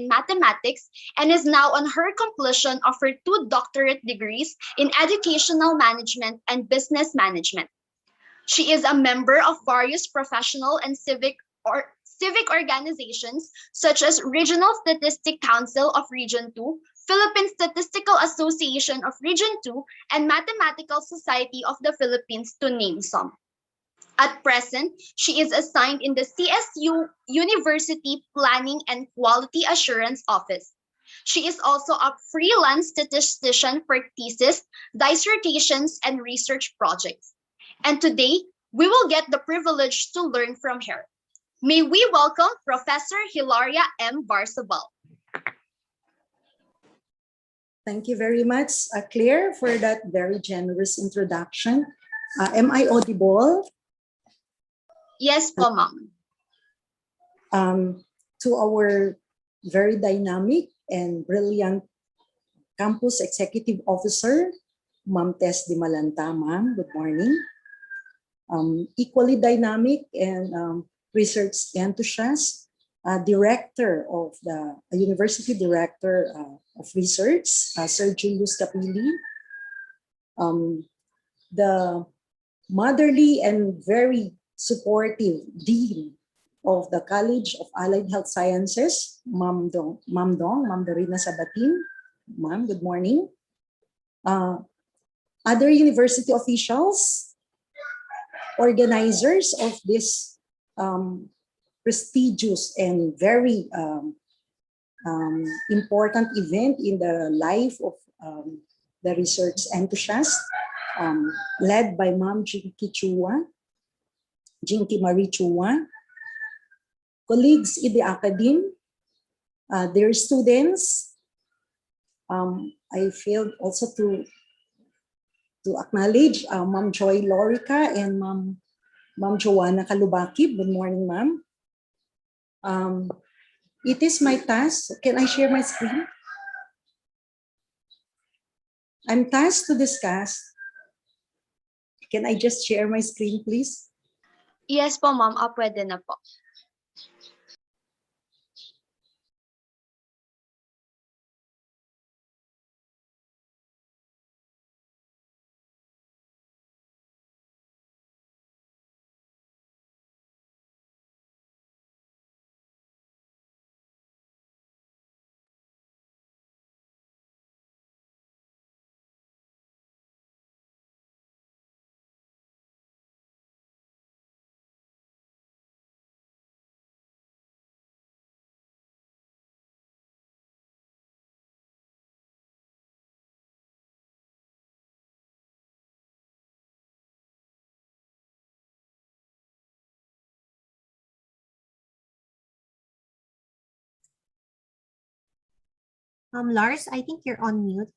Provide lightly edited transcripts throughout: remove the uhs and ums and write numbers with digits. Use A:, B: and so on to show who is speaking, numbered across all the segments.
A: mathematics and is now on her completion of her two doctorate degrees in educational management and business management. She is a member of various professional and civic organizations such as Regional Statistic Council of Region 2, Philippine Statistical Association of Region 2, and Mathematical Society of the Philippines, to name some. At present, she is assigned in the CSU University Planning and Quality Assurance Office. She is also a freelance statistician for thesis, dissertations, and research projects. And today, we will get the privilege to learn from her. May we welcome Professor Hilaria M. Barzabal.
B: Thank you very much, Claire, for that very generous introduction. Am I audible?
A: Yes po, ma'am.
B: To our very dynamic and brilliant campus executive officer, Ma'am Tess Di Malanta, ma'am, good morning. Equally dynamic and research enthusiast, director of the university director of research, Sir Julius Capili, the motherly and very supportive dean of the College of Allied Health Sciences, Ma'am Dorina Sabatin. Ma'am, good morning. Other university officials, organizers of this prestigious and very important event in the life of the research enthusiast, led by Ma'am Jinky Marie Chua, colleagues in the academe, their students. I failed also to acknowledge Ma'am Joy Lorica and Ma'am Joanna Kalubaki. Good morning, ma'am. It is my task. Can I share my screen? I'm tasked to discuss. Can I just share my screen, please?
A: Yes po, ma'am. Pwede na po.
C: Lars, I think you're on mute.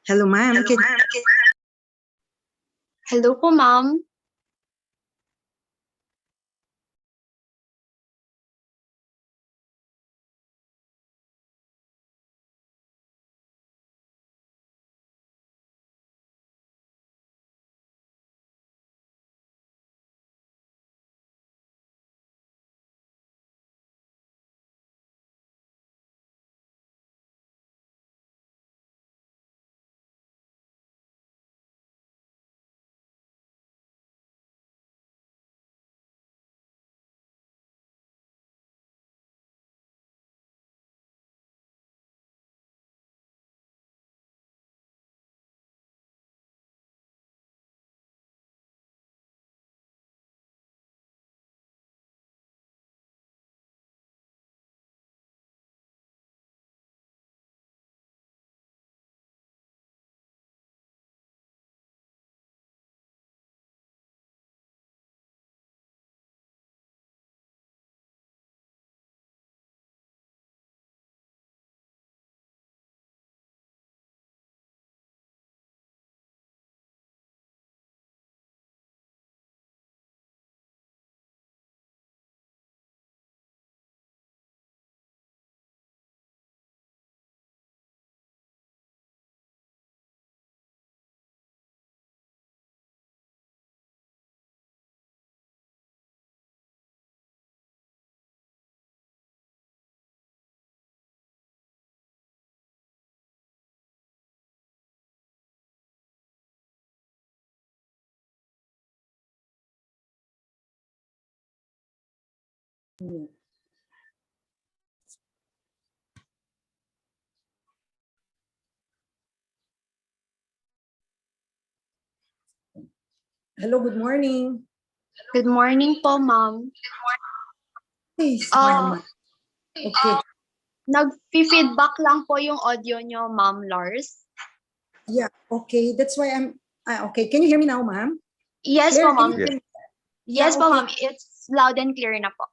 B: Hello, ma'am.
A: Hello po, ma'am.
B: Yeah. Hello, good morning.
A: Good morning po, ma'am.
B: Hey,
A: Ah,
B: ma'am. Okay.
A: nag-feedback lang po yung audio nyo, Ma'am Lars.
B: Yeah. Okay. That's why I'm. Okay. Can you hear me now, ma'am?
A: Yes po,
B: Claire, can
A: ma'am.
B: you
D: Yes.
B: hear me?
A: Yes
B: Yeah.
A: po,
B: Okay.
A: ma'am. It's loud and clear na po.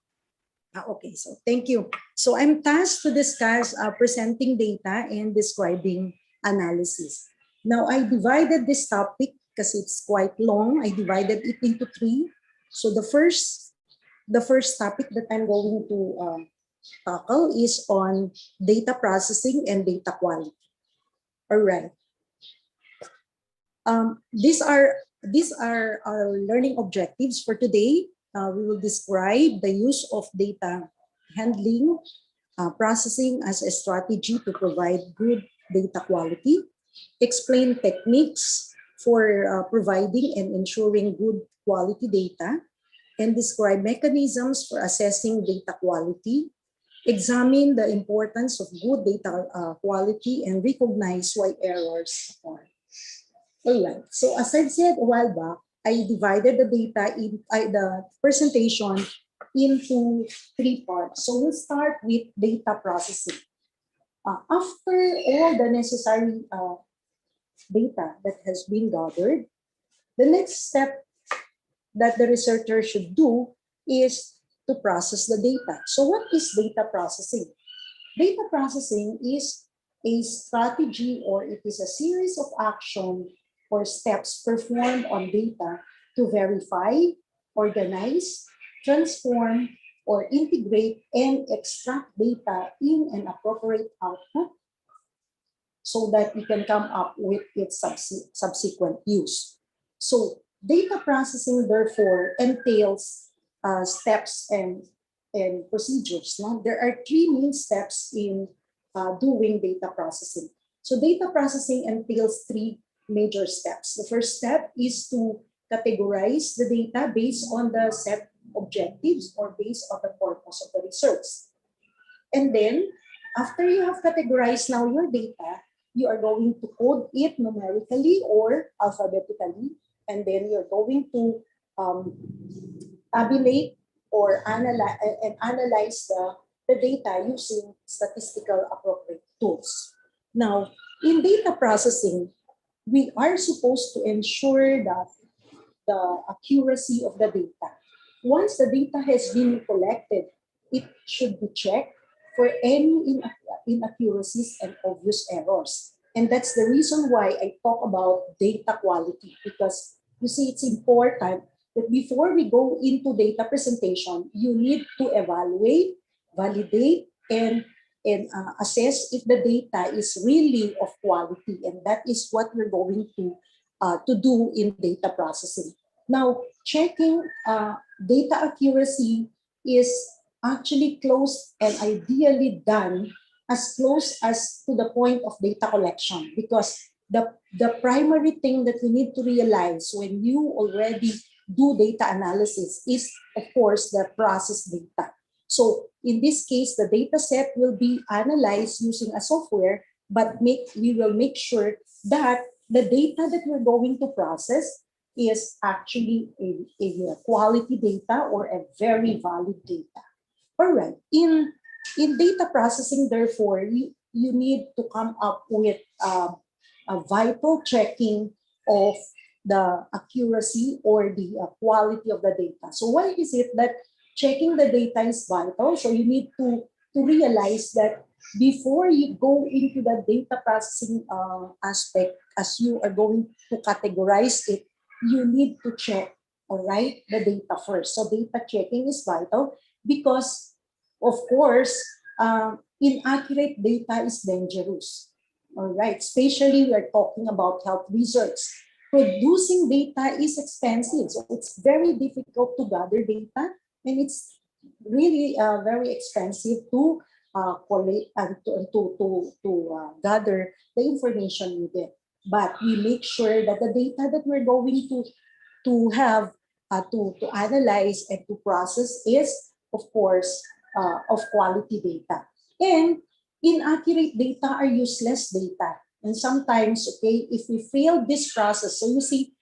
B: Okay. So thank you. So I'm tasked to discuss presenting data and describing analysis. Now I divided this topic because it's quite long. I divided it into three. So the first topic that I'm going to tackle is on data processing and data quality. All right. These are our learning objectives for today. We will describe the use of data handling, processing as a strategy to provide good data quality, explain techniques for providing and ensuring good quality data, and describe mechanisms for assessing data quality, examine the importance of good data quality, and recognize why errors are. All right. So as I've said a while back, I divided the data in the presentation into three parts. So we'll start with data processing. After all the necessary data that has been gathered, the next step that the researcher should do is to process the data. So what is data processing? Data processing is a strategy, or it is a series of action or steps performed on data to verify, organize, transform, or integrate and extract data in an appropriate output so that we can come up with its subsequent use. So data processing therefore entails steps and procedures. No? There are three main steps in doing data processing. So data processing entails three major steps. The first step is to categorize the data based on the set objectives or based on the purpose of the research. And then, after you have categorized now your data, you are going to code it numerically or alphabetically, and then you're going to um, tabulate or analyze the data using statistical appropriate tools. Now, in data processing, we are supposed to ensure that the accuracy of the data. Once the data has been collected, it should be checked for any inaccuracies and obvious errors. And that's the reason why I talk about data quality, because you see, it's important that before we go into data presentation, you need to evaluate, validate, and assess if the data is really of quality. And that is what we're going to do in data processing. Now, checking data accuracy is actually close and ideally done as close as to the point of data collection, because the primary thing that you need to realize when you already do data analysis is, of course, the process data. So in this case, the data set will be analyzed using a software, but we will make sure that the data that we're going to process is actually a quality data or a very valid data. All right. In data processing, therefore, you need to come up with a vital checking of the accuracy or the quality of the data. So why is it that checking the data is vital? So you need to realize that before you go into the data processing aspect, as you are going to categorize it, you need to check, all right, the data first. So data checking is vital because, of course, inaccurate data is dangerous. All right, especially we are talking about health research. Producing data is expensive, so it's very difficult to gather data, and it's really very expensive to collect and to gather the information needed. But we make sure that the data that we're going to have to analyze and to process is of course, of quality data. And inaccurate data are useless data. And sometimes, okay, if we fail this process, so you see,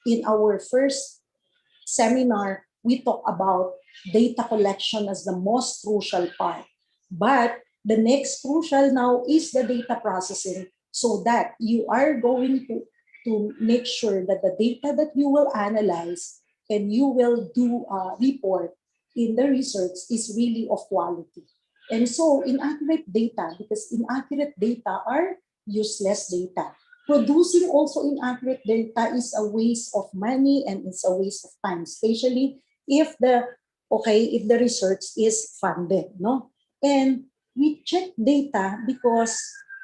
B: in our first seminar, we talk about data collection as the most crucial part. But the next crucial now is the data processing, so that you are going to make sure that the data that you will analyze and you will do a report in the research is really of quality. And so inaccurate data, because inaccurate data are useless data. Producing also inaccurate data is a waste of money and it's a waste of time, especially if the research is funded, no? And we check data because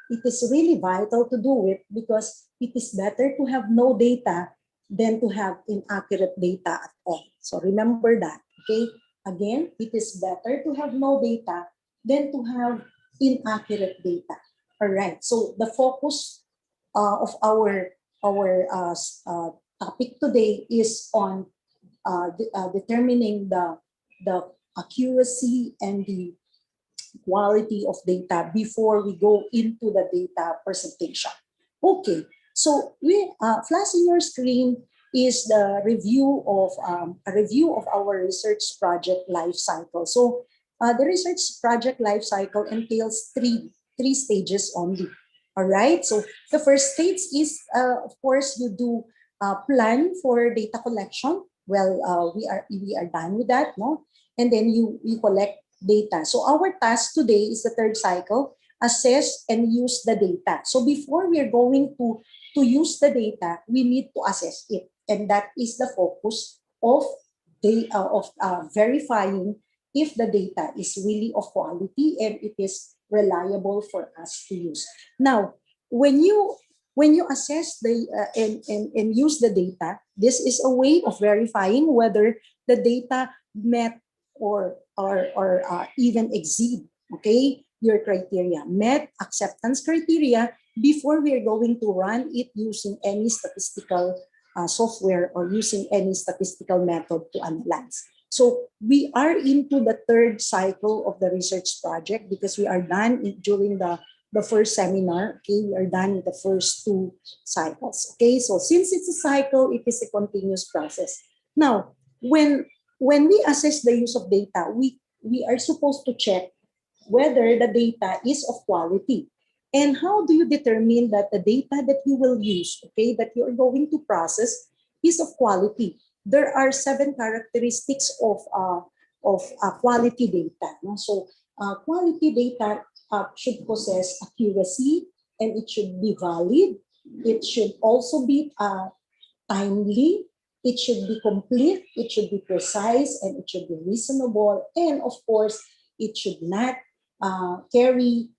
B: it is really vital to do it, because it is better to have no data than to have inaccurate data at all. So remember that, okay? Again, it is better to have no data than to have inaccurate data. All right. So the focus of our topic today is on determining the accuracy and the quality of data before we go into the data presentation. Okay, so flashing your screen is the review of a review of our research project life cycle. So the research project life cycle entails three stages only. All right, so the first stage is, of course, you do plan for data collection. Well, we are done with that, no? And then you collect data. So our task today is the third cycle: assess and use the data. So before we are going to use the data, we need to assess it, and that is the focus of verifying if the data is really of quality and it is reliable for us to use. Now, when you assess and use the data, this is a way of verifying whether the data met or even exceed, okay, your criteria, met acceptance criteria, before we are going to run it using any statistical software or using any statistical method to analyze. So we are into the third cycle of the research project, because we are done during the first seminar. Okay, we are done with the first two cycles. Okay, so since it's a cycle, it is a continuous process. Now, when we assess the use of data, we are supposed to check whether the data is of quality. And how do you determine that the data that you will use, okay, that you are going to process, is of quality? There are 7 characteristics of quality data. No? So quality data should possess accuracy, and it should be valid. It should also be timely. It should be complete. It should be precise, and it should be reasonable. And of course, it should not carry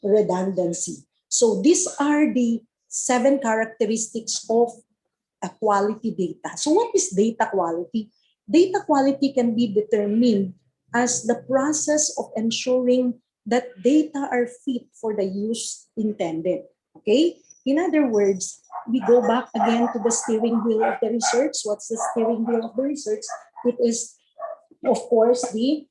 B: redundancy. So these are the 7 characteristics of a quality data. So what is data quality? Data quality can be determined as the process of ensuring that data are fit for the use intended. Okay? In other words, we go back again to the steering wheel of the research. What's the steering wheel of the research? It is, of course, the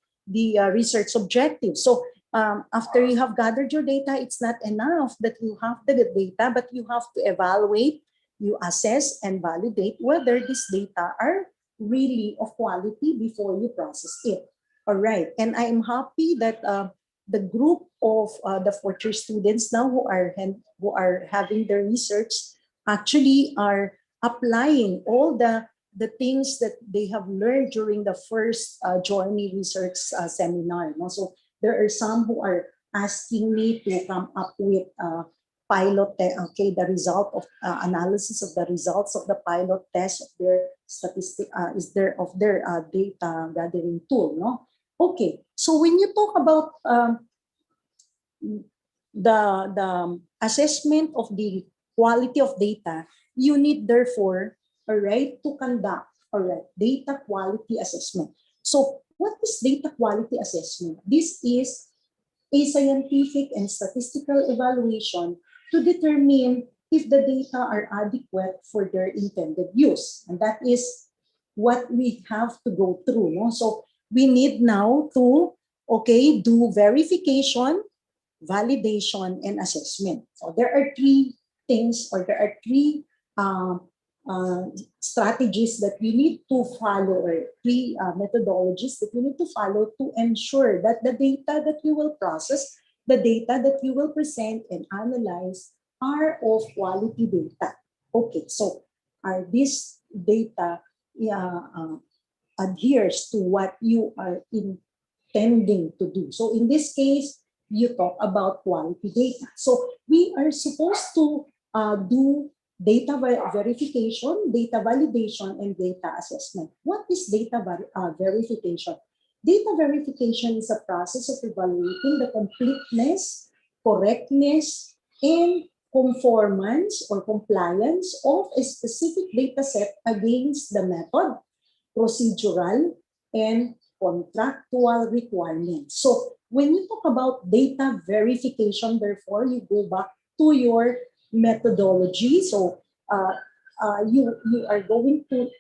B: research objective. So after you have gathered your data, it's not enough that you have the data, but you have to evaluate, you assess and validate whether these data are really of quality before you process it. All right, and I am happy that the group of the fourth year students now who are having their research actually are applying all the things that they have learned during the first Jorney research seminar. No? So there are some who are asking me to come up with the result of analysis of the results of the pilot test of their statistic of their data gathering tool. No, okay. So when you talk about the assessment of the quality of data, you need therefore, all right, to conduct, all right, data quality assessment. So what is data quality assessment? This is a scientific and statistical evaluation to determine if the data are adequate for their intended use. And that is what we have to go through. No? So we need now to, okay, do verification, validation, and assessment. So there are three things, or there are three uh, strategies that we need to follow, or three methodologies that we need to follow to ensure that the data that we will process, the data that we will present and analyze are of quality data. Okay, so are this data adheres to what you are intending to do? So in this case, you talk about quality data. So we are supposed to do data verification, data validation, and data assessment. What is data verification? Data verification is a process of evaluating the completeness, correctness, and conformance or compliance of a specific data set against the method, procedural, and contractual requirements. So when you talk about data verification, therefore, you go back to your methodology. So you are going to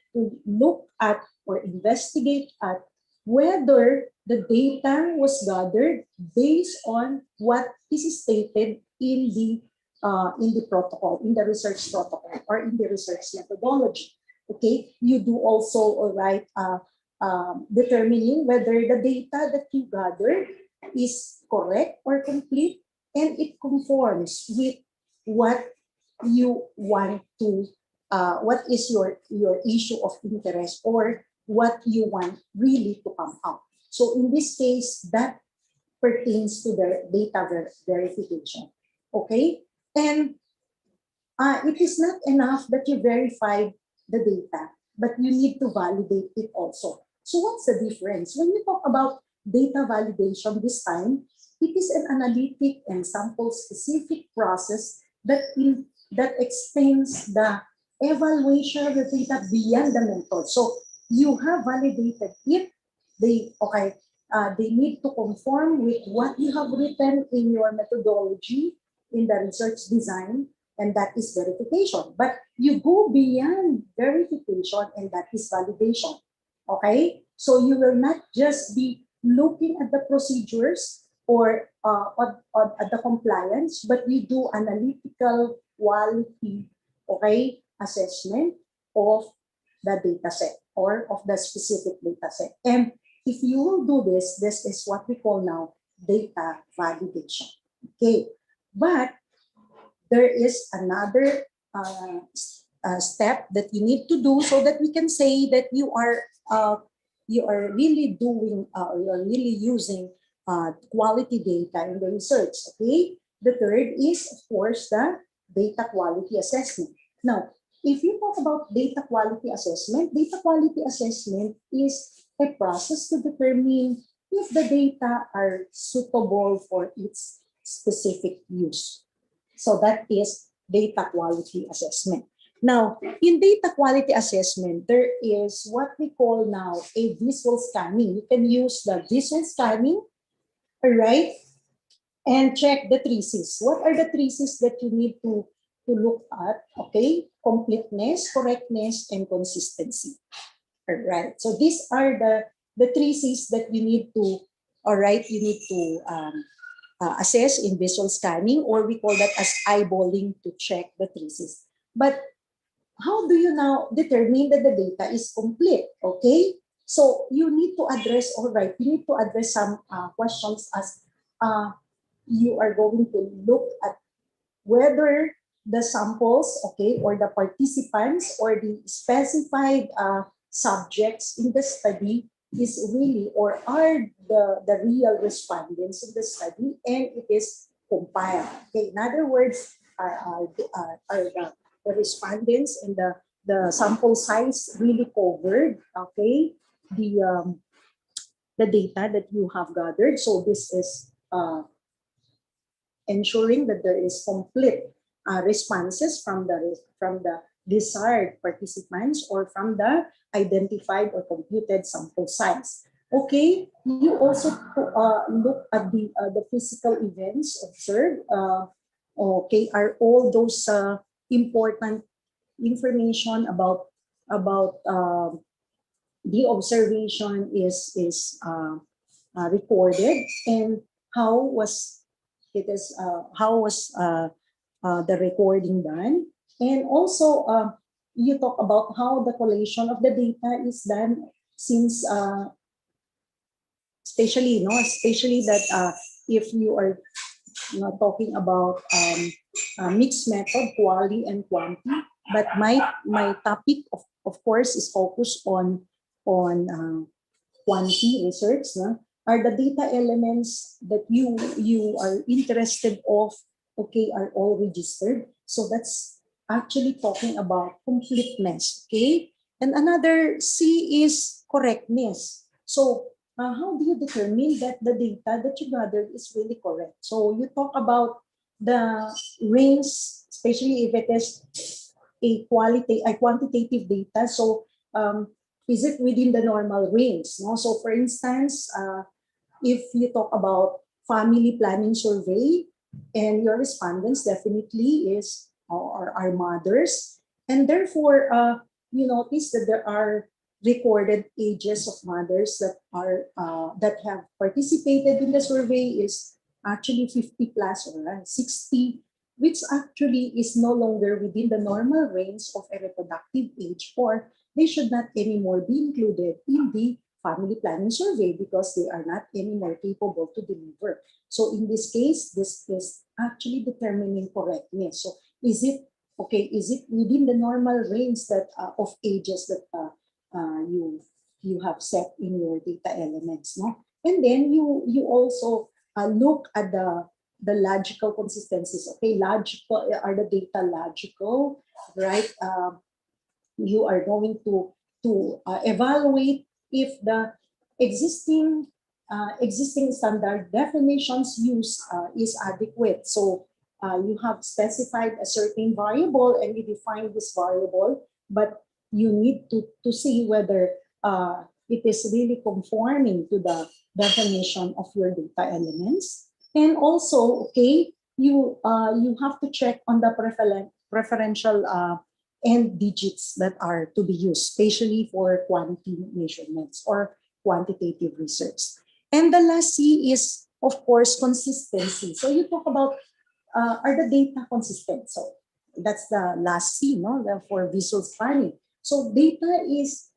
B: look at or investigate at whether the data was gathered based on what is stated in the protocol, in the research protocol, or in the research methodology. Okay, you do also, all right, determining whether the data that you gathered is correct or complete, and it conforms with what you want to, what is your issue of interest, or what you want really to come out. So in this case, that pertains to the data verification. Okay, and it is not enough that you verified the data, but you need to validate it also. So what's the difference? When we talk about data validation this time, it is an analytic and sample specific process that extends the evaluation of the data beyond the method. So you have validated it. They need to conform with what you have written in your methodology, in the research design, and that is verification. But you go beyond verification, and that is validation. Okay? So you will not just be looking at the procedures or at the compliance, but you do analytical quality, okay, assessment of the data set or of the specific data set. And if you will do this, this is what we call now data validation. Okay, but there is another step that you need to do so that we can say that you are really doing, you are really using quality data in the research. Okay, the third is of course the data quality assessment. Now, if you talk about data quality assessment is a process to determine if the data are suitable for its specific use. So that is data quality assessment. Now, in data quality assessment, there is what we call now a visual scanning. You can use the visual scanning, all right, and check the three C's. What are the three C's that you need to look at? Okay, completeness, correctness, and consistency. All right, so these are the three C's that you need to, all right, you need to assess in visual scanning, or we call that as eyeballing to check the traces. But how do you now determine that the data is complete? Okay, so you need to address, all right, you need to address some questions as you are going to look at whether the samples, okay, or the participants or the specified subjects in the study is really, or are the real respondents in the study, and it is compiled. Okay, in other words, are the respondents and the sample size really covered, okay, the data that you have gathered. So this is ensuring that there is complete responses from the desired participants or from the identified or computed sample size. Okay, you also look at the physical events observed. Okay, are all those important information about the observation is recorded, and how was how was the recording done, and also you talk about how the collation of the data is done, since especially that if you are talking about mixed method, quality and quantity. But my topic of course is focused on quantity research. No? Are the data elements that you are interested of, okay, are all registered? So that's actually talking about completeness, okay? And another C is correctness. So how do you determine that the data that you gathered is really correct? So you talk about the range, especially if it is a quantitative data. So is it within the normal range? No? So for instance, if you talk about family planning survey, and your respondents definitely are mothers, and therefore you notice that there are recorded ages of mothers that have participated in the survey is actually 50 plus or 60, which actually is no longer within the normal range of a reproductive age, or they should not anymore be included in the family planning survey because they are not anymore capable to deliver. So in this case, this is actually determining correctness. So is it okay? Is it within the normal range that of ages that you have set in your data elements? No, and then you also look at the logical consistencies. Okay, logical, are the data logical, right? You are going to evaluate if the existing existing standard definitions used is adequate. So you have specified a certain variable and you define this variable, but you need to see whether it is really conforming to the definition of your data elements. And also, okay, you have to check on the preferential and digits that are to be used, especially for quantity measurements or quantitative research. And the last C is, of course, consistency. So you talk about are the data consistent? So that's the last C, no, for visual scanning. So data is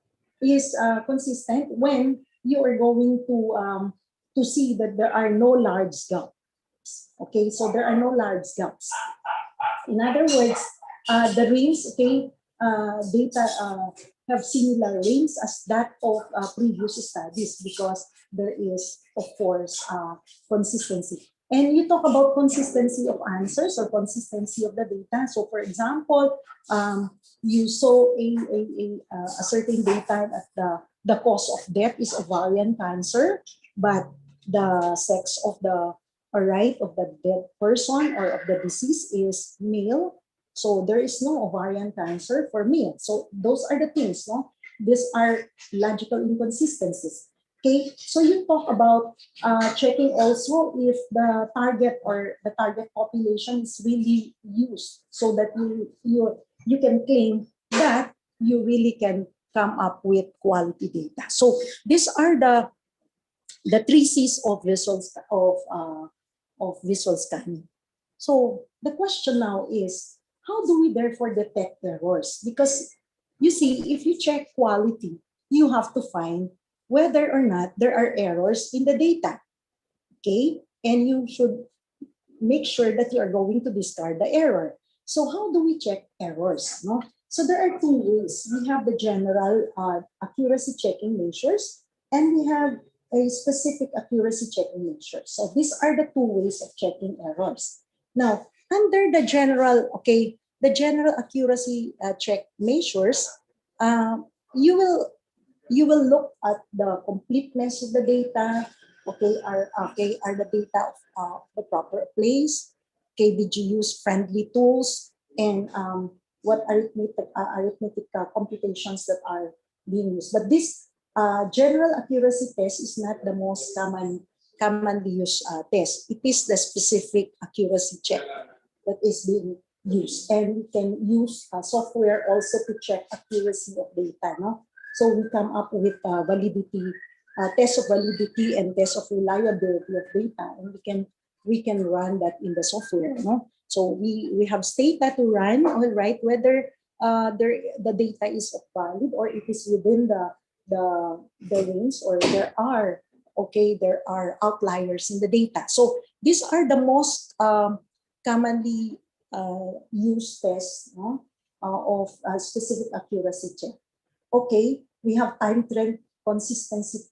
B: consistent when you are going to see that there are no large gaps. Okay, so there are no large gaps. In other words, the range, okay, data have similar range as that of previous studies because there is, of course, consistency. And you talk about consistency of answers or consistency of the data. So, for example, you saw a certain data that the cause of death is ovarian cancer, but the sex of the of the dead person or of the disease is male. So there is no ovarian cancer for male. So those are the things, no? These are logical inconsistencies. Okay, so you talk about checking also if the target or the target population is really used, so that you can claim that you really can come up with quality data. So these are the three C's of visual scanning. So the question now is, how do we therefore detect errors? Because you see, if you check quality, you have to find whether or not there are errors in the data. Okay? And you should make sure that you are going to discard the error. So how do we check errors? No? So there are two ways. We have the general accuracy checking measures, and we have a specific accuracy checking measure. So these are the two ways of checking errors. Now, under the general accuracy check measures, uh, you will you will look at the completeness of the data. Are the data of the proper place? Okay, did you use friendly tools, and what arithmetic computations that are being used? But this general accuracy test is not the most commonly used test. It is the specific accuracy check that is being used, and we can use software also to check accuracy of data. No, So we come up with validity, test of validity and test of reliability of data, and we can run that in the software. No, so we have data to run, all right, whether the data is valid or it is within the range, or there are outliers in the data. So these are the most commonly used tests, no, of specific accuracy check. Okay, we have time trend consistency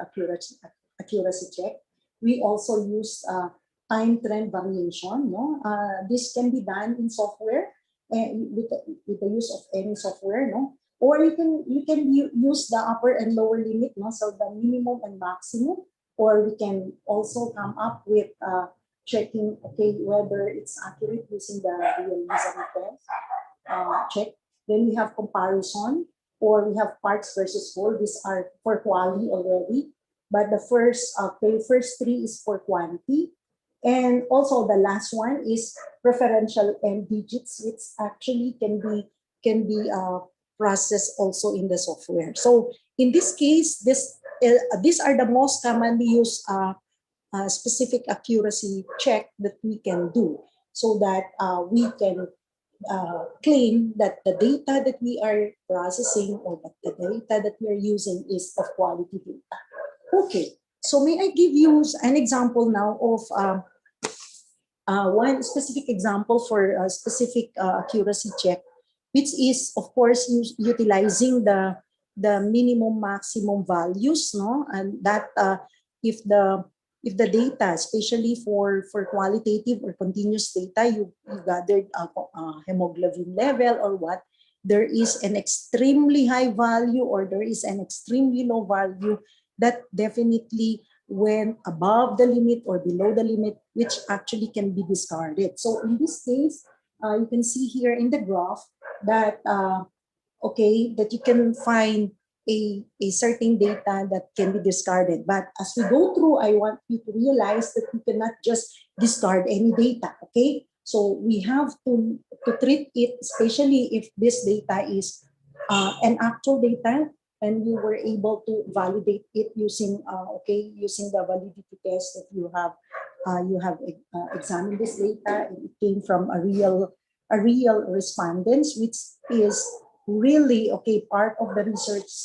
B: accuracy check. We also use time trend variation. No, this can be done in software with the use of any software. No, or you can use the upper and lower limit. No, so the minimum and maximum. Or we can also come up with checking, okay, whether it's accurate using the realism test check. Then we have comparison, or we have parts versus whole. These are for quality already. But the first three is for quantity. And also the last one is preferential end digits, which actually can be processed also in the software. So in this case, these are the most commonly used specific accuracy check that we can do, so that we can claim that the data that we are processing, or that the data that we are using, is of quality data. Okay, so may I give you an example now of one specific example for a specific accuracy check, which is, of course, utilizing the minimum maximum values, no, and that if the data, especially for qualitative or continuous data, you gathered hemoglobin level or what, there is an extremely high value or there is an extremely low value, that definitely went above the limit or below the limit, which actually can be discarded. So in this case, you can see here in the graph that that you can find a certain data that can be discarded. But as we go through, I want you to realize that you cannot just discard any data, okay? So we have to treat it, especially if this data is an actual data, and you were able to validate it using using the validity test that you have examined this data, and it came from a real respondents, which is really part of the research,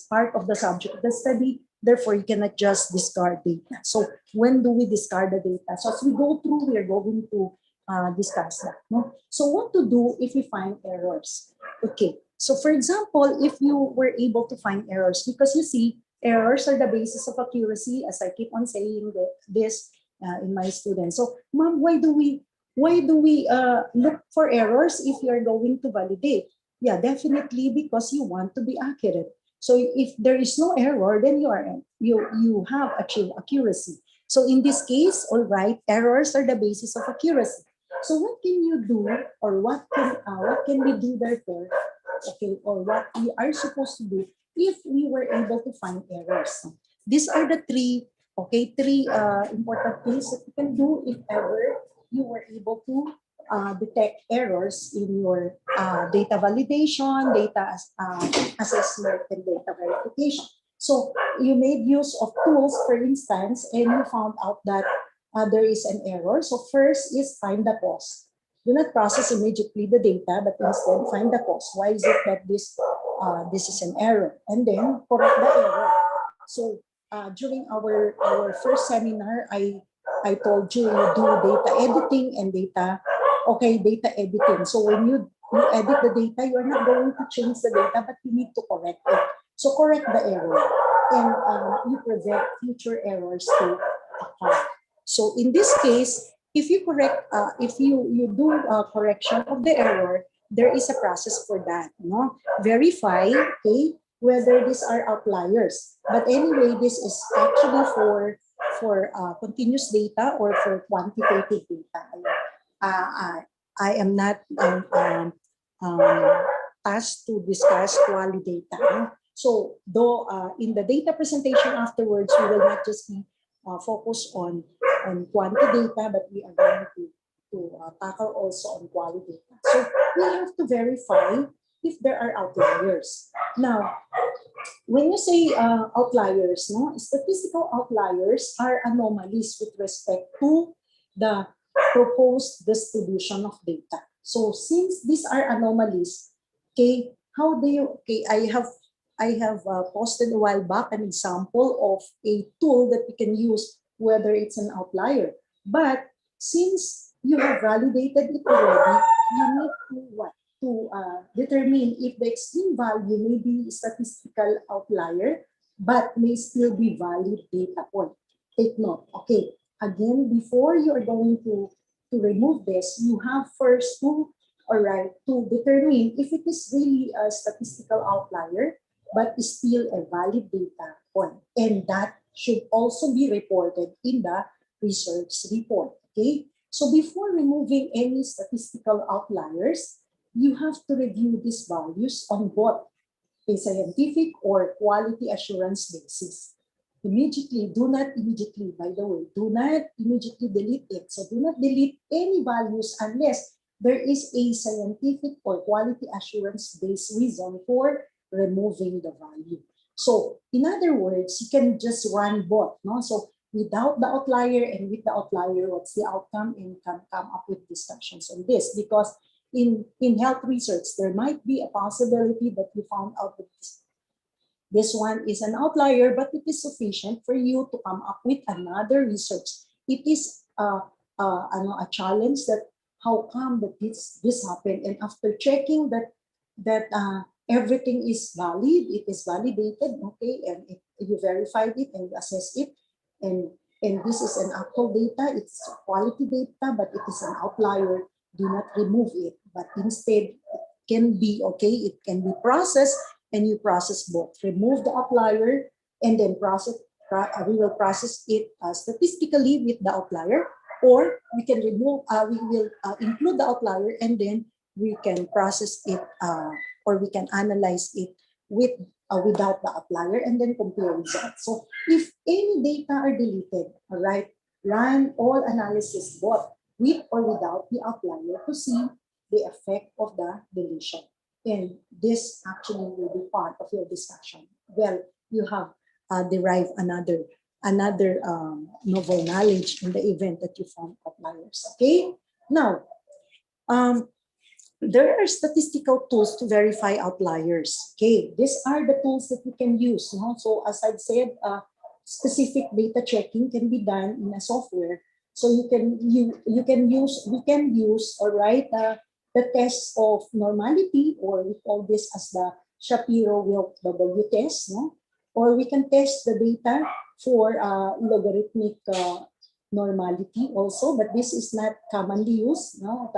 B: part of the subject of the study. Therefore, you cannot just discard data. So when do we discard the data? So as we go through, we are going to discuss that. No? So what to do if we find errors? Okay. So for example, if you were able to find errors, because you see, errors are the basis of accuracy, as I keep on saying this in my students. So, ma'am, why do we look for errors if you are going to validate? Yeah, definitely because you want to be accurate. So if there is no error, then you have achieved accuracy. So in this case, all right, errors are the basis of accuracy. So what can you do, or what can we do therefore? Okay, or what we are supposed to do if we were able to find errors. These are the three important things that you can do if ever you were able to detect errors in your data validation, data assessment, and data verification. So you made use of tools, for instance, and you found out that there is an error. So first is find the cause. Do not process immediately the data, but instead find the cause. Why is it that this is an error? And then correct the error. So during our first seminar, I told you do data editing and data editing. So when you edit the data, you are not going to change the data, but you need to correct it. So correct the error, and you prevent future errors to occur. So in this case, if you do correction of the error, there is a process for that. No, verify, okay, whether these are outliers. But anyway, this is actually for continuous data or for quantitative data. I am not tasked to discuss quality data. No? So though in the data presentation afterwards, we will not just be focused on quantity data, but we are going to tackle also on quality data. So we have to verify if there are outliers. Now, when you say outliers, no, statistical outliers are anomalies with respect to the proposed distribution of data. So since these are anomalies, okay, how do you, okay, I have posted a while back an example of a tool that we can use whether it's an outlier. But since you have validated it already, you need to what? To determine if the extreme value may be statistical outlier, but may still be valid data point. Take note. Okay. Again, before you are going to remove this, you have first to, all right, to determine if it is really a statistical outlier, but is still a valid data point. And that should also be reported in the research report. Okay. So before removing any statistical outliers, you have to review these values on both a scientific or quality assurance basis. Immediately, do not immediately, by the way, do not immediately delete it. So do not delete any values unless there is a scientific or quality assurance based reason for removing the value. So in other words, you can just run both. No? So without the outlier and with the outlier, what's the outcome, and can come up with discussions on this, because in health research, there might be a possibility that you found out that this one is an outlier, but it is sufficient for you to come up with another research. It is a challenge that how come that this happened, and after checking that everything is valid, it is validated, okay, and you verified it and you assess it, and this is an actual data, it's quality data, but it is an outlier. Do not remove it, but instead it can be okay. It can be processed, and you process both. Remove the outlier, and then we will process it statistically with the outlier, or we can remove. We will include the outlier, and then we can process it, or we can analyze it with without the outlier, and then compare results. So if any data are deleted, all right, run all analysis both with or without the outlier to see the effect of the deletion. And this actually will be part of your discussion. Well, you have derived another novel knowledge in the event that you found outliers. Okay. Now, there are statistical tools to verify outliers. Okay, these are the tools that we can use. No? So as I've said, specific data checking can be done in a software. So you can use, we can use, all right, the test of normality, or we call this as the Shapiro-Wilk W test, no? Or we can test the data for logarithmic normality also, but this is not commonly used. No?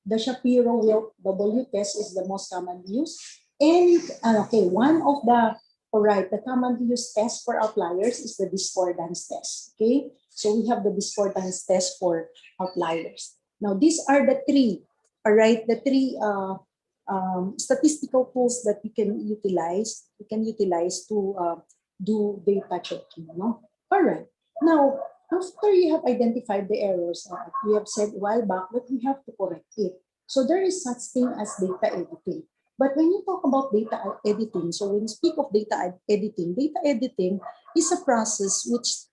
B: The Shapiro-Wilk W test is the most commonly used. And okay, one of the, all right, the commonly used test for outliers is the discordance test. Okay, so we have the discordance test for outliers. Now these are the three, all right, the three statistical tools that we can utilize. We can utilize to do data checking. No, all right. Now after you have identified the errors, we have said a while back that we have to correct it. So there is such thing as data editing. But when you talk about data editing, so when you speak of data editing is a process which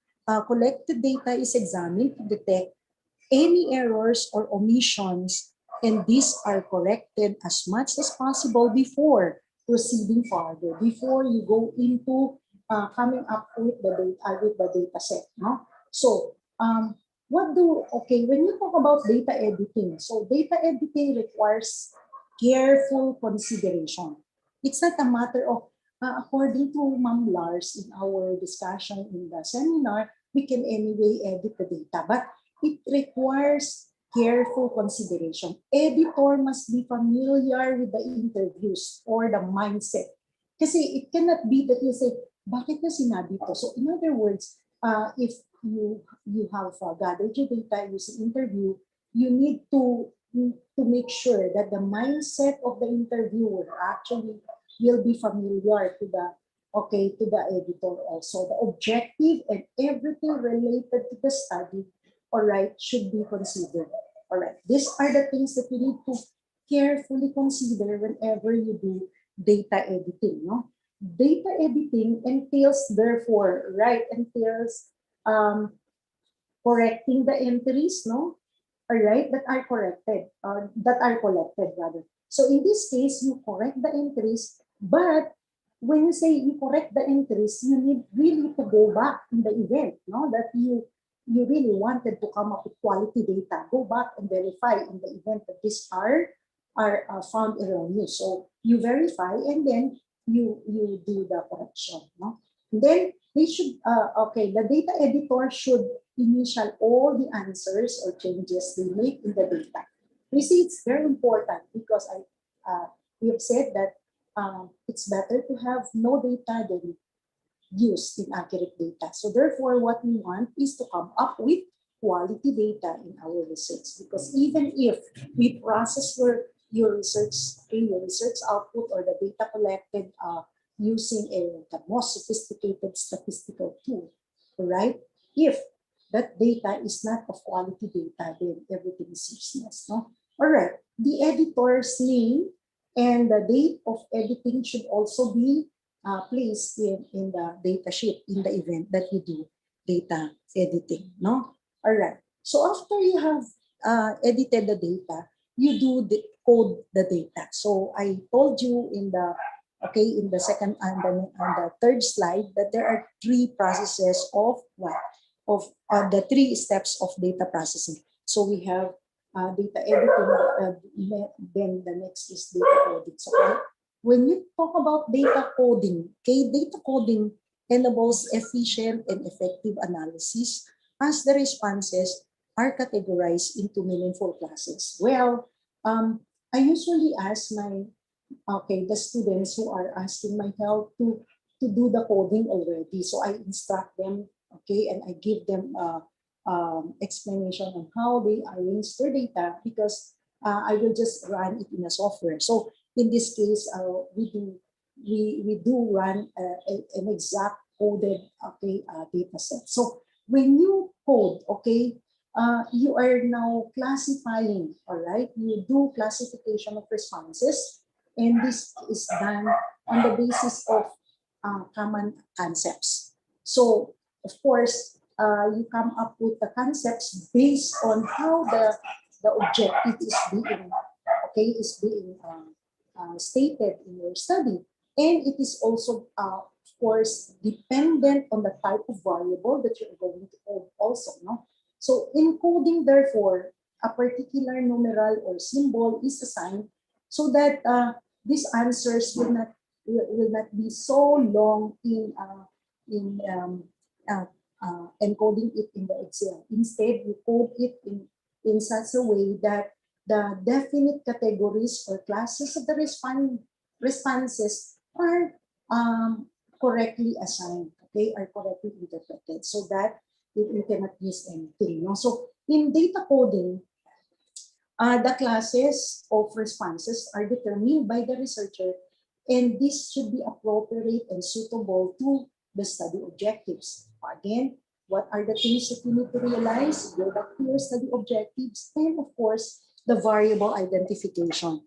B: collected data is examined to detect any errors or omissions, and these are corrected as much as possible before proceeding further, before you go into coming up with the data set. No? So, when you talk about data editing, so data editing requires careful consideration. It's not a matter of, according to Ma'am Lars in our discussion in the seminar, we can anyway edit the data, but it requires careful consideration. Editor must be familiar with the interviews or the mindset. Kasi it cannot be that you say, bakit na sinabi ko? So in other words, if you have gathered your data using interview, you need to make sure that the mindset of the interviewer actually will be familiar to the editor also. The objective and everything related to the study, all right, should be considered. All right, these are the things that you need to carefully consider whenever you do data editing. No? Data editing entails, therefore, right, entails um, correcting the entries, no? All right, that are corrected, or that are collected rather. So in this case, you correct the entries, but when you say you correct the entries, you need really to go back in the event, no? That you really wanted to come up with quality data. Go back and verify in the event that these are found erroneous. So you verify and then you do the correction, no? And then they should okay, the data editor should initial all the answers or changes they make in the data. You see, it's very important because we have said that it's better to have no data than use inaccurate data. So therefore, what we want is to come up with quality data in our research, because even if we process your research, your research output or the data collected using the most sophisticated statistical tool, right? If that data is not of quality data, then everything is useless. No? All right. The editor's name and the date of editing should also be placed in the data sheet in the event that you do data editing. No? All right. So after you have edited the data, you do the code the data. So I told you in the in the second and the third slide that there are three processes of what of the three steps of data processing. So we have data editing, then the next is data coding. So when you talk about data coding, okay, data coding enables efficient and effective analysis as the responses are categorized into meaningful classes. Well, I usually ask the students who are asking my help to do the coding already. So I instruct them, okay, and I give them explanation on how they arrange their data, because I will just run it in a software. So in this case, we do run an exact coded data set. So when you code, you are now classifying, all right? You do classification of responses, and this is done on the basis of common concepts. So, of course, you come up with the concepts based on how the objective is being stated in your study. And it is also, of course, dependent on the type of variable that you're going to code also, no? So in coding, therefore, a particular numeral or symbol is assigned so that these answers will not be so long in uh, encoding it in the Excel. Instead, you code it in such a way that the definite categories or classes of the responses are correctly assigned, okay, are correctly interpreted, so that you cannot miss anything. No? So in data coding, the classes of responses are determined by the researcher, and this should be appropriate and suitable to the study objectives. Again, what are the things that you need to realize? Go back to your study objectives, and of course, the variable identification.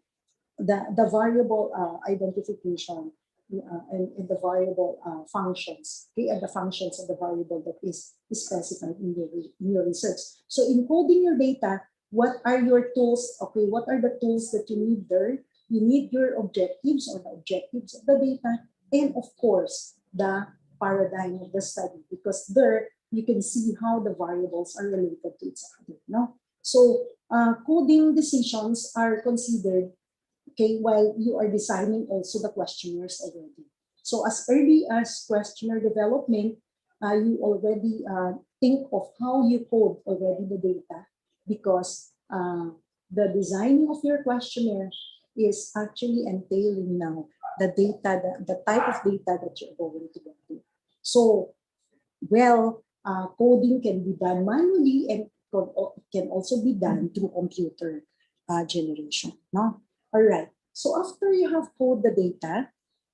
B: The variable identification and the variable functions, okay, and the functions of the variable that is specified in your research. So in coding your data, what are your tools? Okay, what are the tools that you need there? You need your objectives or the objectives of the data, and of course, the paradigm of the study, because there you can see how the variables are related to each other. No? So coding decisions are considered, okay, while you are designing also the questionnaires already. So as early as questionnaire development, you already think of how you code already the data, because the designing of your questionnaire is actually entailing now the data, the type of data that you're going to get to. So, well, coding can be done manually and can also be done through computer generation. No? All right. So after you have coded the data,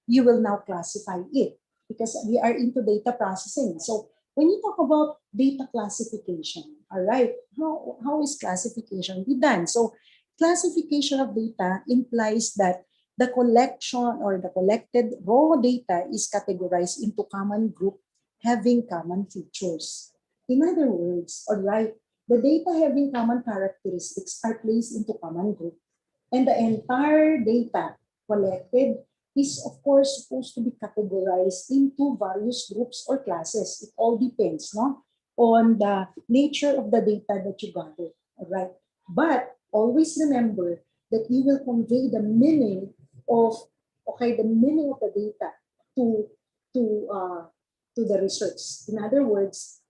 B: you will now classify it, because we are into data processing. So when you talk about data classification, all right, how is classification be done? So classification of data implies that the collection or the collected raw data is categorized into common group having common features. In other words, all right, the data having common characteristics are placed into common group, and the entire data collected is of course supposed to be categorized into various groups or classes. It all depends, no, on the nature of the data that you gather. All right. But always remember that you will convey the meaning of the meaning of the data to to uh, to the research. In other words,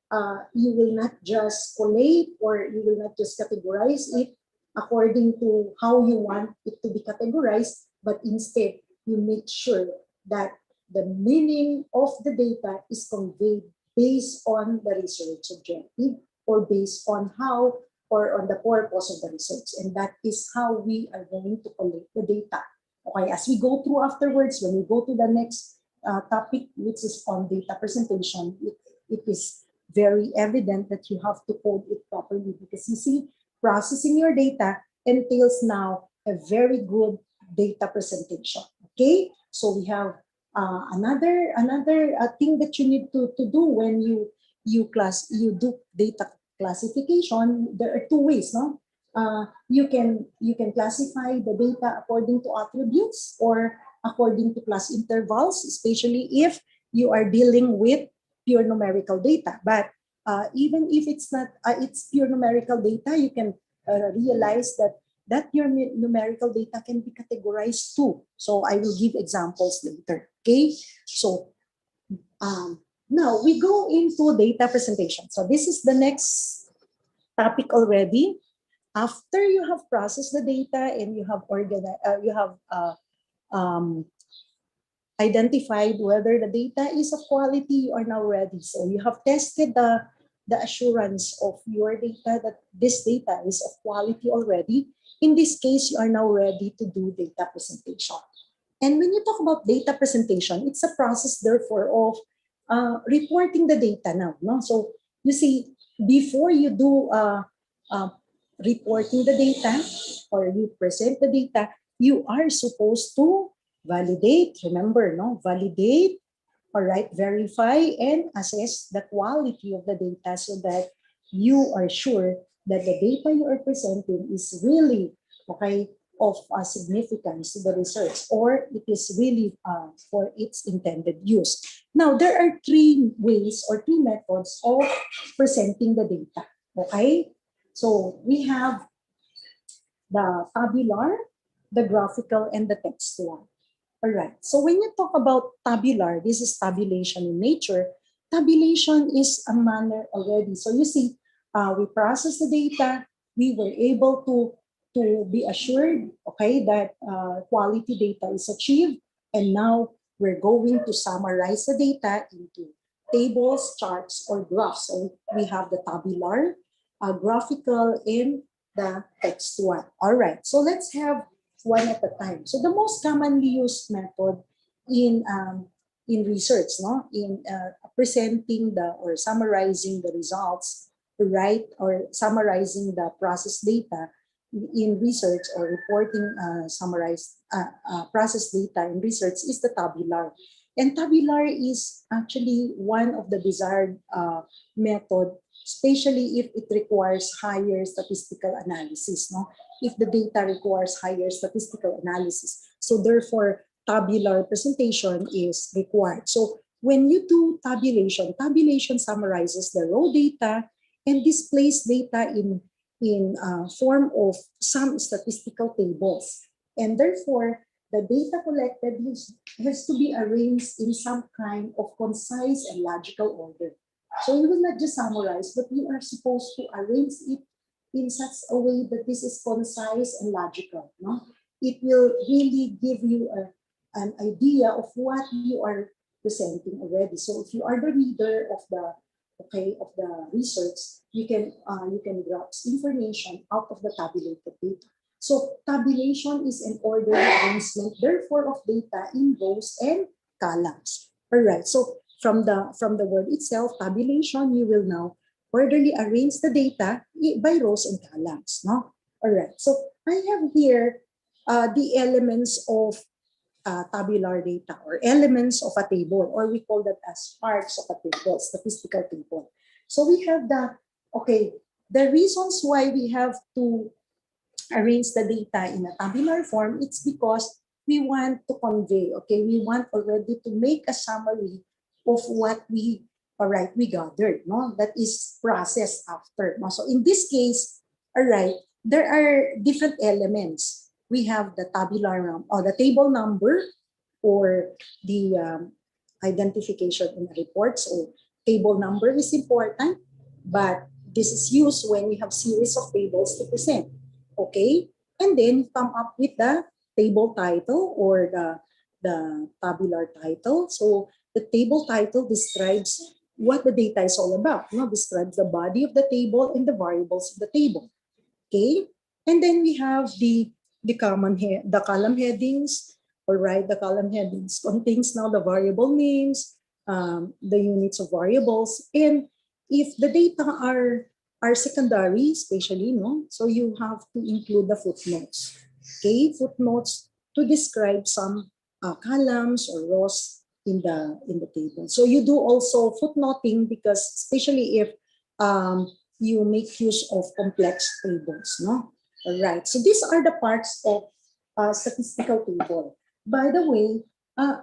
B: you will not just collate or you will not just categorize it according to how you want it to be categorized, but instead you make sure that the meaning of the data is conveyed based on the research objective or based on how or on the purpose of the research. And that is how we are going to collect the data. Okay, as we go through afterwards, when we go to the next topic, which is on data presentation, it is very evident that you have to code it properly because you see, processing your data entails now a very good data presentation. Okay, so we have another thing that you need to do when you do data classification. There are two ways, no? You can classify the data according to attributes or according to class intervals, especially if you are dealing with pure numerical data. But even if it's not, it's pure numerical data, you can realize that your numerical data can be categorized too. So I will give examples later. Okay, so now we go into data presentation. So this is the next topic already. After you have processed the data and you have um, identified whether the data is of quality, you are now ready. So you have tested the assurance of your data that this data is of quality already. In this case, you are now ready to do data presentation. And when you talk about data presentation, it's a process, therefore, of reporting the data now. No? So you see, before you do uh, reporting the data or you present the data, you are supposed to validate, remember, no? Validate, all right, verify and assess the quality of the data so that you are sure that the data you are presenting is really, okay, of significance to the research or it is really for its intended use. Now, there are three ways or three methods of presenting the data, okay? So we have the tabular, the graphical, and the textual. All right. So when you talk about tabular, this is tabulation in nature. Tabulation is a manner already. So you see, we process the data. We were able to be assured, okay, that quality data is achieved. And now we're going to summarize the data into tables, charts, or graphs. So we have the tabular, graphical, and the textual. All right. So let's have one at a time. So the most commonly used method in research, no, in presenting the or summarizing the results, right, or summarizing the process data in research or reporting summarized process data in research is the tabular. And tabular is actually one of the desired method, especially if it requires higher statistical analysis. No, if the data requires higher statistical analysis. So therefore, tabular presentation is required. So when you do tabulation, tabulation summarizes the raw data and displays data in form of some statistical tables. And therefore, the data collected has to be arranged in some kind of concise and logical order. So you will not just summarize, but you are supposed to arrange it in such a way that this is concise and logical. No? It will really give you an idea of what you are presenting already. So if you are the reader of the research, you can grasp information out of the tabulated data. So tabulation is an orderly arrangement, therefore, of data in rows and columns. All right. So from the word itself, tabulation, you will now orderly arrange the data by rows and columns. No? All right. So I have here the elements of tabular data or elements of a table, or we call that as parts of a table, statistical table. So we have the reasons why we have to arrange the data in a tabular form, it's because we want to convey, we want already to make a summary of what we gathered, no? That is processed after. No? So in this case, all right, there are different elements. We have the tabular or the table number or the identification in the report. So table number is important, but this is used when we have series of tables to present. Okay, and then come up with the table title or the tabular title. So the table title describes what the data is all about. Describes the body of the table and the variables of the table. Okay, and then we have the column headings. All right, the column headings contains now the variable names, the units of variables, and if the data are secondary, especially, no, so you have to include the footnotes. Okay, footnotes to describe some columns or rows in the table. So you do also footnoting because especially if you make use of complex tables, no? All right. So these are the parts of statistical table. By the way,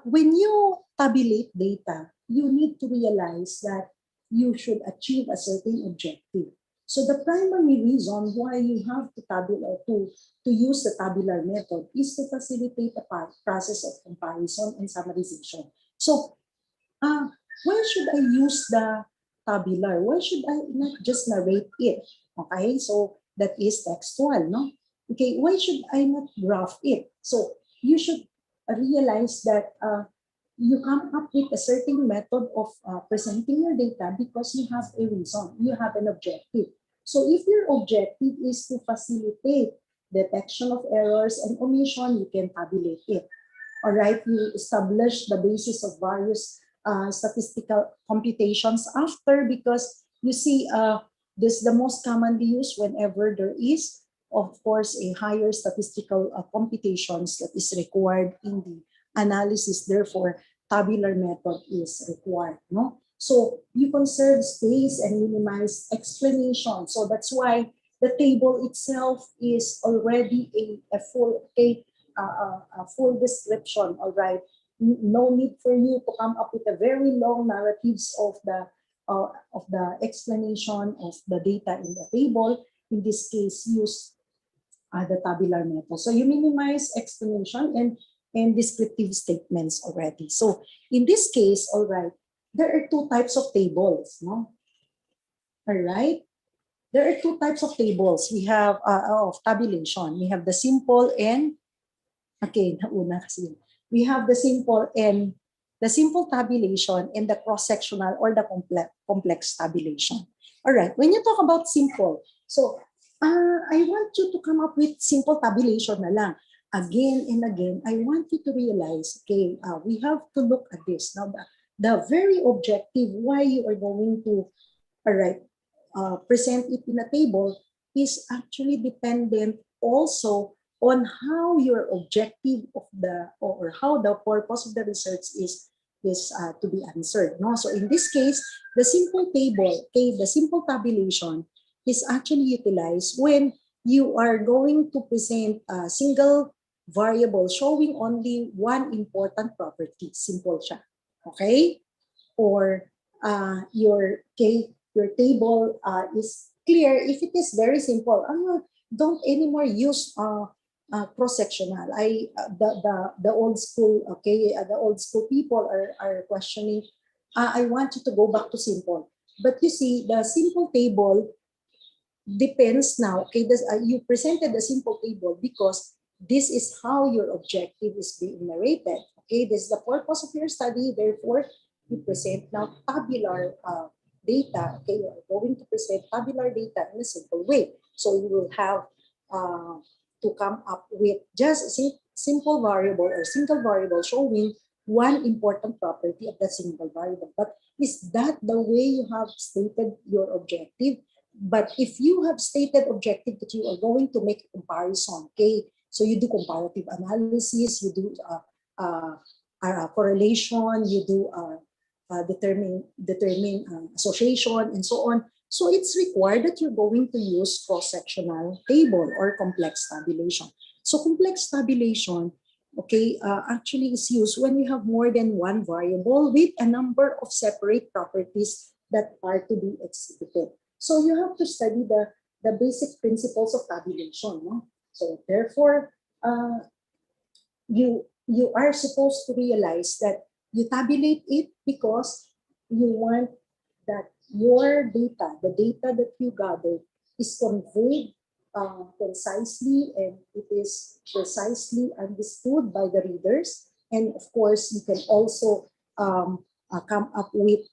B: when you tabulate data, you need to realize that you should achieve a certain objective. So the primary reason why you have to to use the tabular method is to facilitate the process of comparison and summarization. So uh, why should I use the tabular? Why should I not just narrate it? Okay, so that is textual, no? Okay, why should I not graph it? So you should realize that you come up with a certain method of presenting your data because you have a reason, you have an objective. So if your objective is to facilitate detection of errors and omission, you can tabulate it. All right, you establish the basis of various statistical computations after, because you see this is the most commonly used whenever there is, of course, a higher statistical computations that is required in the analysis. Therefore, tabular method is required. No, so you conserve space and minimize explanation. So that's why the table itself is already a full description. All right, no need for you to come up with a very long narratives of the explanation of the data in the table. In this case, use the tabular method. So you minimize explanation and descriptive statements already. So in this case, all right, there are two types of tables. No, all right. There are two types of tables. We have of tabulation. We have the simple and okay, nauna kasi. We have the simple tabulation and the cross-sectional or the complex tabulation. All right, when you talk about simple, so I want you to come up with simple tabulation na lang. Again and again, I want you to realize, okay, we have to look at this. Now, the very objective why you are going to, all right, present it in a table is actually dependent also on how your objective of the or how the purpose of the research is to be answered. No, so in this case, the simple table, okay, the simple tabulation is actually utilized when you are going to present a single variable showing only one important property. Simple siya, okay? Or your table is clear if it is very simple. Don't anymore use cross-sectional. The old school, okay, the old school people are questioning. I want you to go back to simple. But you see, the simple table depends now. Okay, you presented the simple table because this is how your objective is being narrated. Okay, this is the purpose of your study. Therefore, you present now tabular data. Okay, you are going to present tabular data in a simple way. So you will have to come up with just a simple variable or single variable showing one important property of that single variable. But is that the way you have stated your objective? But if you have stated objective that you are going to make a comparison, okay, so you do comparative analysis, you do correlation, you do determine association, and so on. So it's required that you're going to use cross-sectional table or complex tabulation. So complex tabulation, okay, actually is used when you have more than one variable with a number of separate properties that are to be exhibited. So you have to study the basic principles of tabulation. No? So therefore, you are supposed to realize that you tabulate it because you want that your data, the data that you gather, is conveyed concisely and it is precisely understood by the readers. And of course, you can also come up with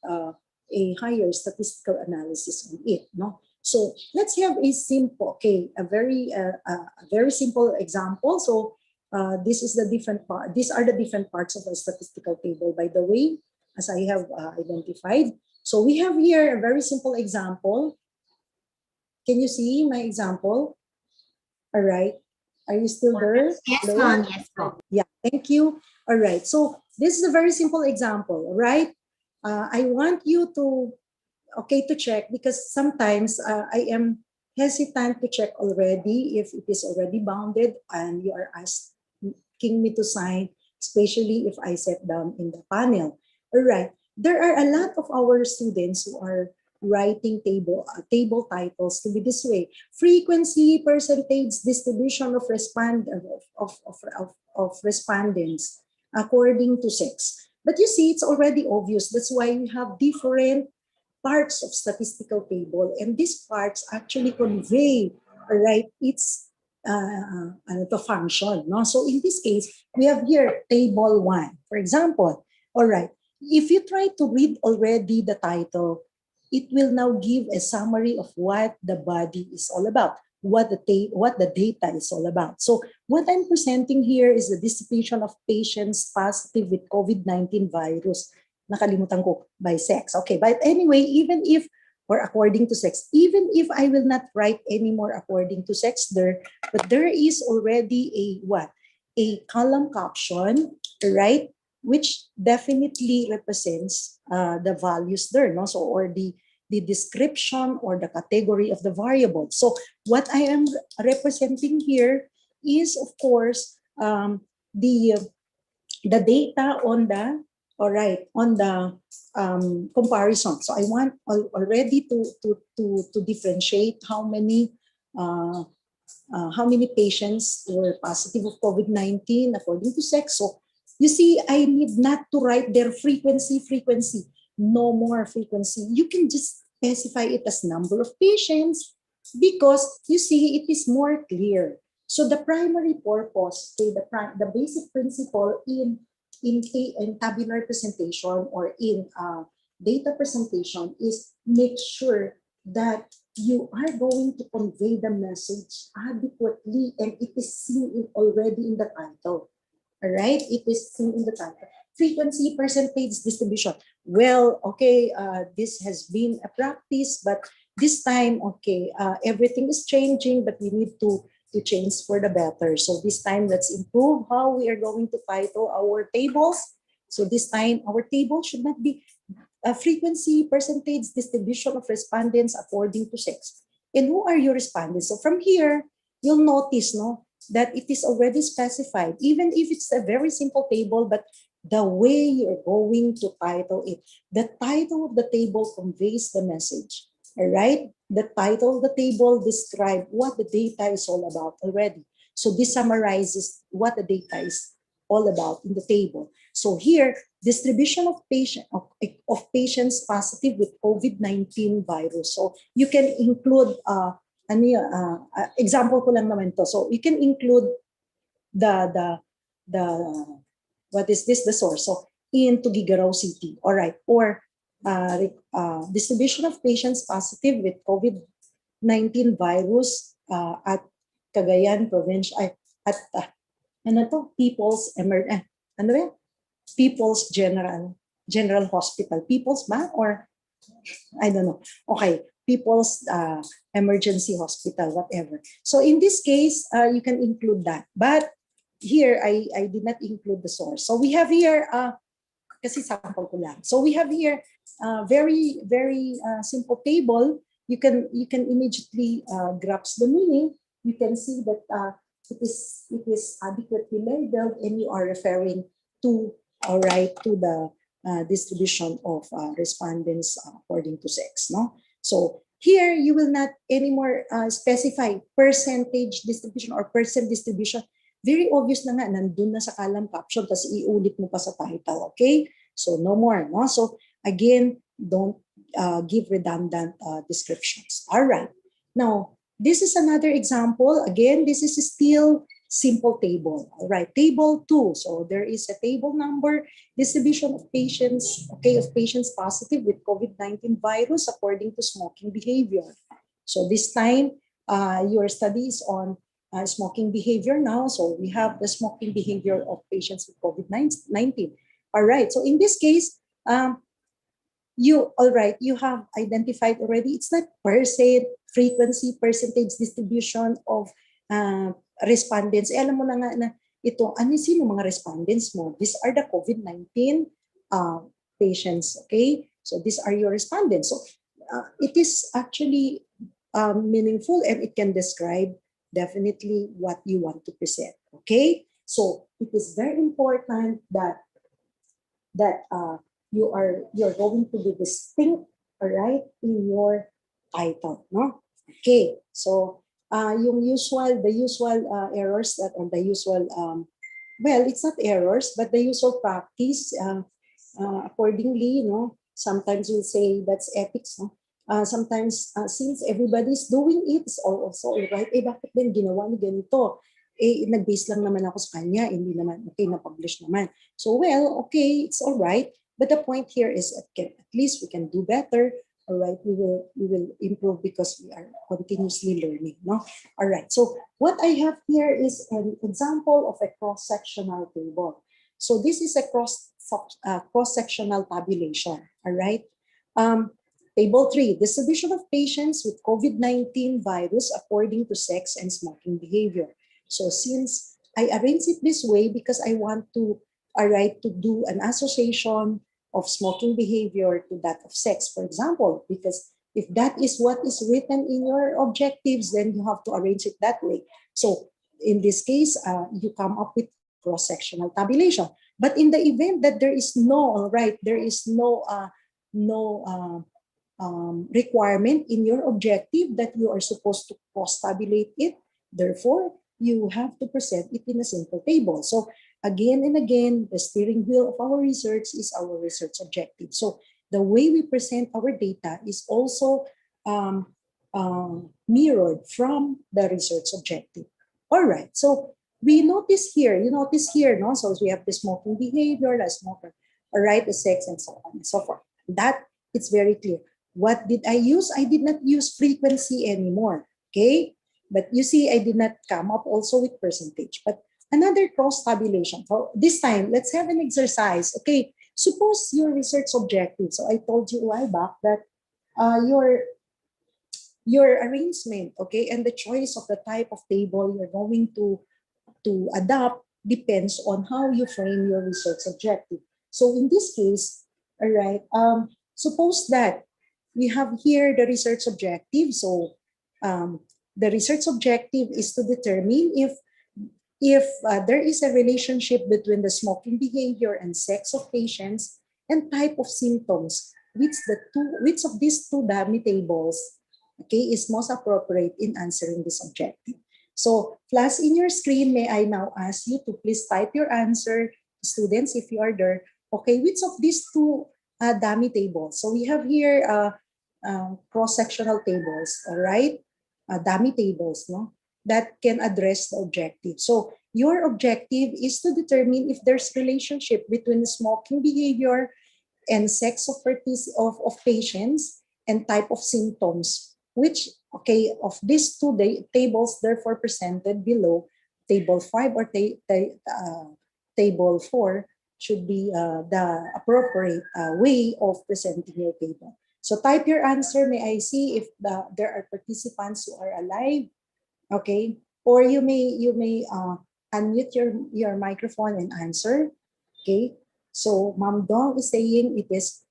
B: a higher statistical analysis on it. No, so let's have a simple, okay, a very simple example. So this is the different part. These are the different parts of a statistical table, by the way, as I have identified. So we have here a very simple example. Can you see my example? All right. Are you still there?
C: Yes,
B: Hello?
C: ma'am. Yes, ma'am.
B: Yeah, thank you. All right. So this is a very simple example, all right? I want you to, okay, to check because sometimes I am hesitant to check already if it is already bounded and you are asking me to sign, especially if I set down in the panel. All right. There are a lot of our students who are writing table titles to be this way: frequency, percentage, distribution of respondents according to sex. But you see, it's already obvious. That's why we have different parts of statistical table, and these parts actually convey, right, its the function. No? So in this case, we have here table 1, for example. All right, if you try to read already the title, it will now give a summary of what the body is all about, what the data is all about. So what I'm presenting here is the distribution of patients positive with COVID-19 virus. Nakalimutan ko, by sex. Okay, but anyway, even if, or according to sex, even if I will not write anymore according to sex there, but there is already a what? A column caption, right? Which definitely represents the values there, no? So, or the description or the category of the variable. So what I am representing here is, of course, the data on the, all right, on the comparison. So I want already to differentiate how many patients were positive of COVID-19 according to sex. So you see, I need not to write their frequency, no more frequency. You can just specify it as number of patients because you see, it is more clear. So the primary purpose, okay, the basic principle in tabular presentation or in data presentation is make sure that you are going to convey the message adequately and it is seen already in the title. All right, it is seen in the title. Frequency, percentage, distribution. Well, okay, this has been a practice, but this time, okay, everything is changing, but we need to change for the better. So this time, let's improve how we are going to title our tables. So this time, our table should not be a frequency, percentage, distribution of respondents according to sex. And who are your respondents? So from here, you'll notice, no, that it is already specified, even if it's a very simple table, but the way you're going to title it, the title of the table conveys the message. All right, the title of the table describes what the data is all about already. So this summarizes what the data is all about in the table. So here, distribution of patients positive with COVID-19 virus. So you can include example ko lang naman to. So you can include the what is this, the source. So in Tuguegarao City, all right, or distribution of patients positive with COVID-19 virus at Cagayan Province, at ano to, People's ano yan? People's General Hospital. People's ba? Or I don't know. Okay, People's Emergency Hospital, whatever. So in this case, you can include that. But here, I did not include the source. So we have here, kasi sample ko lang. So we have here very simple table. You can immediately grasp the meaning. You can see that it is adequately labeled, and you are referring to to the distribution of respondents according to sex. No, so here you will not anymore specify percentage distribution or percent distribution. Very obvious na nga, nandun na sa column caption, tapos iulit mo pa sa title, okay? So no more, no? So again, don't give redundant descriptions. All right. Now, this is another example. Again, this is still simple table. All right, table 2. So there is a table number, distribution of patients, okay, of patients positive with COVID-19 virus according to smoking behavior. So this time, your study is on smoking behavior now. So we have the smoking behavior of patients with COVID-19. All right, so in this case, you have identified already. It's not percent, frequency, percentage distribution of respondents. Alam mo na nga na ito, sino mga respondents mo? These are the COVID-19 patients, okay? So these are your respondents. So it is actually meaningful, and it can describe definitely what you want to present, okay? So it is very important that you're going to be distinct, all right, in your title, no? Okay, so the usual errors that are the usual, well, it's not errors, but the usual practice, accordingly, sometimes we'll say that's ethics, no? Sometimes, since everybody's doing it, it's also all right. Bakit din ginawa ni ganito? Nag-base lang naman ako sa kanya, hindi naman, okay, na-publish naman. So, well, okay, it's all right. But the point here is at least we can do better. All right, we will improve because we are continuously learning. No, all right. So what I have here is an example of a cross-sectional table. So this is a cross-sectional tabulation. All right. Table 3: distribution of patients with COVID-19 virus according to sex and smoking behavior. So since I arrange it this way because I want to do an association of smoking behavior to that of sex, for example, because if that is what is written in your objectives, then you have to arrange it that way. So in this case, you come up with cross-sectional tabulation. But in the event that there is no requirement in your objective that you are supposed to cross-tabulate it, therefore, you have to present it in a simple table. So again and again, the steering wheel of our research is our research objective. So the way we present our data is also mirrored from the research objective. All right, so you notice here, no? So we have the smoking behavior, the smoker, all right, the sex, and so on and so forth. That it's very clear. What did I use? I did not use frequency anymore, okay? But you see, I did not come up also with percentage. But another cross-tabulation. So this time, let's have an exercise. Okay, suppose your research objective. So I told you a while back that your arrangement, okay, and the choice of the type of table you're going to adopt depends on how you frame your research objective. So in this case, all right, suppose that we have here the research objective. So the research objective is to determine if there is a relationship between the smoking behavior and sex of patients and type of symptoms, which of these two dummy tables, okay, is most appropriate in answering this objective. So class, in your screen, may I now ask you to please type your answer, students, if you are there. Okay, which of these two dummy tables? So we have here cross-sectional tables, all right? Dummy tables, no? That can address the objective. So your objective is to determine if there's relationship between smoking behavior and sex of patients and type of symptoms, which, okay, of these two tables therefore presented below, table 5 or table 4, the appropriate way of presenting your table. So type your answer. May I see if there are participants who are alive? Okay. Or you may unmute your microphone and answer. Okay. So Ma'am Dong is saying it is.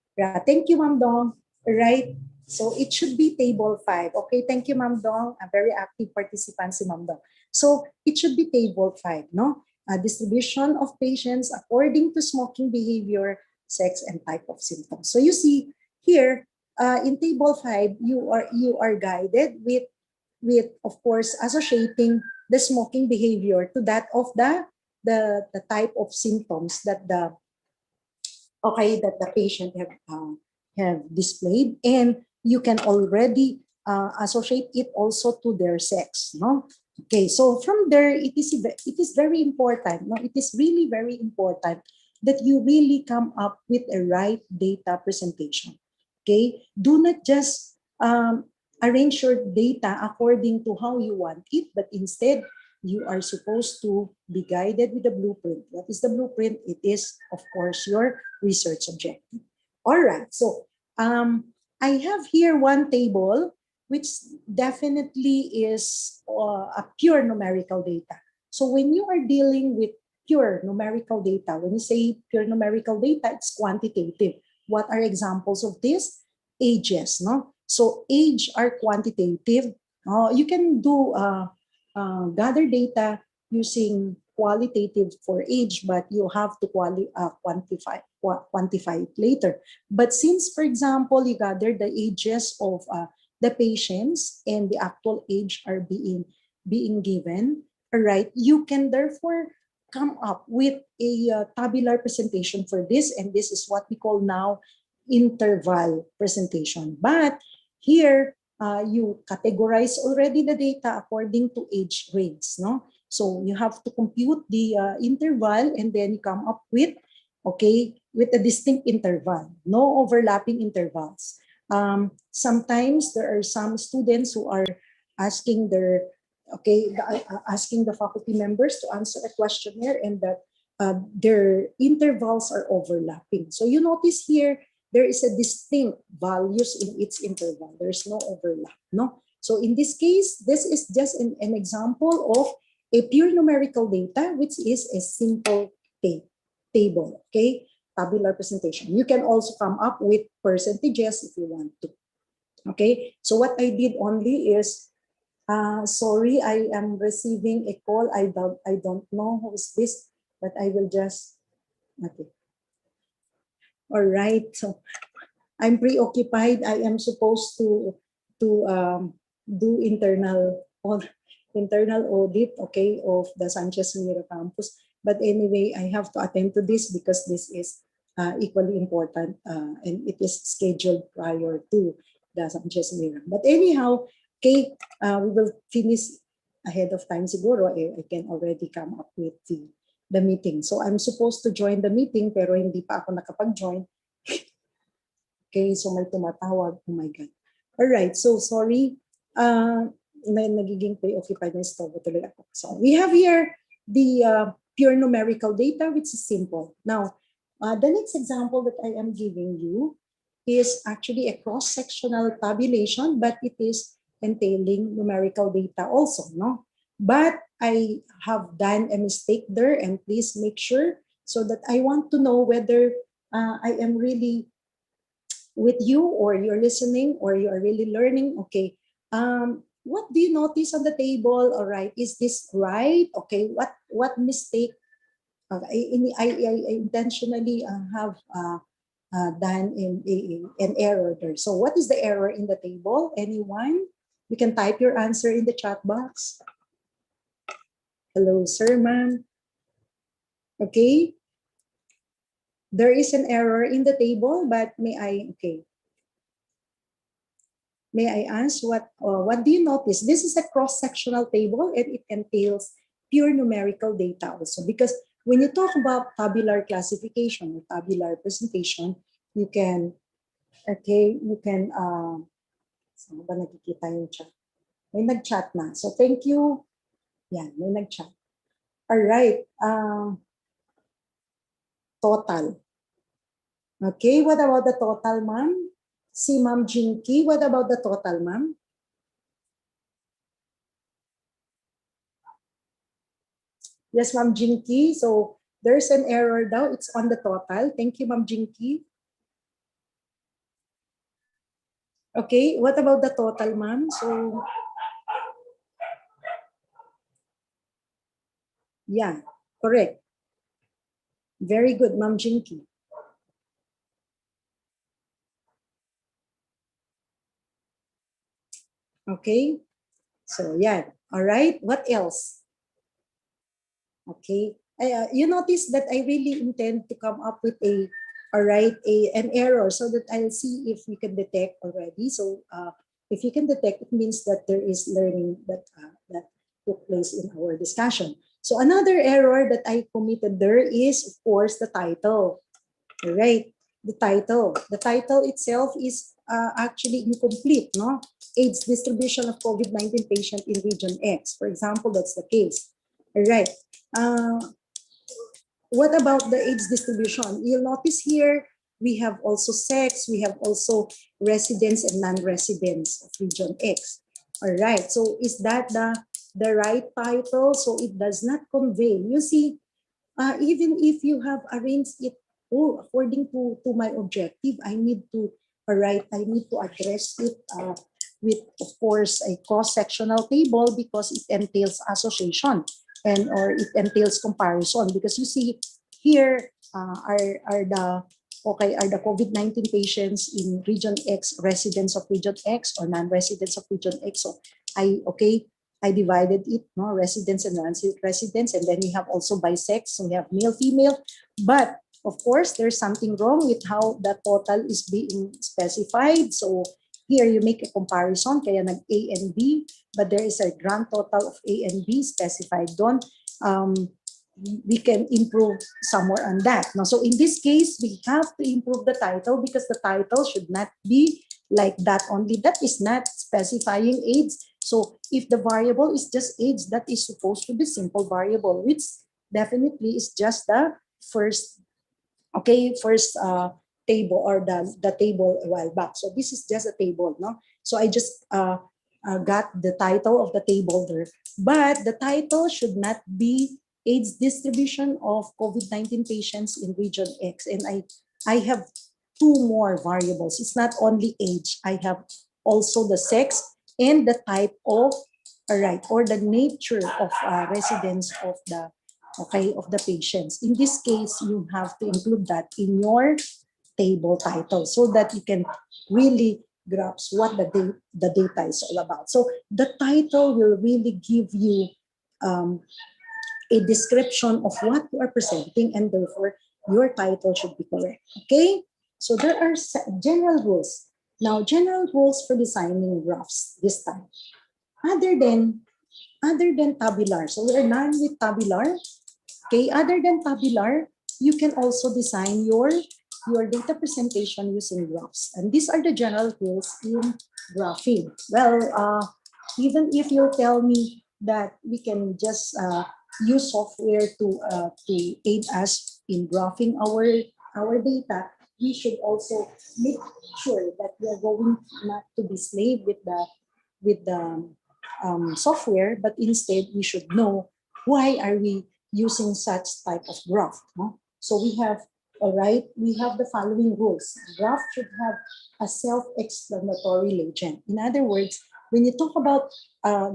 B: Thank you, Ma'am Dong. Right. So it should be table 5. Okay. Thank you, Ma'am Dong. A very active participant si Ma'am Dong. So it should be table 5, no? Distribution of patients according to smoking behavior, sex, and type of symptoms. So you see here in table 5, you are guided with of course associating the smoking behavior to that of the type of symptoms that the patient have displayed, and you can already associate it also to their sex, no? Okay, so from there it is very important, no? It is really very important that you really come up with a right data presentation. Okay, do not just arrange your data according to how you want it, but instead you are supposed to be guided with the blueprint. What is the blueprint? It is, of course, your research objective. All right, so I have here one table which definitely is a pure numerical data. So when you are dealing with pure numerical data, when you say pure numerical data, it's quantitative. What are examples of this? Ages, no? So age are quantitative. You can do gather data using qualitative for age, but you have to quantify it later. But since, for example, you gather the ages of the patients and the actual age are being given, all right, you can therefore come up with a tabular presentation for this, and this is what we call now interval presentation. But here, you categorize already the data according to age grades, no? So you have to compute the interval and then you come up with, okay, with a distinct interval, no overlapping intervals. Sometimes there are some students who are asking asking the faculty members to answer a questionnaire, and that their intervals are overlapping. So you notice here there is a distinct values in its interval. There's no overlap, no? So in this case, this is just an example of a pure numerical data, which is a simple table, okay? Tabular presentation. You can also come up with percentages if you want to, okay? So what I did only is, sorry, I am receiving a call. I don't know who is this, but I will just, okay. All right, so I'm preoccupied. I am supposed to do internal audit, okay, of the Sanchez Mira campus. But anyway, I have to attend to this because this is equally important, and it is scheduled prior to the Sanchez Mira. But anyhow, okay, we will finish ahead of time siguro. I can already come up with the meeting. So I'm supposed to join the meeting pero hindi pa ako nakapag-join. Okay, so may tumatawag. Oh my God. All right, so sorry. May nagiging preoccupied na istorbo tuloy ako. So we have here the pure numerical data, which is simple. Now, the next example that I am giving you is actually a cross-sectional tabulation, but it is entailing numerical data also, no? But I have done a mistake there, and please make sure, so that I want to know whether I am really with you, or you're listening, or you are really learning. Okay, what do you notice on the table? All right, is this right? Okay, what mistake? I intentionally have done an error there. So what is the error in the table? Anyone? You can type your answer in the chat box. Hello, sir, ma'am. Okay. There is an error in the table, but may I ask what do you notice? This is a cross-sectional table, and it entails pure numerical data also, because when you talk about tabular classification or tabular presentation, you can saan ba nakikita yung chat? May nag-chat na. So thank you. Yan, may nag-chat. All right. total. Okay, what about the total, ma'am? Si Ma'am Jinky, what about the total, ma'am? Yes, Ma'am Jinky. So there's an error now. It's on the total. Thank you, Ma'am Jinky. Okay, what about the total, ma'am? So, yeah, correct. Very good, Ma'am Jinky. Okay, so yeah. All right, what else? Okay, you notice that I really intend to come up with an error so that I'll see if we can detect already. So if you can detect, it means that there is learning that took place in our discussion. So another error that I committed there is, of course, the title. All right, the title. The title itself is actually incomplete, no? AIDS distribution of COVID-19 patient in region X. For example, that's the case. All right. Uh, what about the AIDS distribution? You'll notice here we have also sex, we have also residents and non-residents of region X. All right. So is that the right title? So it does not convey. You see, even if you have arranged it according to my objective, I need to address it with, of course, a cross-sectional table because it entails association or it entails comparison. Because you see here are the COVID-19 patients in region X residents of region X or non-residents of region X. So I divided it, no, residents and non-residents, and then we have also by sex, so we have male, female. But of course, there's something wrong with how the total is being specified. So here you make a comparison, kaya nag A and B, but there is a grand total of A and B specified doon. We can improve somewhere on that. No? So in this case, we have to improve the title because the title should not be like that only. That is not specifying AIDS. So if the variable is just AIDS, that is supposed to be simple variable, which definitely is just the first, table or the table a while back. So this is just a table, no? So I just got the title of the table there. But the title should not be AIDS distribution of COVID-19 patients in region X. And I have two more variables. It's not only age. I have also the sex and the type of, or the nature of residence of the patients. In this case, you have to include that in your table title so that you can really grasp what the data is all about. So the title will really give you a description of what you are presenting, and therefore your title should be correct. Okay? So there are general rules. Now, general rules for designing graphs this time. Other than tabular. So we're done with tabular. Okay, other than tabular, you can also design your data presentation using graphs. And these are the general rules in graphing. Well, even if you tell me that we can just use software to aid us in graphing our data, we should also make sure that we are going not to be slave with the software, but instead we should know why are we using such type of graph. No? So we have, all right, we have the following rules. Graph should have a self-explanatory legend. In other words, when you talk about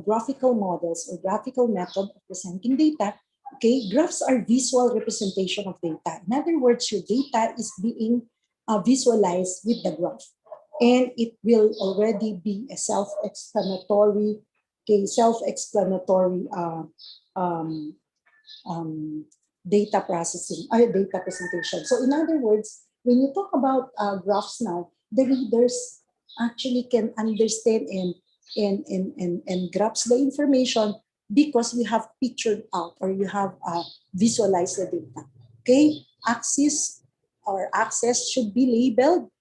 B: graphical models or graphical method of presenting data, okay, graphs are visual representation of data. In other words, your data is being visualized with the graph. And it will already be a self-explanatory, um, data processing or data presentation. So in other words, when you talk about graphs now, the readers actually can understand and grasp the information because we have pictured out or you have visualized the data. Okay, axis should be labeled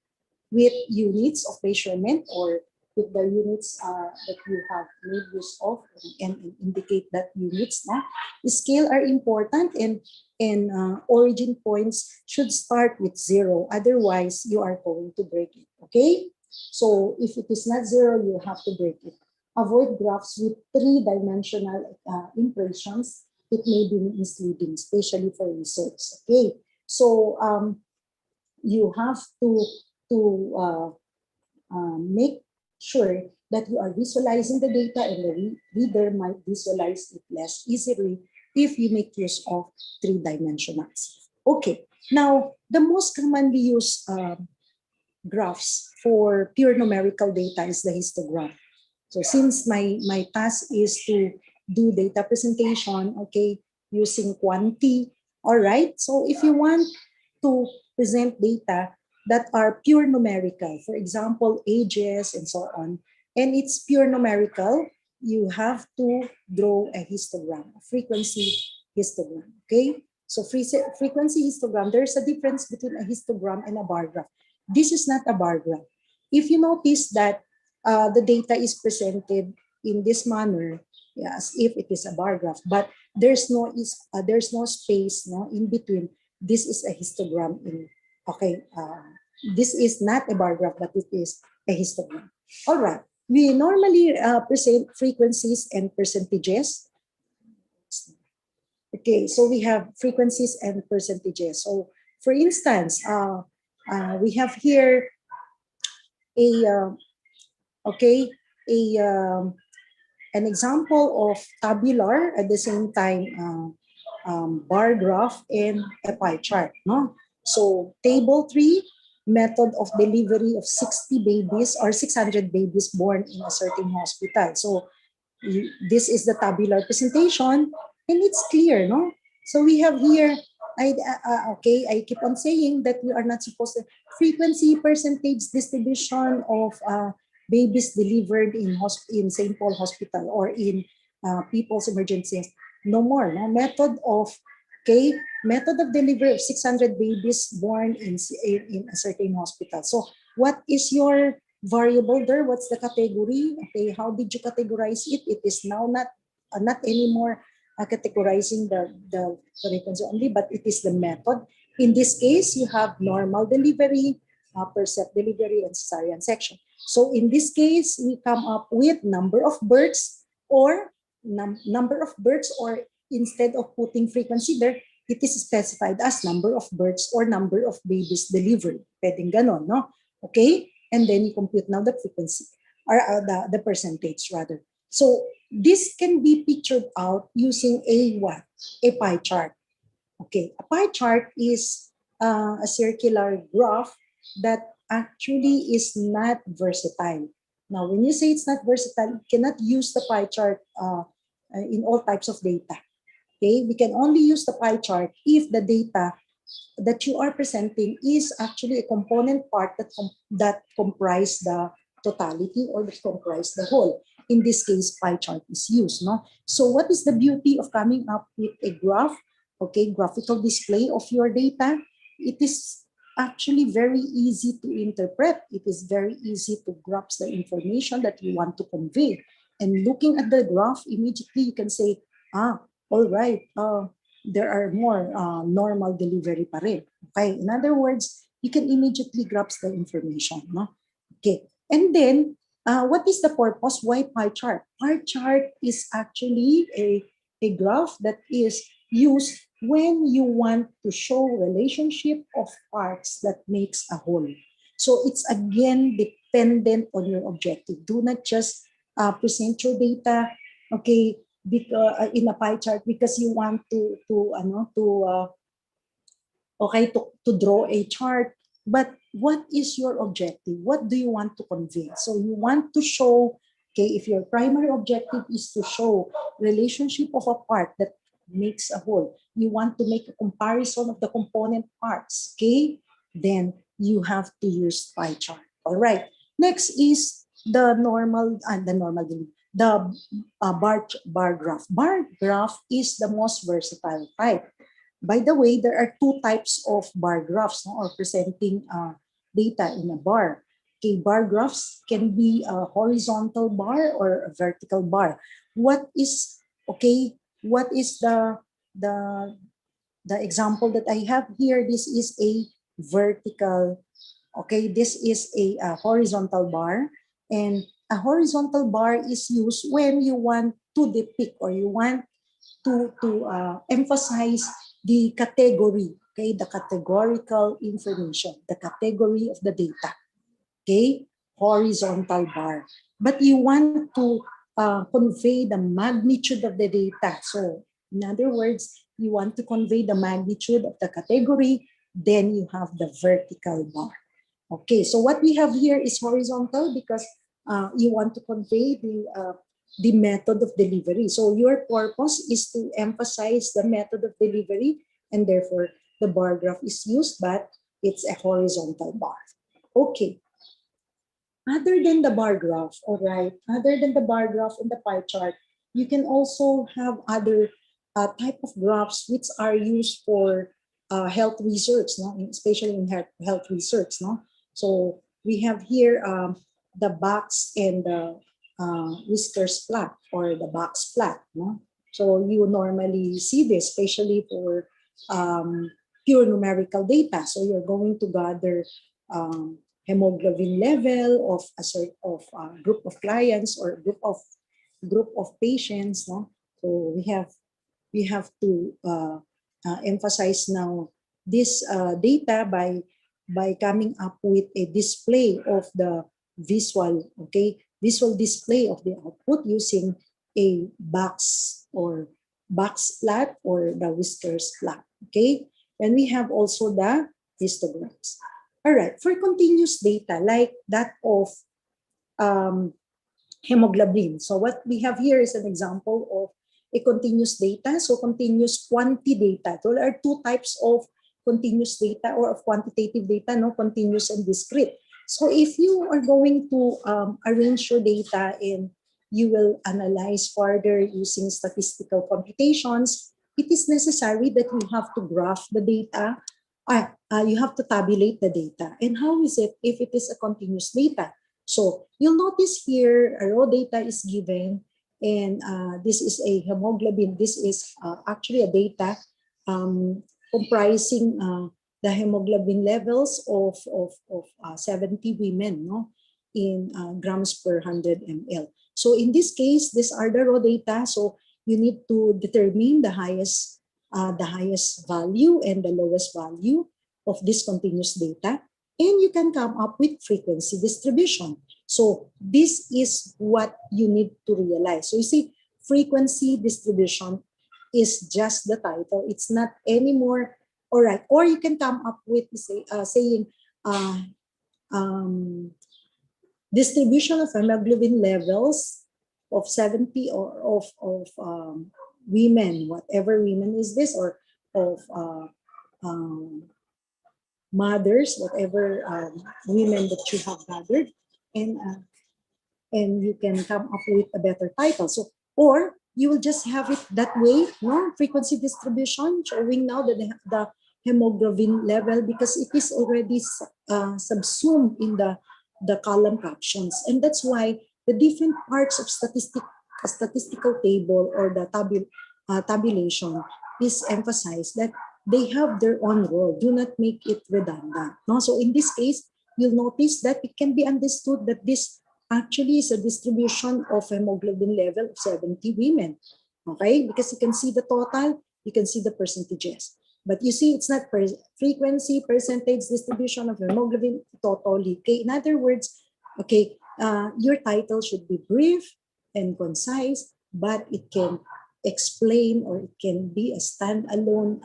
B: with units of measurement or with the units that you have made use of, and indicate that units. No? The scale are important, and origin points should start with 0. Otherwise, you are going to break it. Okay? So if it is not 0, you have to break it. Avoid graphs with three-dimensional impressions. It may be misleading, especially for research. Okay? So you have to make sure that you are visualizing the data, and the reader might visualize it less easily if you make use of three-dimensionals. Okay, now the most commonly used graphs for pure numerical data is the histogram. So since my task is to do data presentation, okay, using quantity, all right. So if you want to present data that are pure numerical, for example, ages and so on, and it's pure numerical, you have to draw a histogram, a frequency histogram, okay? So frequency histogram, there's a difference between a histogram and a bar graph. This is not a bar graph. If you notice that the data is presented in this manner, yeah, as if it is a bar graph, but there's no space, no, in between. This is a histogram. Okay, this is not a bar graph, but it is a histogram. All right. We normally present frequencies and percentages. Okay, so we have frequencies and percentages. So, for instance, we have here a okay, a an example of tabular, at the same time bar graph and a pie chart. No? So table 3, method of delivery of 60 babies or 600 babies born in a certain hospital. So this is the tabular presentation, and it's clear, no? So we have here, okay, I keep on saying that we are not supposed to, frequency, percentage, distribution of babies delivered in St. Paul Hospital or in People's Emergencies. No more, no? Method of, okay, method of delivery of 600 babies born in a certain hospital. So what is your variable there? What's the category? Okay, how did you categorize it? It is now not anymore categorizing the frequency only, but it is the method. In this case, you have normal delivery, percept delivery, and cesarean section. So in this case, we come up with number of births, or number of births, or instead of putting frequency there, it is specified as number of births or number of babies delivered. Pwedeng ganon, no? Okay? And then you compute now the frequency, or the percentage rather. So this can be pictured out using a what? A pie chart. Okay, a pie chart is a circular graph that actually is not versatile. Now, when you say it's not versatile, you cannot use the pie chart in all types of data. Okay, we can only use the pie chart if the data that you are presenting is actually a component part that comprise the totality, or that comprise the whole. In this case, pie chart is used. No? So what is the beauty of coming up with a graph? Okay, graphical display of your data. It is actually very easy to interpret. It is very easy to grasp the information that you want to convey. And looking at the graph, immediately you can say, all right, there are more normal delivery pa rin. Okay, in other words, you can immediately grasp the information. No? Okay, and then what is the purpose? Why pie chart? Pie chart is actually a graph that is used when you want to show relationship of parts that makes a whole. So it's again dependent on your objective. Do not just present your data, okay, because in a pie chart because you want to draw a chart. But what is your objective? What do you want to convey? So you want to show, okay, if your primary objective is to show relationship of a part that makes a whole, you want to make a comparison of the component parts, okay, then you have to use pie chart. All right. Next is the bar graph. Bar graph is the most versatile type. By the way, there are two types of bar graphs, no, or presenting data in a bar. Okay, bar graphs can be a horizontal bar or a vertical bar. What is, okay, what is the the example that I have here? This is a vertical, okay, this is a horizontal bar, and a horizontal bar is used when you want to depict or you want to emphasize the category, okay, the categorical information, the category of the data, okay, horizontal bar. But you want to convey the magnitude of the data. So in other words, you want to convey the magnitude of the category, then you have the vertical bar. Okay, so what we have here is horizontal because you want to convey the method of delivery. So your purpose is to emphasize the method of delivery, and therefore the bar graph is used, but it's a horizontal bar. Okay, other than the bar graph, all right, other than the bar graph and the pie chart, you can also have other type of graphs which are used for health research, no? Especially in health research. No? So we have here the box and the whiskers plot or the box plot. No? So you normally see this, especially for um, pure numerical data. So you're going to gather um, hemoglobin level of a group of clients or group of patients. No, so we have to emphasize now this data by coming up with a display of the visual display of the output using a box or box plot or the whiskers plot. Okay, and we have also the histograms. All right, for continuous data like that of um, hemoglobin. So what we have here is an example of a continuous data. So continuous quantity data. There are two types of continuous data or of quantitative data, no, continuous and discrete. So if you are going to arrange your data and you will analyze further using statistical computations, it is necessary that you have to graph the data. You have to tabulate the data. And how is it if it is a continuous data? So you'll notice here a raw data is given, and this is a hemoglobin. This is actually a data comprising the hemoglobin levels of 70 women, no, in grams per 100 ml. So in this case, these are the raw data. So you need to determine the highest value and the lowest value of this continuous data, and you can come up with frequency distribution. So this is what you need to realize. So you see, frequency distribution is just the title. It's not anymore. All right. Or you can come up with saying uh, um, distribution of hemoglobin levels of 70 or of women, whatever women is this, or of um, mothers, whatever women that you have gathered, and you can come up with a better title. So, or you will just have it that way, no, frequency distribution, showing now the hemoglobin level because it is already subsumed in the column captions, and that's why the different parts of statistical table or the tabulation is emphasized that they have their own role. Do not make it redundant. No? So in this case, you'll notice that it can be understood that this actually is a distribution of hemoglobin level of 70 women. Okay, because you can see the total, you can see the percentages. But you see, it's not frequency, percentage, distribution of hemoglobin totally. Okay, in other words, okay, your title should be brief and concise, but it can explain or it can be a standalone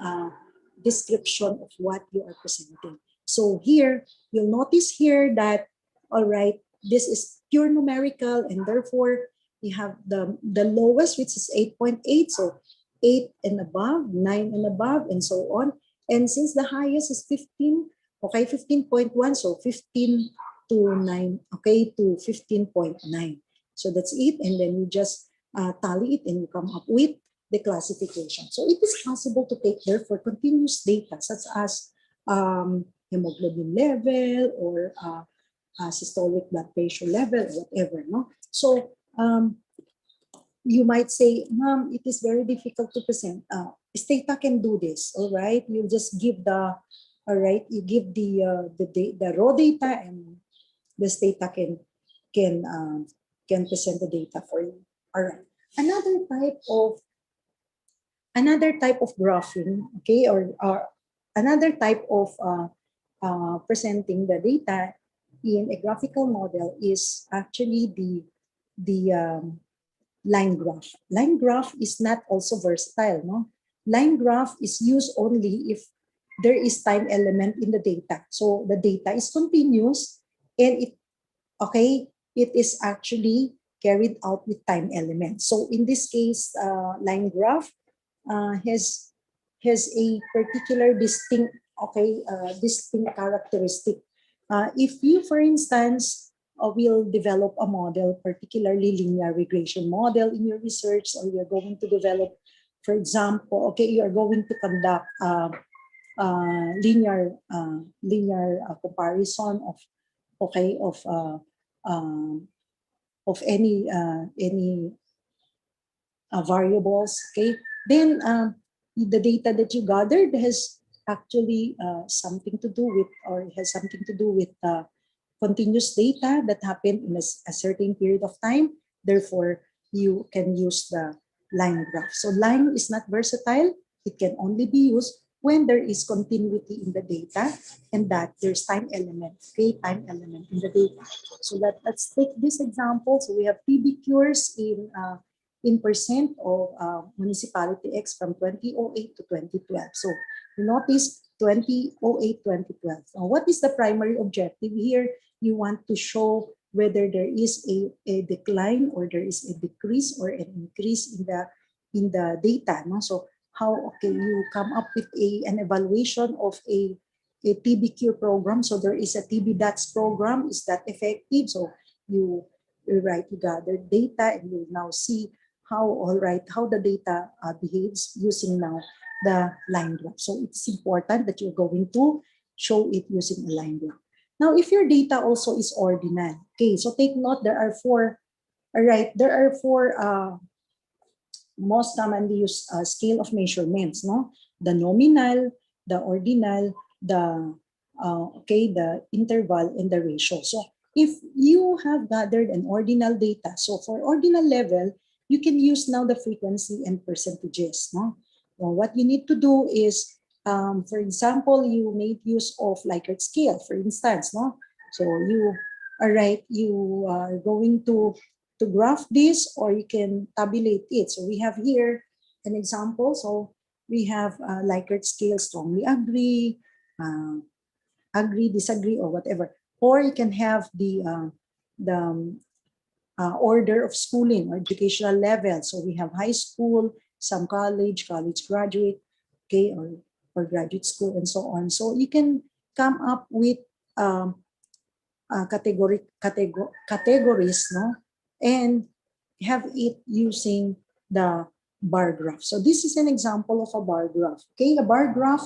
B: description of what you are presenting. So here, you'll notice here that, all right, this is pure numerical, and therefore you have the lowest, which is 8.8. So 8 and above, 9 and above, and so on. And since the highest is 15, okay, 15.1, so 15 to 9, okay, to 15.9. So that's it, and then you just tally it and you come up with the classification. So it is possible to take therefore continuous data such as hemoglobin level or systolic blood pressure level or whatever, no? So you might say, Ma'am, it is very difficult to present. Stata can do this, all right? You just give the, all right, you give the raw data, and the Stata can present the data for you. All right. Another type of graphing, okay, or another type of presenting the data in a graphical model is actually the line graph. Line graph is not also versatile, no? Line graph is used only if there is time element in the data. So the data is continuous, and it is actually carried out with time elements. So in this case, line graph has a particular distinct characteristic. If you, for instance, will develop a model, particularly linear regression model in your research, or you're going to develop, for example, you are going to conduct linear comparison of any variables, okay, then the data that you gathered has actually something to do with, or has something to do with continuous data that happened in a certain period of time. Therefore, you can use the line graph. So line is not versatile. It can only be used when there is continuity in the data, and that there's time element, okay, time element in the data. So let's take this example. So we have PB cures in percent of municipality X from 2008 to 2012. So you notice 2008, 2012. Now, what is the primary objective here? You want to show whether there is a decline, or there is a decrease or an increase in the data. No? So how you come up with an evaluation of a TBQ program. So there is a TB DATS program. Is that effective? So you gather data, and you now see how the data behaves using now the line graph. So it's important that you're going to show it using a line graph. Now, if your data also is ordinal, okay, so take note, there are four most commonly used scale of measurements, no? The nominal, the ordinal, the interval, and the ratio. So if you have gathered an ordinal data, so for ordinal level, you can use now the frequency and percentages, no? Well, what you need to do is, for example, you made use of Likert scale, for instance, no? So you are going to graph this, or you can tabulate it. So we have here an example. So we have Likert scale, strongly agree, disagree, or whatever. Or you can have the order of schooling or educational level. So we have high school, some college graduate, okay, or graduate school, and so on. So you can come up with categories, no, and have it using the bar graph. So this is an example of a bar graph. Okay, a bar graph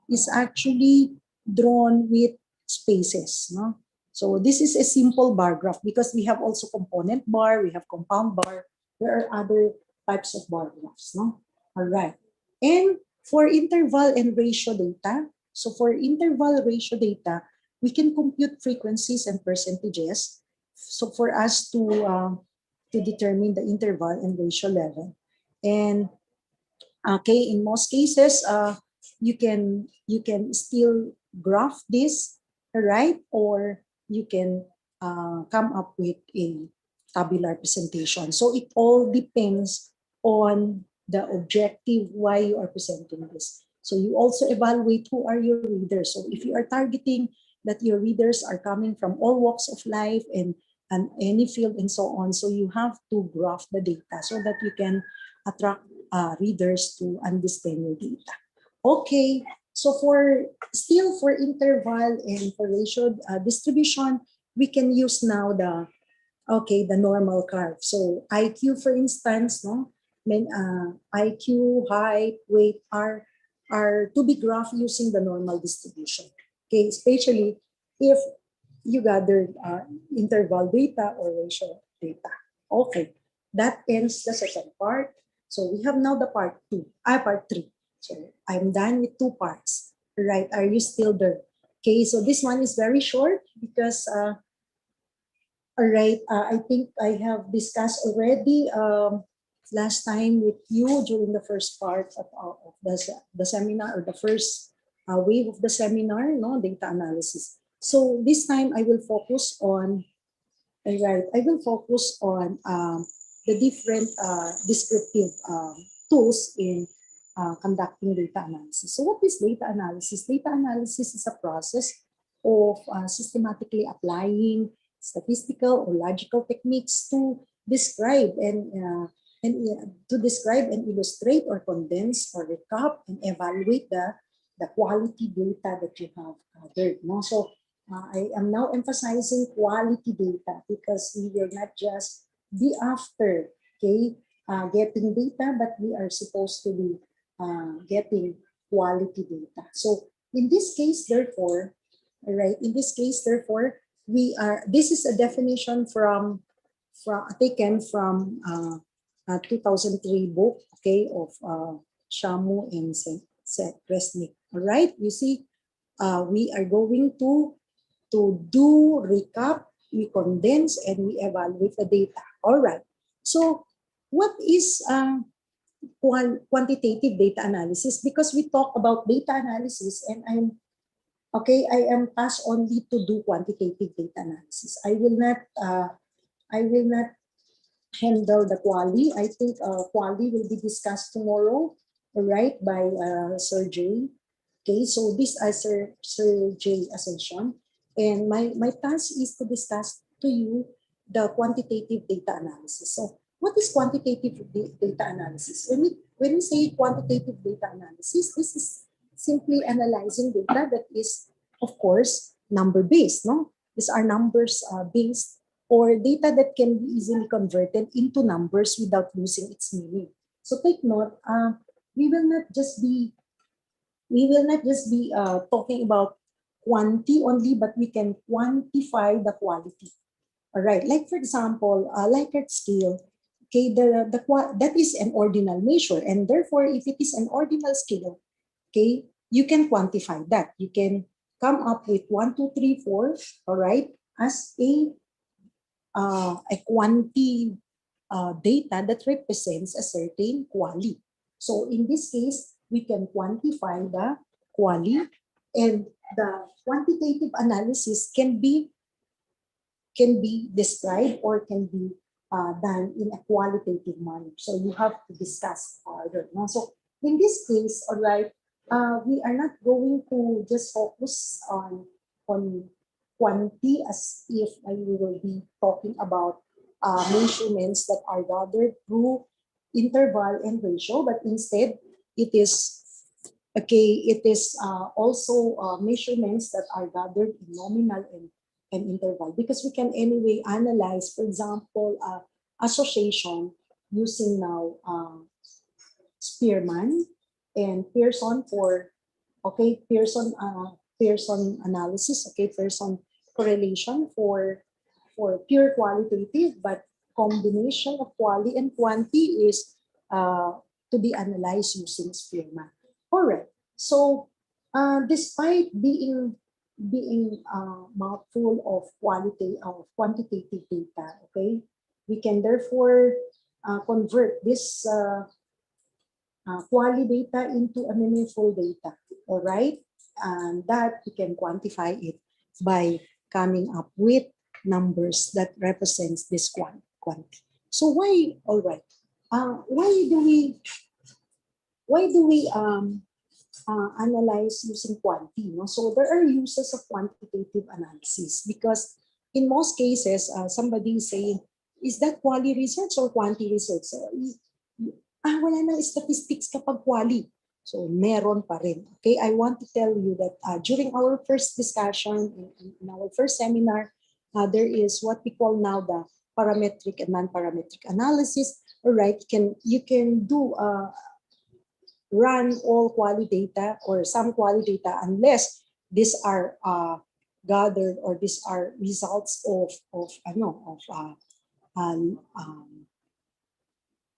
B: is actually drawn with spaces, no. So this is a simple bar graph, because we have also component bar, we have compound bar. There are other types of bar graphs, no. All right. And for interval and ratio data, so for interval ratio data, we can compute frequencies and percentages. So for us to determine the interval and ratio level. And okay, in most cases, you can still graph this, right? Or you can come up with a tabular presentation. So it all depends on the objective why you are presenting this. So you also evaluate who are your readers. So if you are targeting that your readers are coming from all walks of life and any field and so on, so you have to graph the data so that you can attract readers to understand your data. Okay, so for interval and for ratio distribution, we can use now the normal curve. So IQ, for instance, no, IQ, height, weight are to be graphed using the normal distribution. Okay, especially if you gathered interval data or ratio data. Okay, that ends the second part. So we have now the part three. So I'm done with two parts. Right? Are you still there? Okay, so this one is very short because all right, I think I have discussed already last time with you during the first part of the seminar or the first wave of the seminar, no, data analysis. So this time I will focus on, all right, I will focus on the different descriptive tools in conducting data analysis. So what is data analysis? Data analysis is a process of systematically applying statistical or logical techniques to describe to describe and illustrate or condense or recap and evaluate the quality data that you have gathered. No? So I am now emphasizing quality data because we will not just be after, okay, getting data, but we are supposed to be getting quality data. So in this case, therefore, all right, in this case, therefore, this is a definition from taken from a 2003 book, okay, of Shamu and Resnick. All right, you see, we are going to do recap, we condense, and we evaluate the data. All right. So what is quantitative data analysis? Because we talk about data analysis and I am tasked only to do quantitative data analysis. I will not handle the quali. I think quali will be discussed tomorrow, all right, by Sir Jay. Okay, so this is Sir Jay Ascension. And my task is to discuss to you the quantitative data analysis. So what is quantitative data analysis? When we say quantitative data analysis, this is simply analyzing data that is, of course, number-based. No? These are numbers based or data that can be easily converted into numbers without losing its meaning. So take note, we will not just be talking about quantity only, but we can quantify the quality. All right, like for example, Likert scale. Okay, that is an ordinal measure, and therefore, if it is an ordinal scale, okay, you can quantify that. You can come up with 1, 2, 3, 4. All right, as a quantity data that represents a certain quality. So in this case, we can quantify the quality, and the quantitative analysis can be described or can be done in a qualitative manner. So you have to discuss further. No? So in this case, all right, we are not going to just focus on quantity as if we will be talking about measurements that are gathered through interval and ratio, but instead it is also measurements that are gathered in nominal and interval because we can anyway analyze, for example, association using now Spearman and Pearson for Pearson analysis, Pearson correlation for pure qualitative, but combination of quality and quantity is to be analyzed using Spearman. All right. So despite being mouthful of quantitative data, okay, we can therefore convert this quality data into a meaningful data. All right, and that we can quantify it by coming up with numbers that represents this quantity. So why? All right. Why do we analyze using quantity? No? So there are uses of quantitative analysis because in most cases, somebody is saying, is that quality research or quantity research? So, wala nang statistics kapag quali. So, meron pa rin. Okay, I want to tell you that during our first discussion, in our first seminar, there is what we call now the parametric and non-parametric analysis. All right, you can do run all quality data or some quality data unless these are gathered, or these are results of ano of um,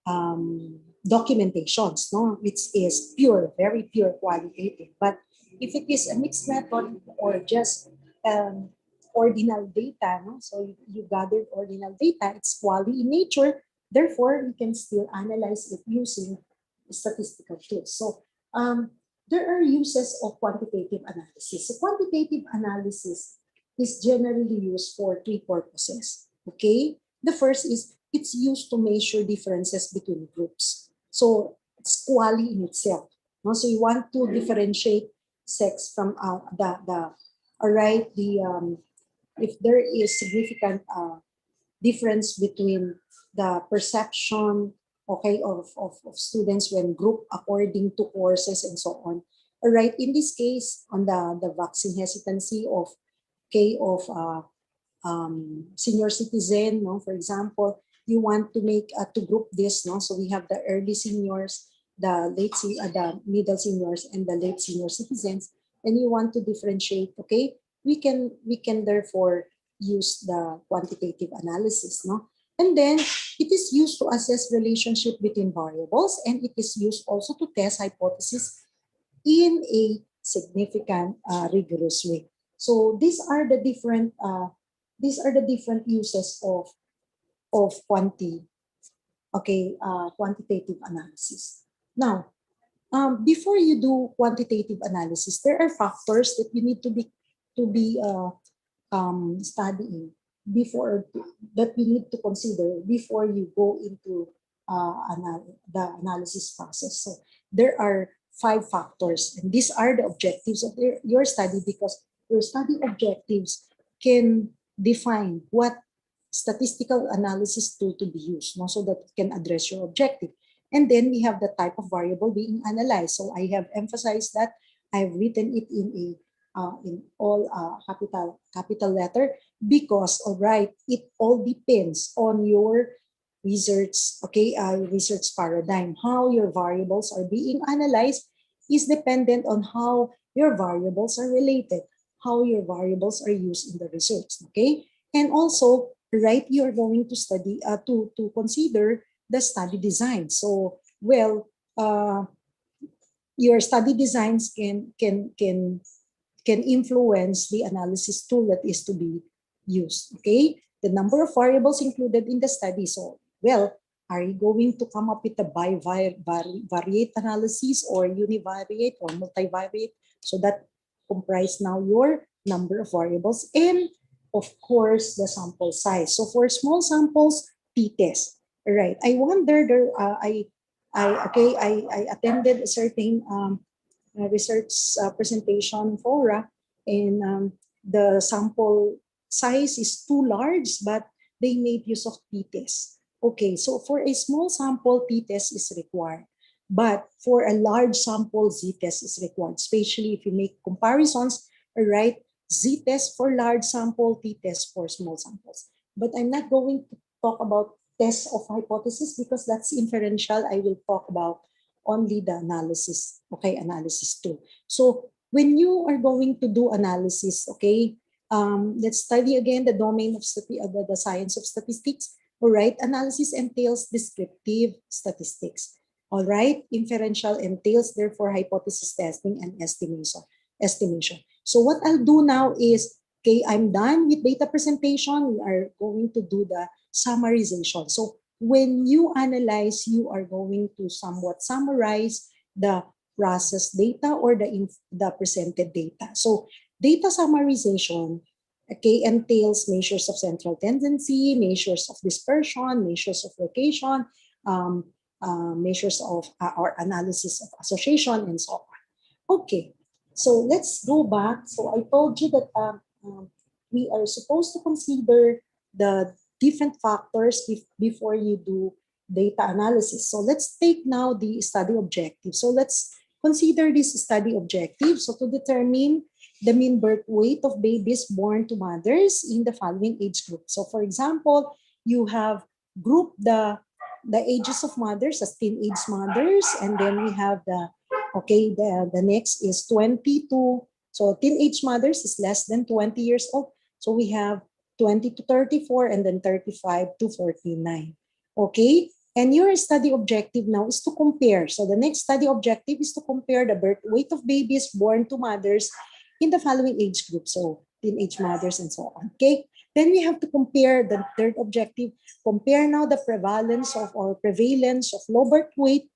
B: um, documentations, no, which is pure, very pure qualitative. But if it is a mixed method or just um, ordinal data, no, so you gathered ordinal data, it's quali in nature. Therefore, you can still analyze it using statistical tools. So there are uses of quantitative analysis. So quantitative analysis is generally used for three purposes. Okay, the first is it's used to measure differences between groups. So it's quali in itself. No? So you want to differentiate sex from all right, if there is significant difference between the perception, okay, of students when grouped according to courses and so on. All right, in this case, on the vaccine hesitancy of okay of senior citizen, no, for example, you want to make to group this, no, so we have the early seniors, the middle seniors, and the late senior citizens, and you want to differentiate, okay, we can therefore use the quantitative analysis, no, and then it is used to assess relationship between variables, and it is used also to test hypotheses in a significant rigorous way. So these are the different uses of quantitative analysis. Now, before you do quantitative analysis, there are factors that you need to be studying before that we need to consider before you go into the analysis process. So there are five factors, and these are the objectives of your study, because your study objectives can define what statistical analysis tool to be used, no, so that it can address your objective. And then we have the type of variable being analyzed. So I have emphasized that. I've written it in all capital letter, because all right, it all depends on your research paradigm. How your variables are being analyzed is dependent on how your variables are related, how your variables are used in the research. Okay, and also, right, you are going to study to consider the study design. So, well, your study designs can influence the analysis tool that is to be used. Okay, the number of variables included in the study. So, well, are you going to come up with a bivariate analysis or univariate or multivariate? So that comprise now your number of variables, and of course the sample size. So for small samples, t-test. Right. I wonder there. I attended a certain research presentation fora, and the sample size is too large, but they made use of t-test. Okay, so for a small sample, t-test is required. But for a large sample, z-test is required, especially if you make comparisons, right? Z-test for large sample, t-test for small samples. But I'm not going to talk about test of hypothesis because that's inferential. I will talk about only the analysis, okay, analysis tool. So when you are going to do analysis, okay, let's study again the domain of the science of statistics. All right, analysis entails descriptive statistics. All right, inferential entails therefore hypothesis testing and estimation. So what I'll do now is, okay, I'm done with data presentation. We are going to do the summarization. So when you analyze, you are going to somewhat summarize the process data or the presented data. So data summarization, okay, entails measures of central tendency, measures of dispersion, measures of location, um, measures of or analysis of association, and so on. Okay, so let's go back. So I told you that we are supposed to consider the different factors before you do data analysis. So let's take now the study objective. So let's consider this study objective. So to determine the mean birth weight of babies born to mothers in the following age group. So for example, you have grouped the ages of mothers as teenage mothers, and then we have the next is 20 to So teenage mothers is less than 20 years old. So we have 20 to 34 and then 35 to 49. Okay? And your study objective now is to compare. So the next study objective is to compare the birth weight of babies born to mothers in the following age group. So teenage mothers and so on. Okay? Then we have to compare the third objective. Compare now the prevalence of or prevalence of low birth weight,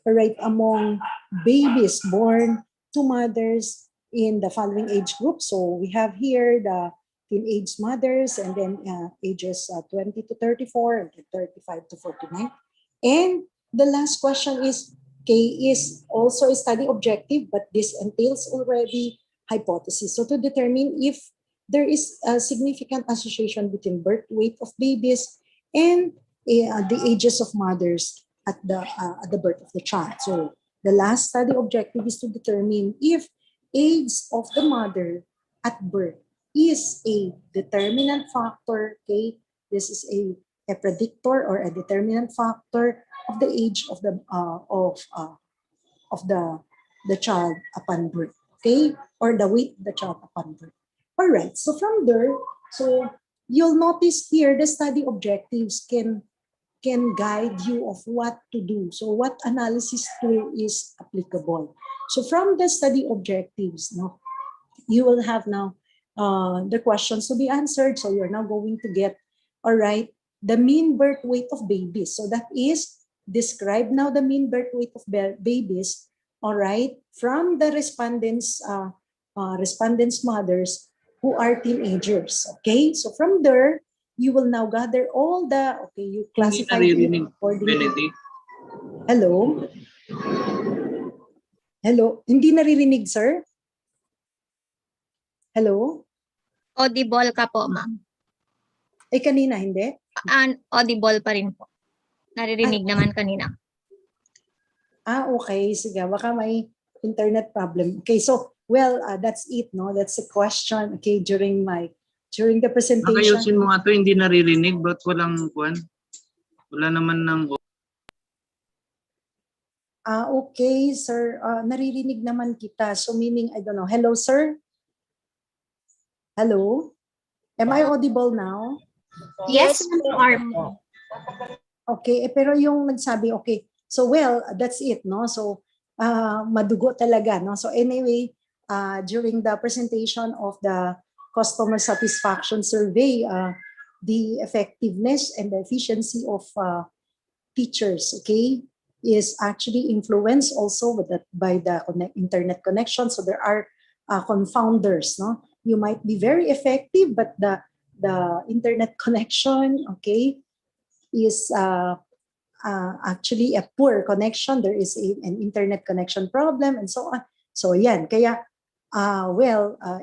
B: right, among babies born to mothers in the following age group. So we have here the teenage mothers and then ages 20 to 34 and then 35 to 49. And the last question is, is also a study objective, but this entails already hypothesis. So to determine if there is a significant association between birth weight of babies and the ages of mothers at the birth of the child. So the last study objective is to determine if age of the mother at birth is a determinant factor. Okay, this is a predictor or a determinant factor of the age of the child upon birth. Okay, or the weight of the child upon birth. All right. So from there, so you'll notice here the study objectives can guide you of what to do. So what analysis tool is applicable. So from the study objectives, no, you will have now the questions to be answered. So you're now going to get, all right, the mean birth weight of babies. So that is, describe now the mean birth weight of babies, all right, from the respondents' mothers who are teenagers. Okay, so from there, you will now gather all the, okay, you classify it according to, hello? Hello? Hindi naririnig, sir? Hello?
D: Audible ka po, ma'am.
B: Eh, kanina, hindi?
D: Audible pa rin po. Naririnig naman kanina.
B: Okay. Sige, baka may internet problem. Okay, so, well, that's it, no? That's a question, okay, during the presentation.
E: Nakayusin mo nga ito, hindi naririnig. Ba't walang kwan? Wala naman ng...
B: Okay, sir. Naririnig naman kita. So, meaning, I don't know. Hello, sir? Hello? Am I audible now?
C: Yes, you are po.
B: Okay, pero yung nagsabi, okay. So, well, that's it, no? So, madugo talaga, no? So, anyway, during the presentation of the customer satisfaction survey, the effectiveness and the efficiency of teachers, okay, is actually influenced also by the internet connection. So there are confounders, no? You might be very effective, but the internet connection, okay, is actually a poor connection. There is an internet connection problem and so on. So yan, kaya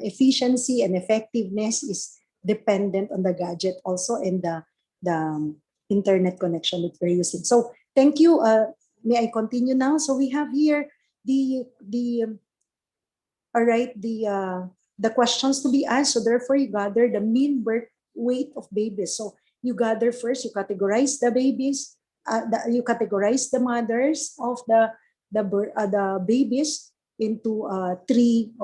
B: efficiency and effectiveness is dependent on the gadget also and the internet connection that we're using. So thank you. May I continue now? So we have here all right, the questions to be asked. So therefore you gather the mean birth weight of babies. So you gather first, you categorize the babies, you categorize the mothers of the babies into three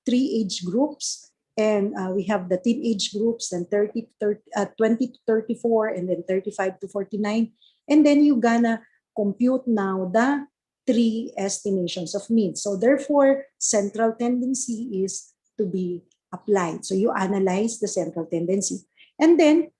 B: age groups. And we have the teenage groups, and 20 to 34, and then 35 to 49. And then you gonna compute now the three estimations of mean. So therefore, central tendency is to be applied. So you analyze the central tendency. And then,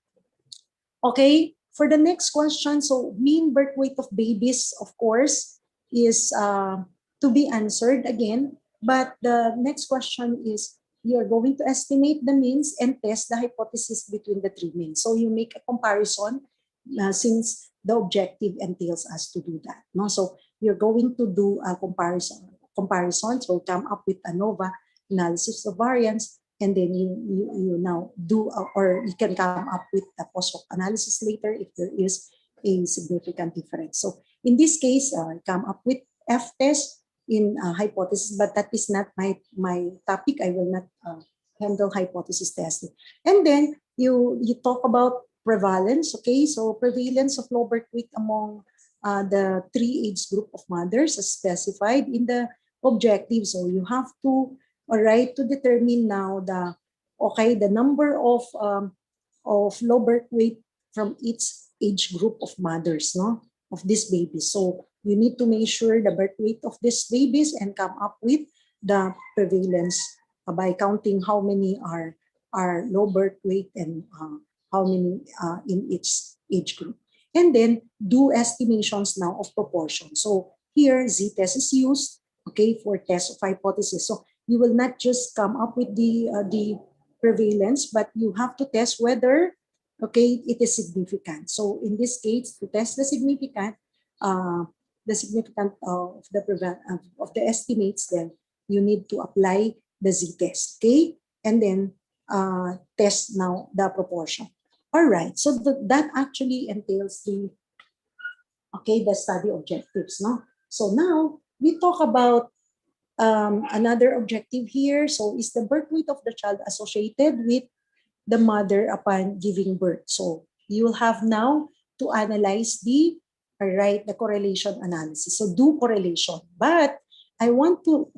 B: okay, for the next question, so mean birth weight of babies, of course, is to be answered again. But the next question is, you're going to estimate the means and test the hypothesis between the three means. So you make a comparison since the objective entails us to do that. No? So you're going to do a comparison. So come up with ANOVA, analysis of variance, and then you now do, or you can come up with a post hoc analysis later if there is a significant difference. So in this case, come up with F-test in hypothesis, but that is not my topic. I will not handle hypothesis testing. And then you talk about prevalence. Okay, so prevalence of low birth weight among the three age group of mothers as specified in the objective. So you have to all right, to determine now the number of low birth weight from each age group of mothers, no, of these babies. So you need to measure the birth weight of these babies and come up with the prevalence by counting how many are low birth weight and how many in each age group. And then do estimations now of proportion. So here z-test is used, okay, for test of hypothesis. So you will not just come up with the prevalence, but you have to test whether, okay, it is significant. So in this case, to test the significant of the estimates, then you need to apply the z-test, okay, and then test now the proportion. All right, so that actually entails the study objectives, no? So now we talk about another objective here. So is the birth weight of the child associated with the mother upon giving birth? So you will have now to analyze the correlation analysis. So do correlation. But I want to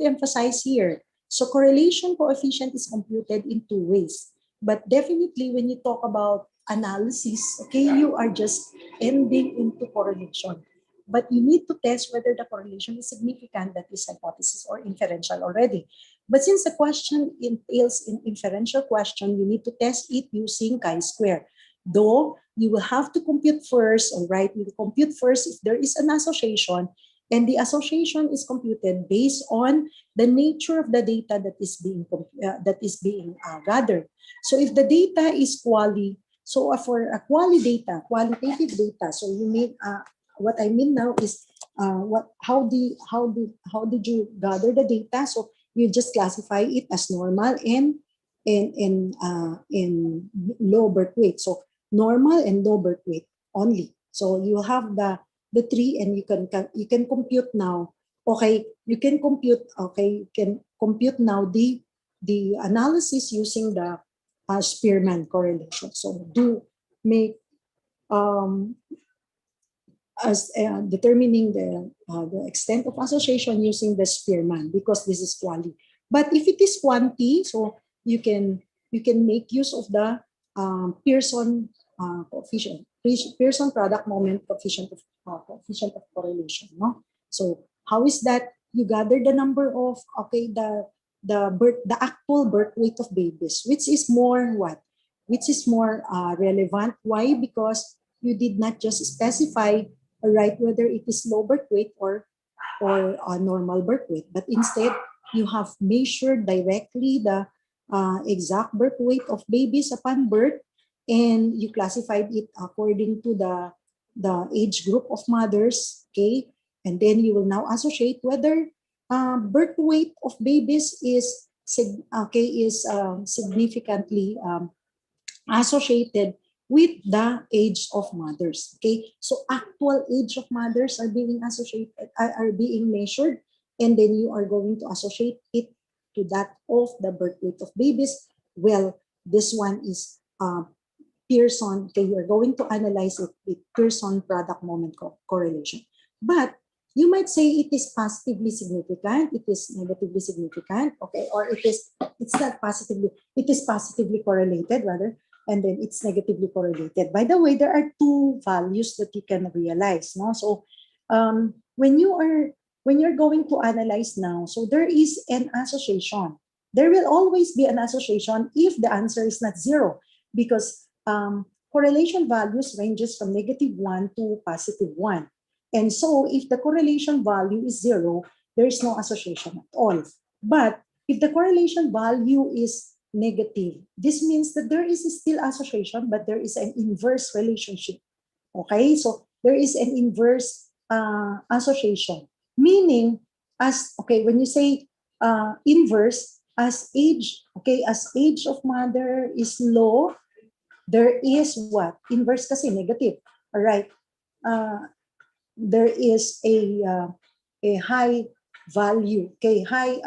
B: emphasize here. So correlation coefficient is computed in two ways. But definitely when you talk about analysis, okay, you are just ending into correlation. But you need to test whether the correlation is significant, that is hypothesis or inferential already. But since the question entails an inferential question, you need to test it using chi-square. Though you will have to compute first, all right, you will compute first if there is an association, and the association is computed based on the nature of the data that is being gathered. So if the data is for a qualitative data, so you need what I mean now is how did you gather the data? So you just classify it as normal and in low birth weight. So normal and low birth weight only. So you have the three, and you can compute now. Okay, you can compute now the analysis using the Spearman correlation. So do make as determining the extent of association using the Spearman, because this is quali. But if it is quanti, so you can make use of the Pearson coefficient, Pearson product moment coefficient of correlation. No, so how is that? You gather the number of the actual birth weight of babies, which is more relevant. Why? Because you did not just specify, right, whether it is low birth weight or a normal birth weight, but instead you have measured directly the exact birth weight of babies upon birth, and you classified it according to the age group of mothers, okay, and then you will now associate whether birth weight of babies is significantly associated with the age of mothers. Okay, so actual age of mothers are being measured, and then you are going to associate it to that of the birth weight of babies. Well, this one is Pearson. Okay, you are going to analyze it with Pearson product moment correlation. But you might say it is positively significant, it is negatively significant, okay, or it's not positively, it is positively correlated rather, and then it's negatively correlated. By the way, there are two values that you can realize. No? So when you're going to analyze now, so there is an association. There will always be an association if the answer is not zero, because correlation values ranges from -1 to +1. And so if the correlation value is zero, there is no association at all. But if the correlation value is negative, this means that there is still association, but there is an inverse relationship. Okay, so there is an inverse association, meaning when you say inverse, as age of mother is low, there is what? Inverse kasi negative. All right. There is a high value, okay, high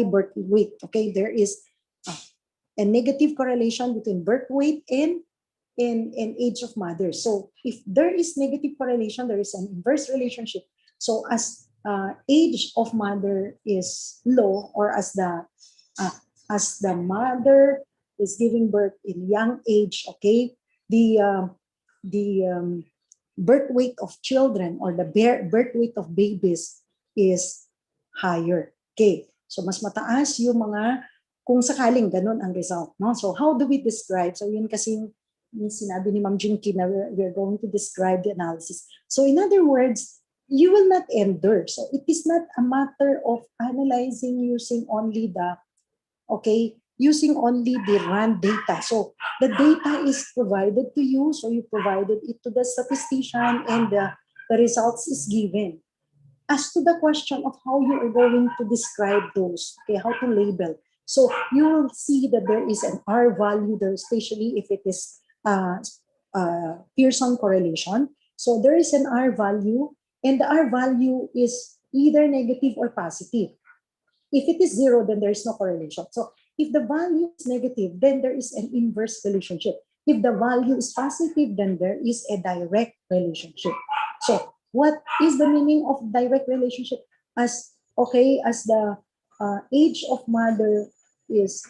B: birth weight. Okay, there is a negative correlation between birth weight and age of mother. So if there is negative correlation, there is an inverse relationship. So as age of mother is low, or as the mother is giving birth in young age, okay, the birth weight of children, or the birth weight of babies is higher. Okay, so mas mataas yung mga, kung sakaling ganun ang result, no? So how do we describe? So yun kasi yung sinabi ni Ma'am Jinky na we're going to describe the analysis. So in other words, you will not endure. So it is not a matter of analyzing using only the, okay, using only the run data. So the data is provided to you, so you provided it to the statistician, and the results is given. As to the question of how you are going to describe those, okay, how to label. So you will see that there is an R value there, especially if it is Pearson correlation. So there is an R value, and the R value is either negative or positive. If it is zero, then there is no correlation. So if the value is negative, then there is an inverse relationship. If the value is positive, then there is a direct relationship. So what is the meaning of direct relationship? As the age of mother is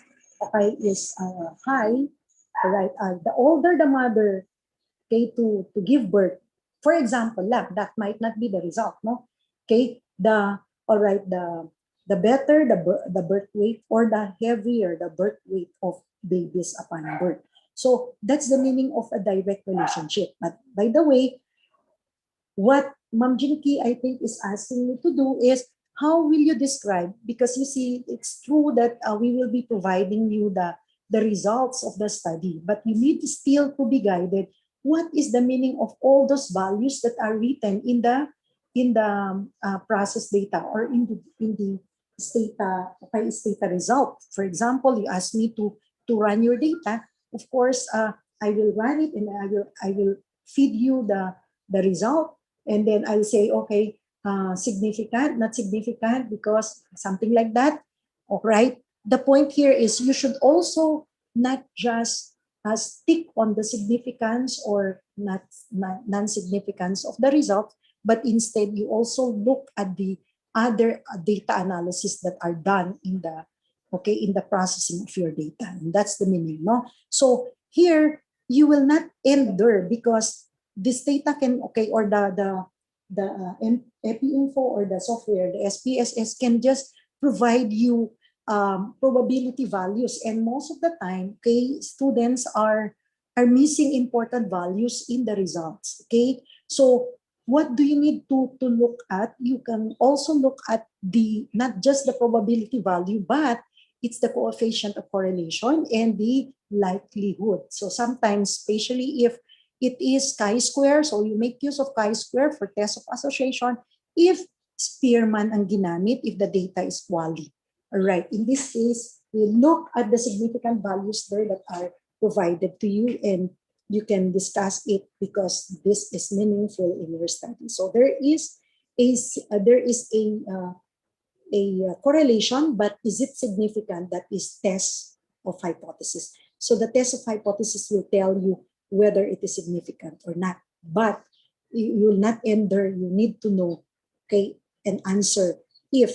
B: high, right? The older the mother, okay, to give birth. For example, that might not be the result, no? Okay, the better the birth weight, or the heavier the birth weight of babies upon birth. So that's the meaning of a direct relationship. But by the way, what Ma'am Jinky, I think, is asking you to do is, how will you describe? Because you see, it's true that we will be providing you the results of the study, but you need still to be guided. What is the meaning of all those values that are written in the process data, or in the stata result? For example, you ask me to run your data. Of course, I will run it, and I will feed you the result, and then I'll say, okay, significant, not significant, because something like that. All right. The point here is, you should also not just stick on the significance or not non-significance of the result, but instead you also look at the other data analysis that are done in the processing of your data. And that's the meaning, no? So here you will not end there, because this data can, okay, or the EpiInfo or the software, the SPSS, can just provide you probability values, and most of the time, okay, students are missing important values in the results. Okay, so what do you need to look at? You can also look at not just the probability value, but it's the coefficient of correlation and the likelihood. So sometimes, especially if it is chi-square, so you make use of chi-square for test of association if Spearman ang ginamit, if the data is quali. All right, in this case, we look at the significant values there that are provided to you, and you can discuss it, because this is meaningful in your study. So there is a correlation, but is it significant? That is test of hypothesis. So the test of hypothesis will tell you whether it is significant or not. But you will not end there. You need to know, okay, and answer if,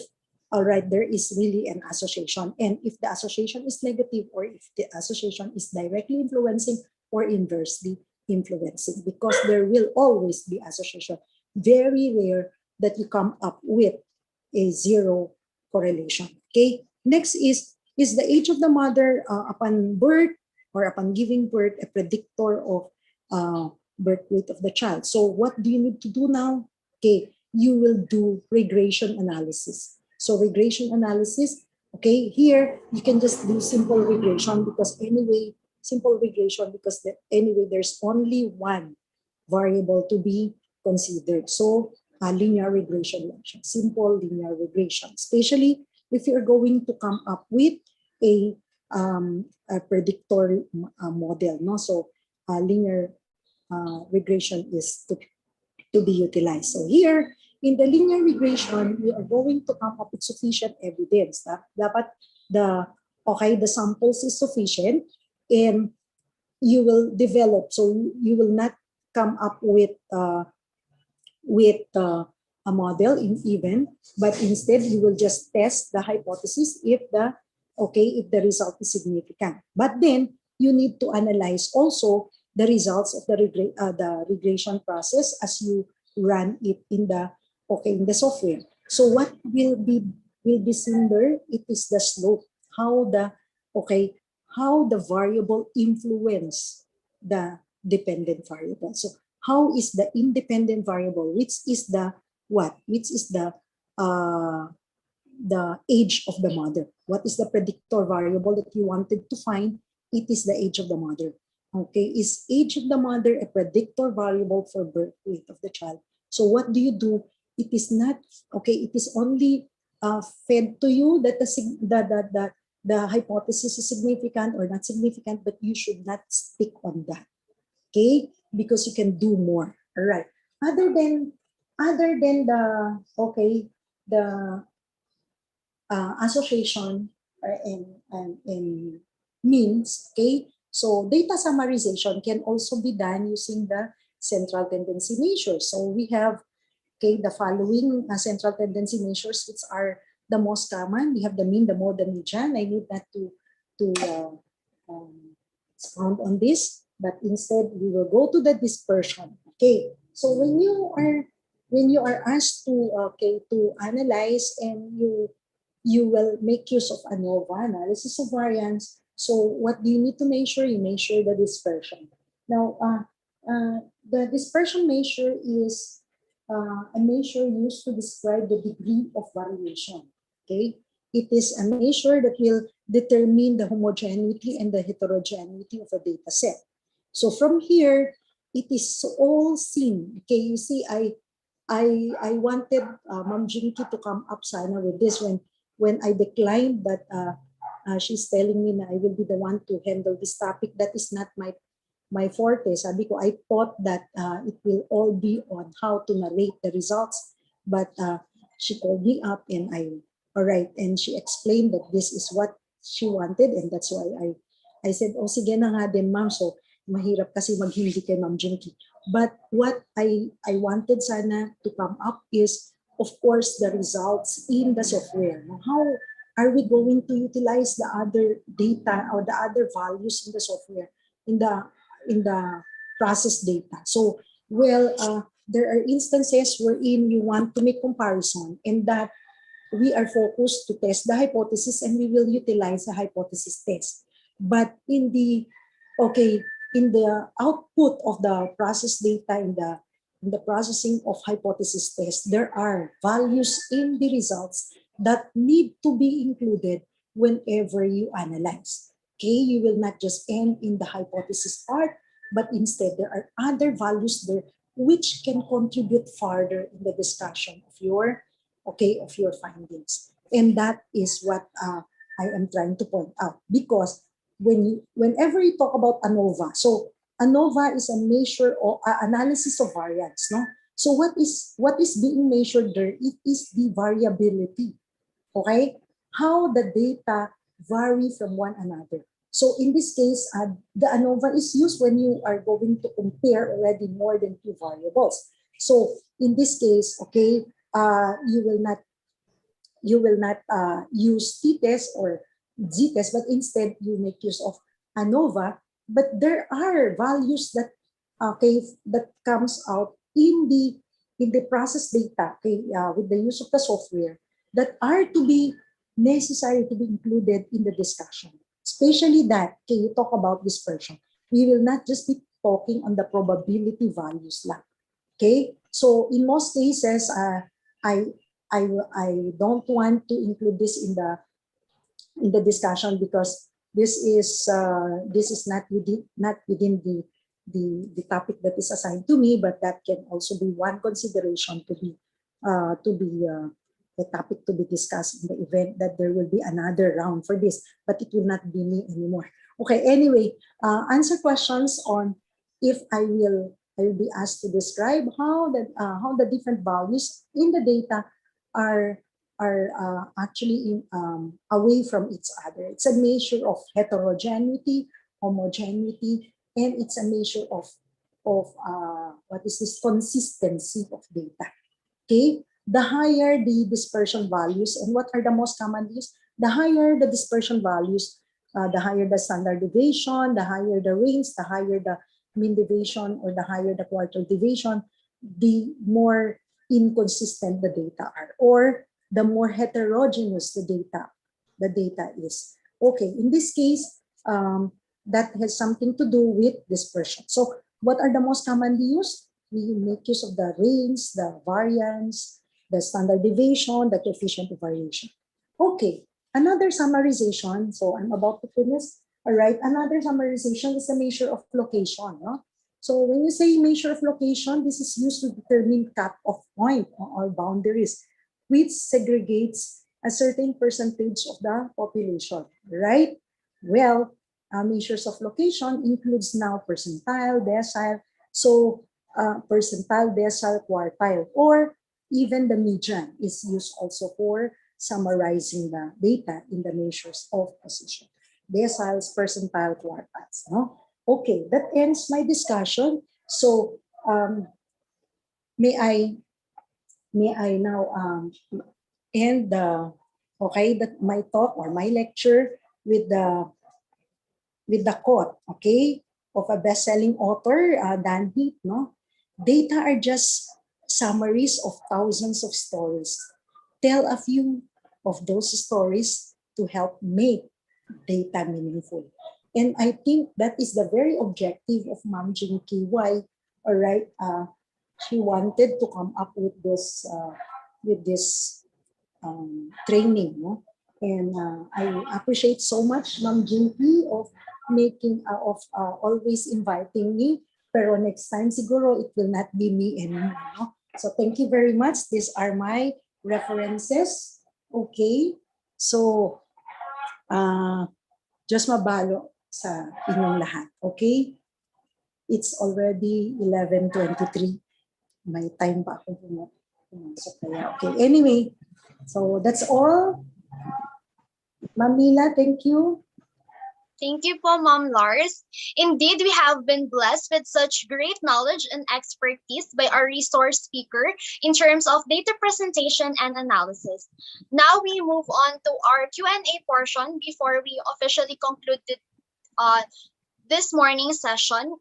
B: all right, there is really an association, and if the association is negative, or if the association is directly influencing or inversely influencing, because there will always be association. Very rare that you come up with a zero correlation. Okay, next is the age of the mother upon birth or upon giving birth a predictor of birth weight of the child? So what do you need to do now? Okay, you will do regression analysis. So regression analysis, okay, here you can just do simple regression, because anyway, anyway, there's only one variable to be considered. So linear regression, simple linear regression, especially if you're going to come up with a predictor model, no? So linear regression is to be utilized. So here, in the linear regression, we are going to come up with sufficient evidence. Dapat the samples is sufficient, and you will develop. So you will not come up with a model in even, but instead you will just test the hypothesis if the result is significant. But then you need to analyze also the results of the regression process as you run it in the software. So what will be seen there? It is the slope, how the variable influence the dependent variable. So how is the independent variable, which is the uh, the age of the mother? What is the predictor variable that you wanted to find? It is the age of the mother. Okay, is age of the mother a predictor variable for birth weight of the child? So what do you do? It is not okay. It is only fed to you that the hypothesis is significant or not significant, but you should not stick on that. Okay, because you can do more. All right. Other than the association and means. Okay, so data summarization can also be done using the central tendency measures. So we have the following central tendency measures, which are the most common. We have the mean, the mode, the median. I need not to expound on this, but instead we will go to the dispersion. Okay, so when you are asked to analyze, and you will make use of ANOVA, analysis of variance. So what do you need to measure? You measure the dispersion. Now, the dispersion measure is a measure used to describe the degree of variation. Okay, it is a measure that will determine the homogeneity and the heterogeneity of a data set. So from here, it is all seen. Okay, you see, I wanted Ma'am Jinky to come up sana with this when I declined, but she's telling me na I will be the one to handle this topic. That is not my forte. Sabi ko, I thought that it will all be on how to narrate the results, but she called me up and all right, and she explained that this is what she wanted, and that's why I said, oh sige na nga din ma'am. So mahirap kasi maghindi kay Ma'am Jinky. But what I wanted sana to come up is, of course, the results in the software. How are we going to utilize the other data or the other values in the software in the process data? So, there are instances wherein you want to make comparison, and that we are focused to test the hypothesis, and we will utilize a hypothesis test. But in the output of the process data, in the processing of hypothesis test, there are values in the results that need to be included whenever you analyze. Okay, you will not just end in the hypothesis part, but instead there are other values there which can contribute further in the discussion of your findings. And that is what I am trying to point out, because whenever you talk about ANOVA, so ANOVA is a measure or analysis of variance, no? So what is being measured there? It is the variability, okay? How the data vary from one another. So in this case, the ANOVA is used when you are going to compare already more than two variables. So in this case, okay, you will not use t-test or z-test, but instead you make use of ANOVA. But there are values that comes out in the process data, with the use of the software, that are to be necessary to be included in the discussion. Especially that, you talk about dispersion. We will not just be talking on the probability values lang. Okay, so in most cases, I don't want to include this in the discussion, because this is not within the topic that is assigned to me, but that can also be one consideration to be the topic to be discussed in the event that there will be another round for this, but it will not be me anymore. Okay, anyway, answer questions on if I will be asked to describe how the different values in the data are actually away from each other. It's a measure of heterogeneity, homogeneity, and it's a measure of what is this consistency of data. Okay, the higher the dispersion values. And what are the most commonly used? The higher the dispersion values, the higher the standard deviation, the higher the range, the higher the mean deviation, or the higher the quartile deviation, the more inconsistent the data are, or the more heterogeneous the data is. Okay, in this case, that has something to do with dispersion. So what are the most commonly used? We make use of the range, the variance, the standard deviation, the coefficient of variation. Okay, another summarization. So I'm about to finish. All right, another summarization is the measure of location. No? So when you say measure of location, this is used to determine cut-off point or boundaries, which segregates a certain percentage of the population, right? Well, measures of location includes now percentile, decile, so percentile, decile, quartile, or even the median is used also for summarizing the data in the measures of position. Deciles, percentile, quartiles. No? Okay, that ends my discussion. So may I now end my talk or my lecture with the quote, okay, of a best-selling author, Dan Heath, no? Data are just summaries of thousands of stories. Tell a few of those stories to help make data meaningful. And I think that is the very objective of Ma'am Jinky. Why? All right, she wanted to come up with this training, no? And I appreciate so much Ma'am Jinky of always inviting me. Pero next time siguro it will not be me anymore. No? So thank you very much. These are my references. Okay. So just mabalo sa inyong lahat. Okay? It's already 11:23. May time pa ako pumasok kaya. Okay. Anyway, so that's all. Ma'am Mila, thank you.
A: Thank you po, Ma'am Lars. Indeed, we have been blessed with such great knowledge and expertise by our resource speaker in terms of data presentation and analysis. Now we move on to our Q&A portion before we officially conclude this morning's session.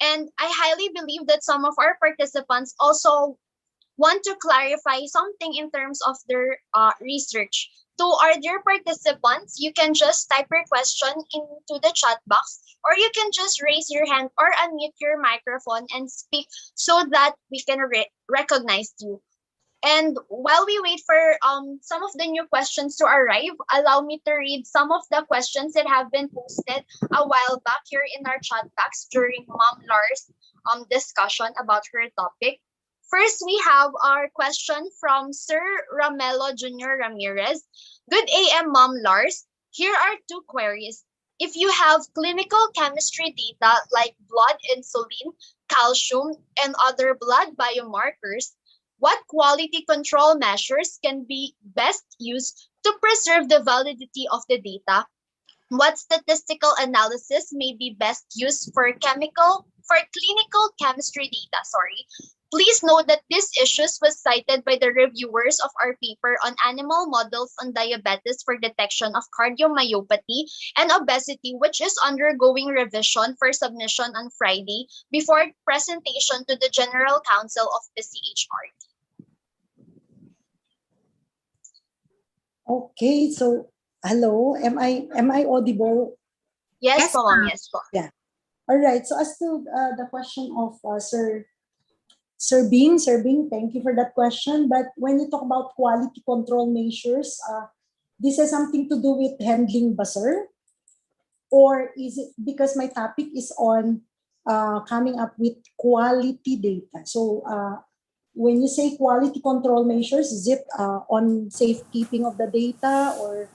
A: And I highly believe that some of our participants also want to clarify something in terms of their research. To our dear participants, you can just type your question into the chat box, or you can just raise your hand or unmute your microphone and speak so that we can recognize you. And while we wait for some of the new questions to arrive, allow me to read some of the questions that have been posted a while back here in our chat box during Mom Lars' discussion about her topic. First, we have our question from Sir Ramelo Jr. Ramirez. Good AM, Mom Lars. Here are two queries. If you have clinical chemistry data like blood insulin, calcium, and other blood biomarkers, what quality control measures can be best used to preserve the validity of the data? What statistical analysis may be best used for clinical chemistry data? Please note that these issues was cited by the reviewers of our paper on animal models on diabetes for detection of cardiomyopathy and obesity, which is undergoing revision for submission on Friday before presentation to the General Council of the CHRD.
B: Okay, so hello, am I audible?
A: Yes, po, ma'am. Yes, po.
B: Yeah. All right. So as to the question of Sir Bing, thank you for that question. But when you talk about quality control measures, this has something to do with handling buzzer, or is it because my topic is on coming up with quality data? So when you say quality control measures, is it on safekeeping of the data or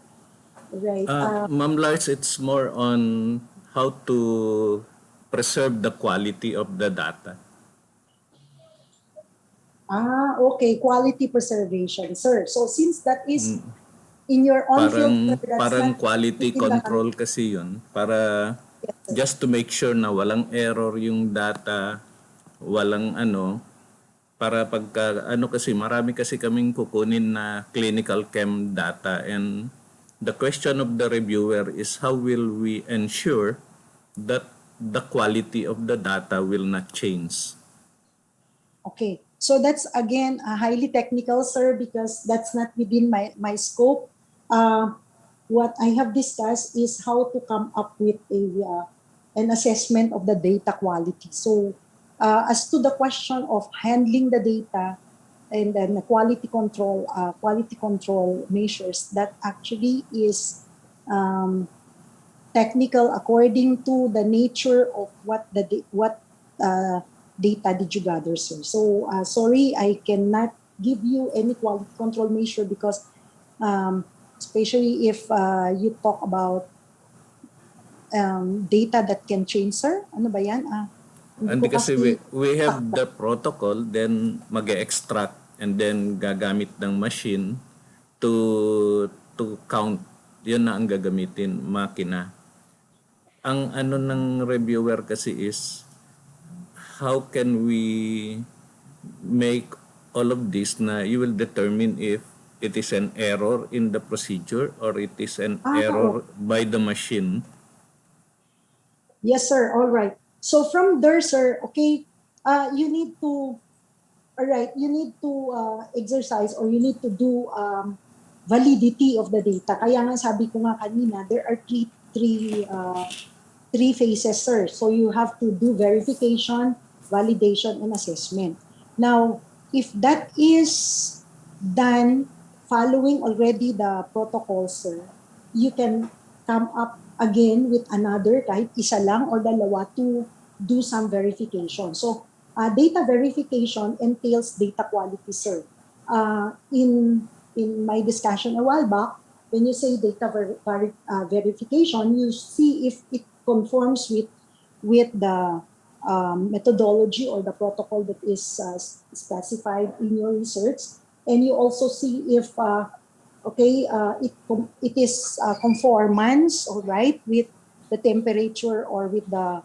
B: right?
F: Ma'am Lars, it's more on how to preserve the quality of the data.
B: Okay, quality preservation, sir. So since that is in your own filter,
F: Parang quality control kasi yun. Para just to make sure na walang error yung data, walang Para pagka, ano kasi, marami kasi kaming kukunin na clinical chem data, and the question of the reviewer is how will we ensure that the quality of the data will not change?
B: Okay. So that's again highly technical, sir, because that's not within my scope. What I have discussed is how to come up with an assessment of the data quality. So as to the question of handling the data and then the quality control measures, that actually is technical according to the nature of what data did you gather, sir. So sorry, I cannot give you any quality control measure because especially if you talk about data that can change, sir. Ano ba yan? Hindi
F: And
B: ko
F: kasi
B: kasi
F: we have
B: sakta.
F: the protocol, then mag-extract and then gagamit ng machine to count. Yun na ang gagamitin, makina. Ang ano ng reviewer kasi is how can we make all of this na you will determine if it is an error in the procedure or it is an
B: Oo.
F: error by the machine.
B: Yes, sir. All right. So from there, sir, okay, you need to, all right, you need to exercise or you need to do validity of the data. Kaya nga sabi ko nga kanina, there are three phases, sir. So you have to do verification, validation, and assessment. Now, if that is done following already the protocol, sir, you can come up again with another, kahit isa lang or dalawa, to do some verification. So, data verification entails data quality, sir. In my discussion a while back, when you say data verification, you see if it conforms with the methodology or the protocol that is specified in your research, and you also see if it is conformance, all right, with the temperature or with the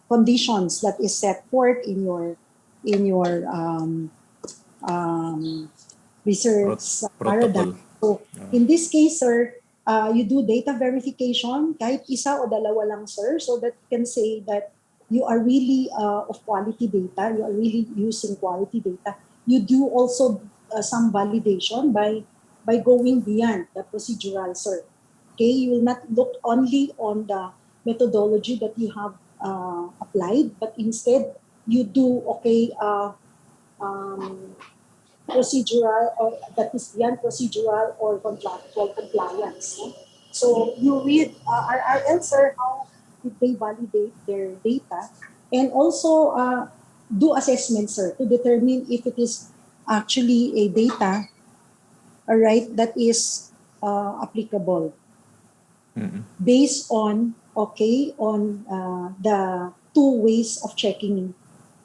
B: conditions that is set forth in your research paradigm.
F: Protocol.
B: So in this case, sir, you do data verification, kahit isa o dalawa lang, sir, so that you can say that you are really of quality data, you are really using quality data. You do also some validation by going beyond the procedural, sir. Okay, you will not look only on the methodology that you have applied, but instead you do procedural, or that is beyond procedural or contractual compliance. No? So you read our answer, how did they validate their data, and also do assessment, sir, to determine if it is actually a data, all right, that is applicable based on the two ways of checking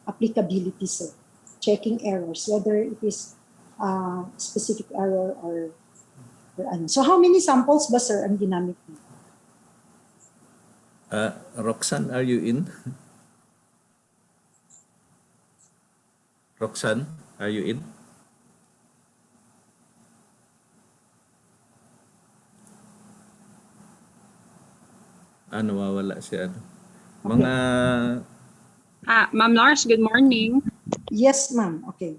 B: applicability, sir. Checking errors, whether it is specific error or ano. So how many samples ba, sir, ang ginamit mo?
F: Roxanne, are you in? Roxanne, are you in? Nawawala si ano. Mga
C: Ma'am Lars, good morning.
B: Yes, ma'am. Okay.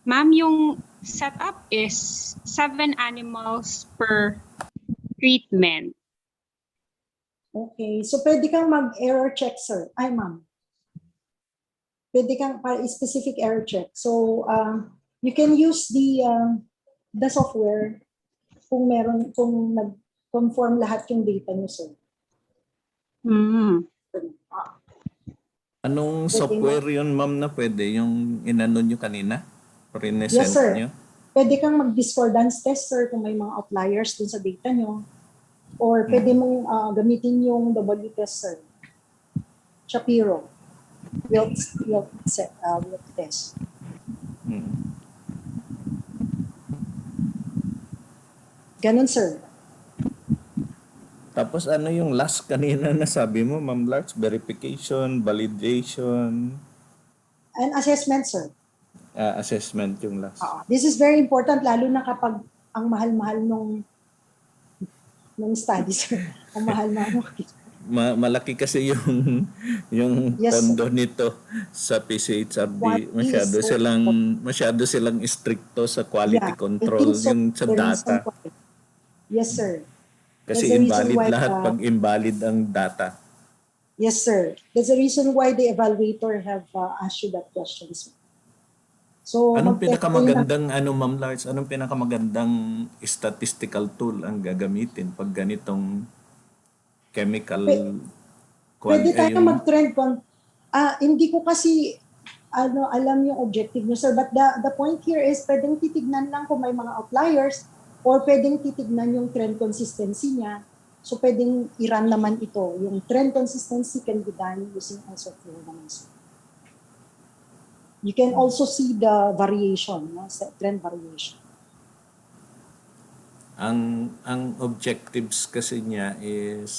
C: Ma'am, yung setup is 7 animals per treatment.
B: Okay. So pwede kang mag-error check, sir. Ay, ma'am. Pwede kang para specific error check. So you can use the software kung nag-conform lahat yung data niyo, sir.
F: anong software yun, ma'am, na pwede? Yung inano nyo kanina? Or
B: Yes,
F: inesend
B: sir.
F: nyo?
B: Pwede kang mag-discordance test, sir, kung may mga outliers dun sa data nyo. Or pwede mong gamitin yung W-test, sir. Shapiro. Wilt test. Ganun, sir.
F: Tapos ano yung last kanina na sabi mo, Ma'am Larch? Verification, validation,
B: And assessment, sir.
F: assessment yung last.
B: This is very important, lalo na kapag ang mahal-mahal nung studies, sir. Ang mahal-mahal.
F: Malaki kasi yung yung
B: Yes, sir.
F: pondo nito sa PCHRD.
B: Quality is so important.
F: Masyado silang stricto sa quality
B: Yeah, I
F: control
B: think so.
F: yung sa
B: The reason
F: data.
B: why. Yes, sir. That's
F: Kasi
B: the reason
F: invalid
B: why.
F: lahat pag invalid ang data.
B: Yes, sir. That's the reason why the evaluator have asked you that question, sir. So,
F: Anong
B: mag-test kayo na.
F: pinakamagandang Ma'am Lars, anong pinakamagandang statistical tool ang gagamitin pag ganitong chemical
B: Pwede tayo
F: yung
B: mag-trend hindi ko kasi alam yung objective nyo, sir. But the point here is pwedeng titignan lang kung may mga outliers or pwedeng titignan yung trend consistency niya. So pwedeng i-run naman ito. Yung trend consistency can be done using software naman, sir. You can also see the variation, no? Trend variation.
F: ang objectives kasi niya is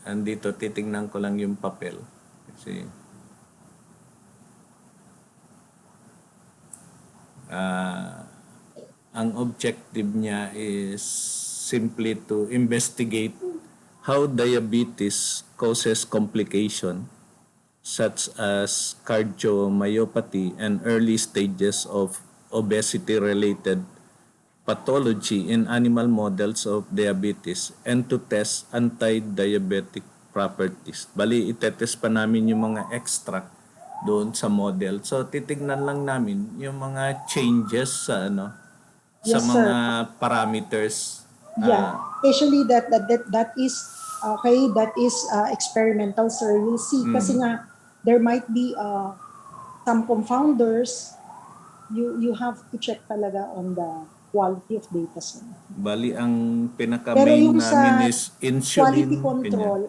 F: andito, titingnan ko lang yung papel kasi ang objective niya is simply to investigate how diabetes causes complication such as cardiomyopathy and early stages of obesity-related pathology in animal models of diabetes and to test anti-diabetic properties. Bali, itetest pa namin yung mga extract doon sa model. So, titignan lang namin yung mga changes sa sa
B: Yes,
F: mga
B: sir.
F: parameters.
B: Yeah, especially that is okay, that is experimental, sir. You'll see kasi nga there might be some confounders. You have to check talaga on the quality of data, sir.
F: Bali, ang
B: Pero
F: pinaka-main
B: yung sa
F: namin is
B: quality
F: insulin.
B: control,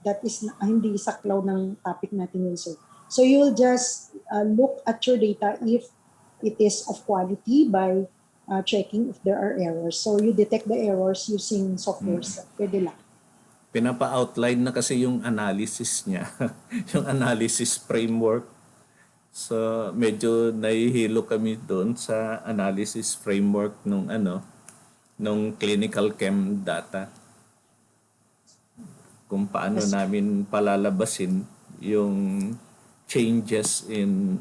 B: that is hindi saklaw ng topic natin yun, sir. So you'll just look at your data if it is of quality by checking if there are errors. So you detect the errors using software, sir. Pwede lang.
F: Pinapa-outline na kasi yung analysis niya. Yung analysis framework. So, medyo nahihilo kami doon sa analysis framework nung clinical chem data. Kung paano
B: Yes.
F: namin palalabasin yung changes in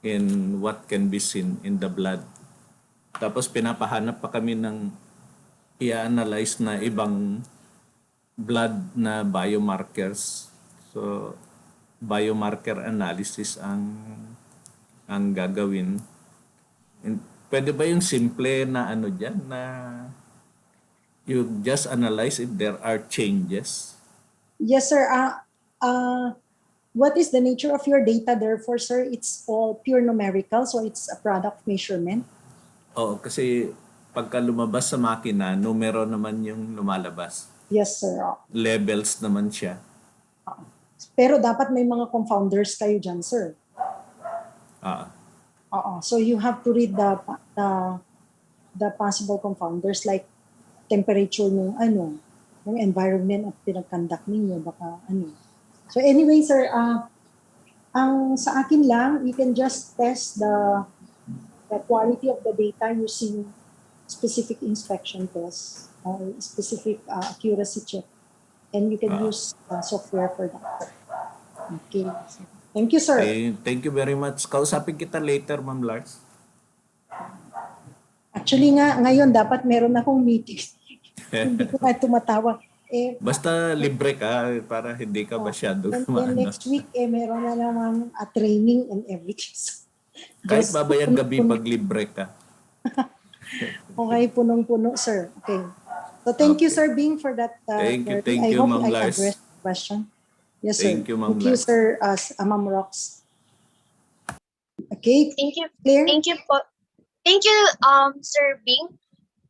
F: in what can be seen in the blood. Tapos pinapahanap pa kami ng i-analyze na ibang blood na biomarkers. So, biomarker analysis ang gagawin. Pwede ba yung simple na diyan na you just analyze if there are changes?
B: Yes, sir. What is the nature of your data therefore, sir? It's all pure numerical, so it's a product measurement.
F: Oo, kasi pagka lumabas sa makina, numero naman yung lumalabas.
B: Yes, sir.
F: Levels naman siya.
B: Pero dapat may mga confounders kayo dyan, sir. So you have to read the possible confounders like temperature ng ng environment at pinag-conduct ninyo, baka So anyway, sir, ang sa akin lang, you can just test the quality of the data using specific inspection tests or specific accuracy check. And you can use software for that. Okay. Thank you, sir.
F: Thank you very much. Kausapin kita later, Ma'am Lars.
B: Actually nga, ngayon dapat meron akong meeting. Hindi ko na tumatawag.
F: Basta libre ka para hindi ka masyado
B: And next week, meron na naman training and everything.
F: Kahit babayang gabi pag libre ka.
B: Okay, punong-puno, sir. Okay. So thank you, Sir Bing, for that.
F: Thank you,
B: I hope
F: Ma'am
B: I
F: Lars.
B: addressed the question. Yes, sir.
F: Thank you, Ma'am
B: Thank you,
F: Lars.
B: sir, Ma'am Rox. Okay,
A: Thank you.
B: clear?
A: Thank you po. Thank you, Sir Bing.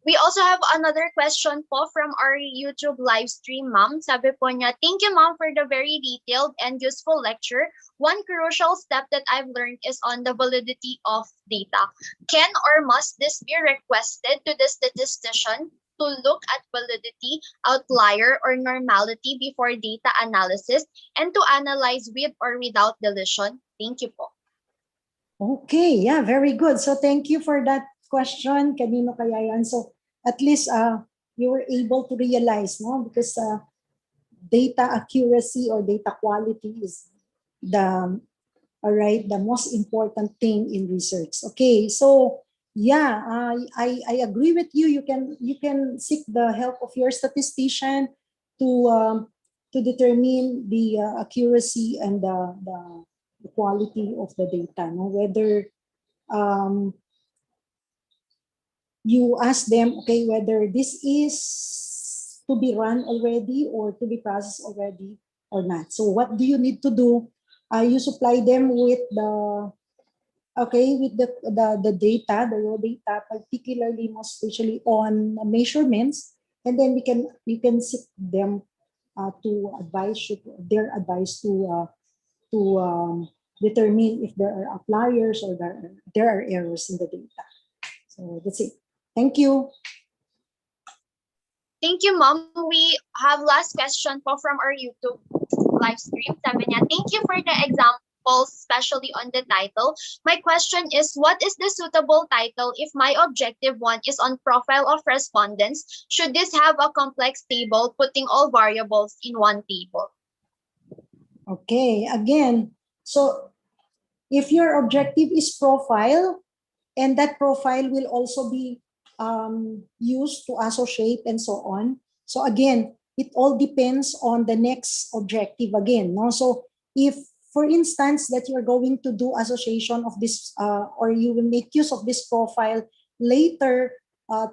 A: We also have another question po from our YouTube live stream, ma'am. Sabi po niya, thank you, ma'am, for the very detailed and useful lecture. One crucial step that I've learned is on the validity of data. Can or must this be requested to the statistician to look at validity, outlier, or normality before data analysis, and to analyze with or without deletion? Thank you po.
B: Okay, yeah, very good. So thank you for that question. Kanino kaya yan? So at least you were able to realize, no? Because data accuracy or data quality is the the most important thing in research. Okay, so yeah, I agree with you. You can seek the help of your statistician to determine the accuracy and the quality of the data. No? Whether um, you ask them, okay, whether this is to be run already or to be processed already or not. So what do you need to do? You supply them with the data, the raw data, particularly most especially on measurements, and then you can seek them to advise you their advice to determine if there are outliers or there are errors in the data. So that's it. Thank you.
A: Thank you, Mom. We have last question po from our YouTube live stream. Sabi niya, thank you for the examples, especially on the title. My question is, what is the suitable title if my objective one is on profile of respondents? Should this have a complex table putting all variables in one table?
B: Okay, again, so if your objective is profile, and that profile will also be used to associate and so on. So again, it all depends on the next objective again. No? So if, for instance, that you're going to do association of this, or you will make use of this profile later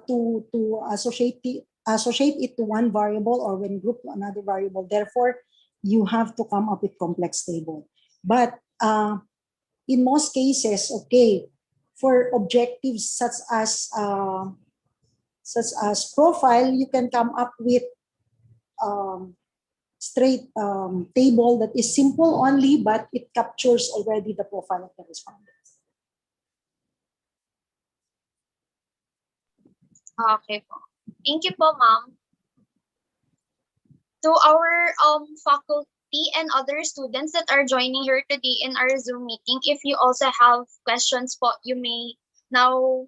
B: to associate it to one variable or when grouped to another variable. Therefore, you have to come up with complex table. But in most cases, okay, for objectives such as profile, you can come up with straight table that is simple only, but it captures already the profile of the respondents.
A: Okay po. Thank you po, Ma'am. To our faculty and other students that are joining here today in our Zoom meeting, if you also have questions po, you may now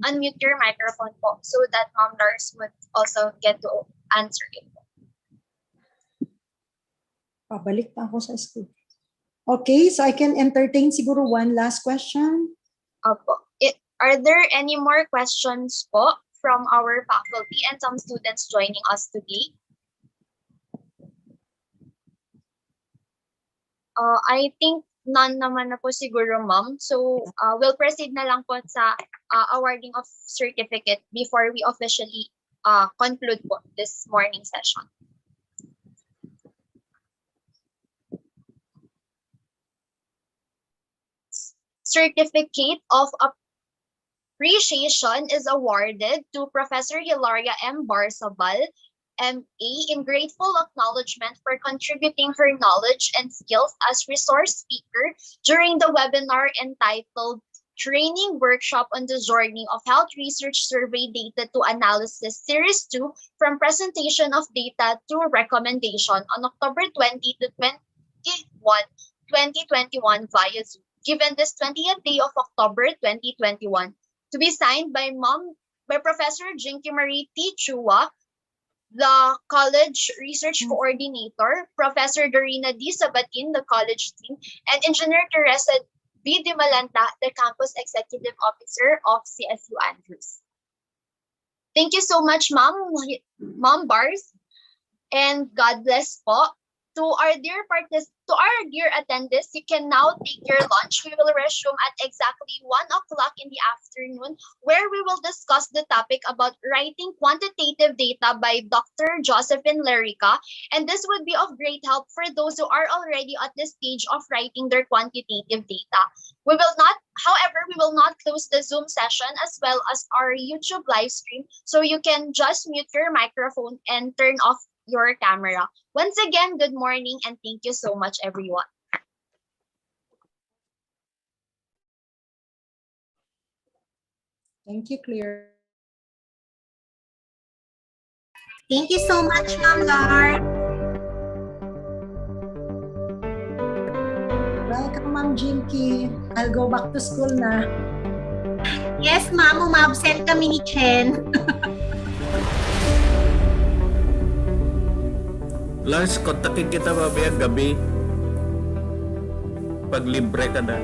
A: unmute your microphone po so that Ma'am Lars would also get to answer it.
B: Pabalik pa ako sa school. Okay, so I can entertain siguro one last question.
A: Opo. Are there any more questions po from our faculty and some students joining us today? I think none naman na po siguro, Ma'am. So, we'll proceed na lang po sa awarding of certificate before we officially conclude po this morning session. Certificate of Appreciation is awarded to Professor Hilaria M. Barzabal, MA, in grateful acknowledgement for contributing her knowledge and skills as resource speaker during the webinar entitled Training Workshop on the Journey of Health Research Survey Data to Analysis Series 2 from Presentation of Data to Recommendation on October 20 to 21, 2021 via Zoom, given this 20th day of October 2021, to be signed by Professor Jinky Marie T. Chua, the College Research Coordinator, Professor Dorina D. Sabatin, the College Dean, and Engineer Teresa B. De Malanta, the Campus Executive Officer of CSU Andrews. Thank you so much, Ma'am Bars, and God bless po. To our dear attendees, you can now take your lunch. We will resume at exactly 1 o'clock in the afternoon, where we will discuss the topic about writing quantitative data by Dr. Josephine Lerica. And this would be of great help for those who are already at the stage of writing their quantitative data. However, we will not close the Zoom session as well as our YouTube live stream, so you can just mute your microphone and turn off your camera. Once again, good morning and thank you so much, everyone.
B: Thank you, Claire.
G: Thank you so much, Ma'am Lar.
B: Welcome, Ma'am Jinky. I'll go back to school na.
G: Yes, Ma'am, umabsent kami ni Chen.
F: Lars, kontakin kita mamaya gabi. Pag libre ka na.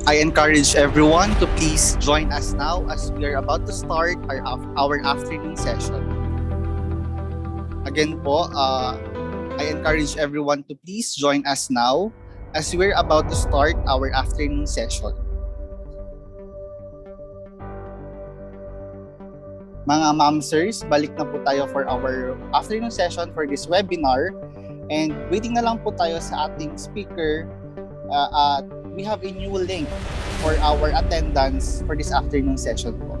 H: I encourage everyone to please join us now as we are about to start our afternoon session. Again po, I encourage everyone to please join us now as we're about to start our afternoon session. Mga mamsers, balik na po tayo for our afternoon session for this webinar. And waiting na lang po tayo sa ating speaker at we have a new link for our attendance for this afternoon session po.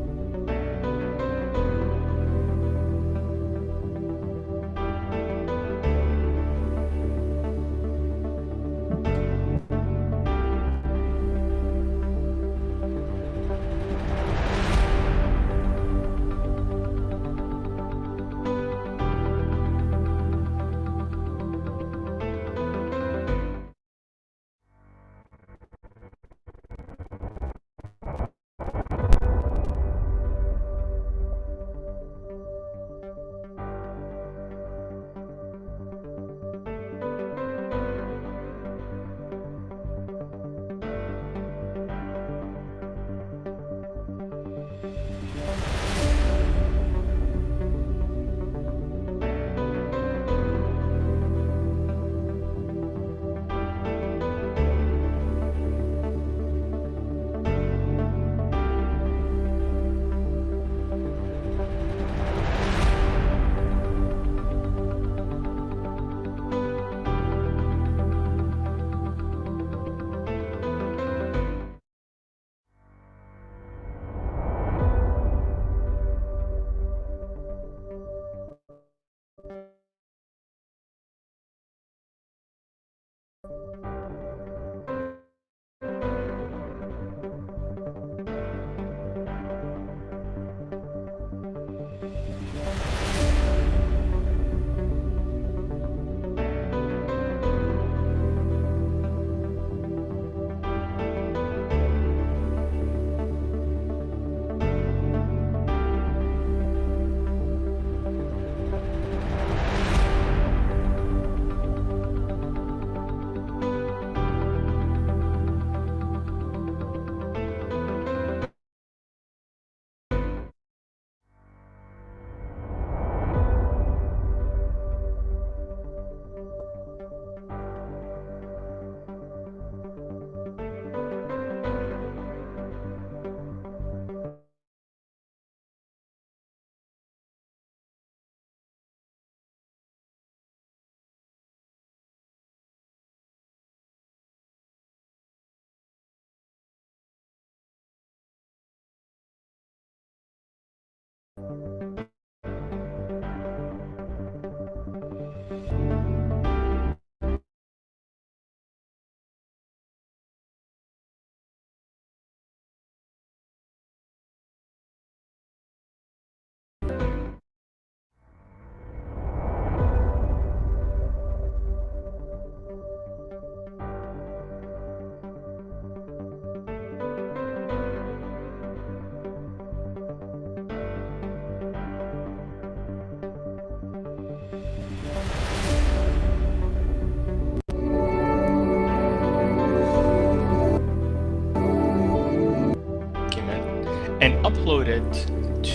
I: And upload it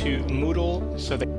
I: to Moodle so that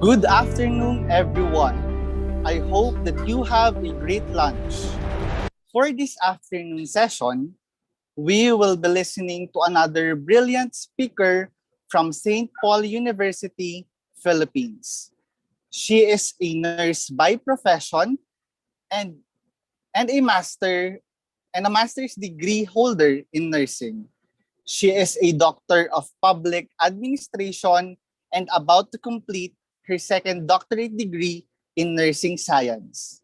H: Good afternoon, everyone. I hope that you have a great lunch. For this afternoon session, we will be listening to another brilliant speaker from St. Paul University, Philippines. She is a nurse by profession and, and a master's degree holder in nursing. She is a doctor of public administration and about to complete her second doctorate degree in nursing science.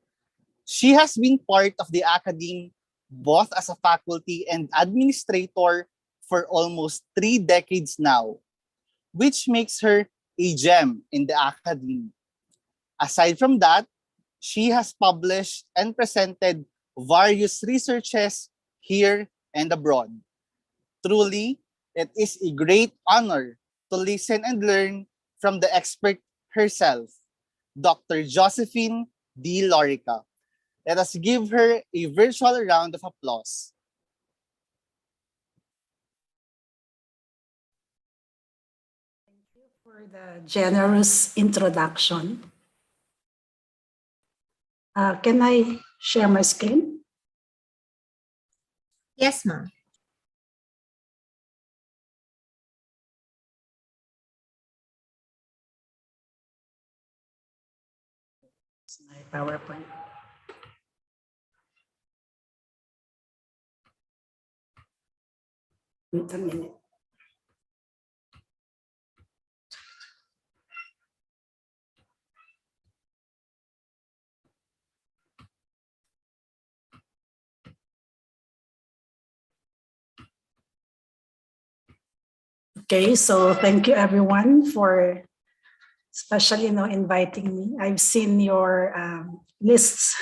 H: She has been part of the academe both as a faculty and administrator for almost 3 decades now, which makes her a gem in the academe. Aside from that, she has published and presented various researches here and abroad. Truly, it is a great honor to listen and learn from the expert herself, Dr. Josephine D. Lorica. Let us give her a virtual round of applause.
B: For the generous introduction. Can I share my screen?
G: Yes, ma'am.
B: It's my PowerPoint. Wait a minute. Okay, so thank you everyone for especially inviting me. I've seen your lists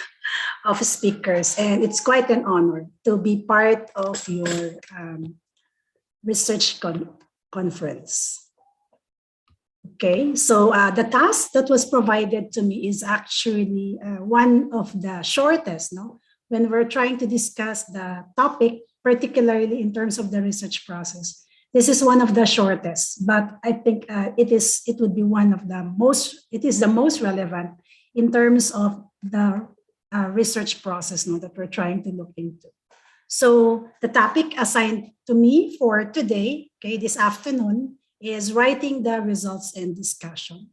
B: of speakers, and it's quite an honor to be part of your research conference. Okay, so the task that was provided to me is actually one of the shortest, when we're trying to discuss the topic, particularly in terms of the research process. This is one of the shortest, but I think it would be one of the it is the most relevant in terms of the research process that we're trying to look into. So the topic assigned to me for today, okay, this afternoon, is writing the results and discussion.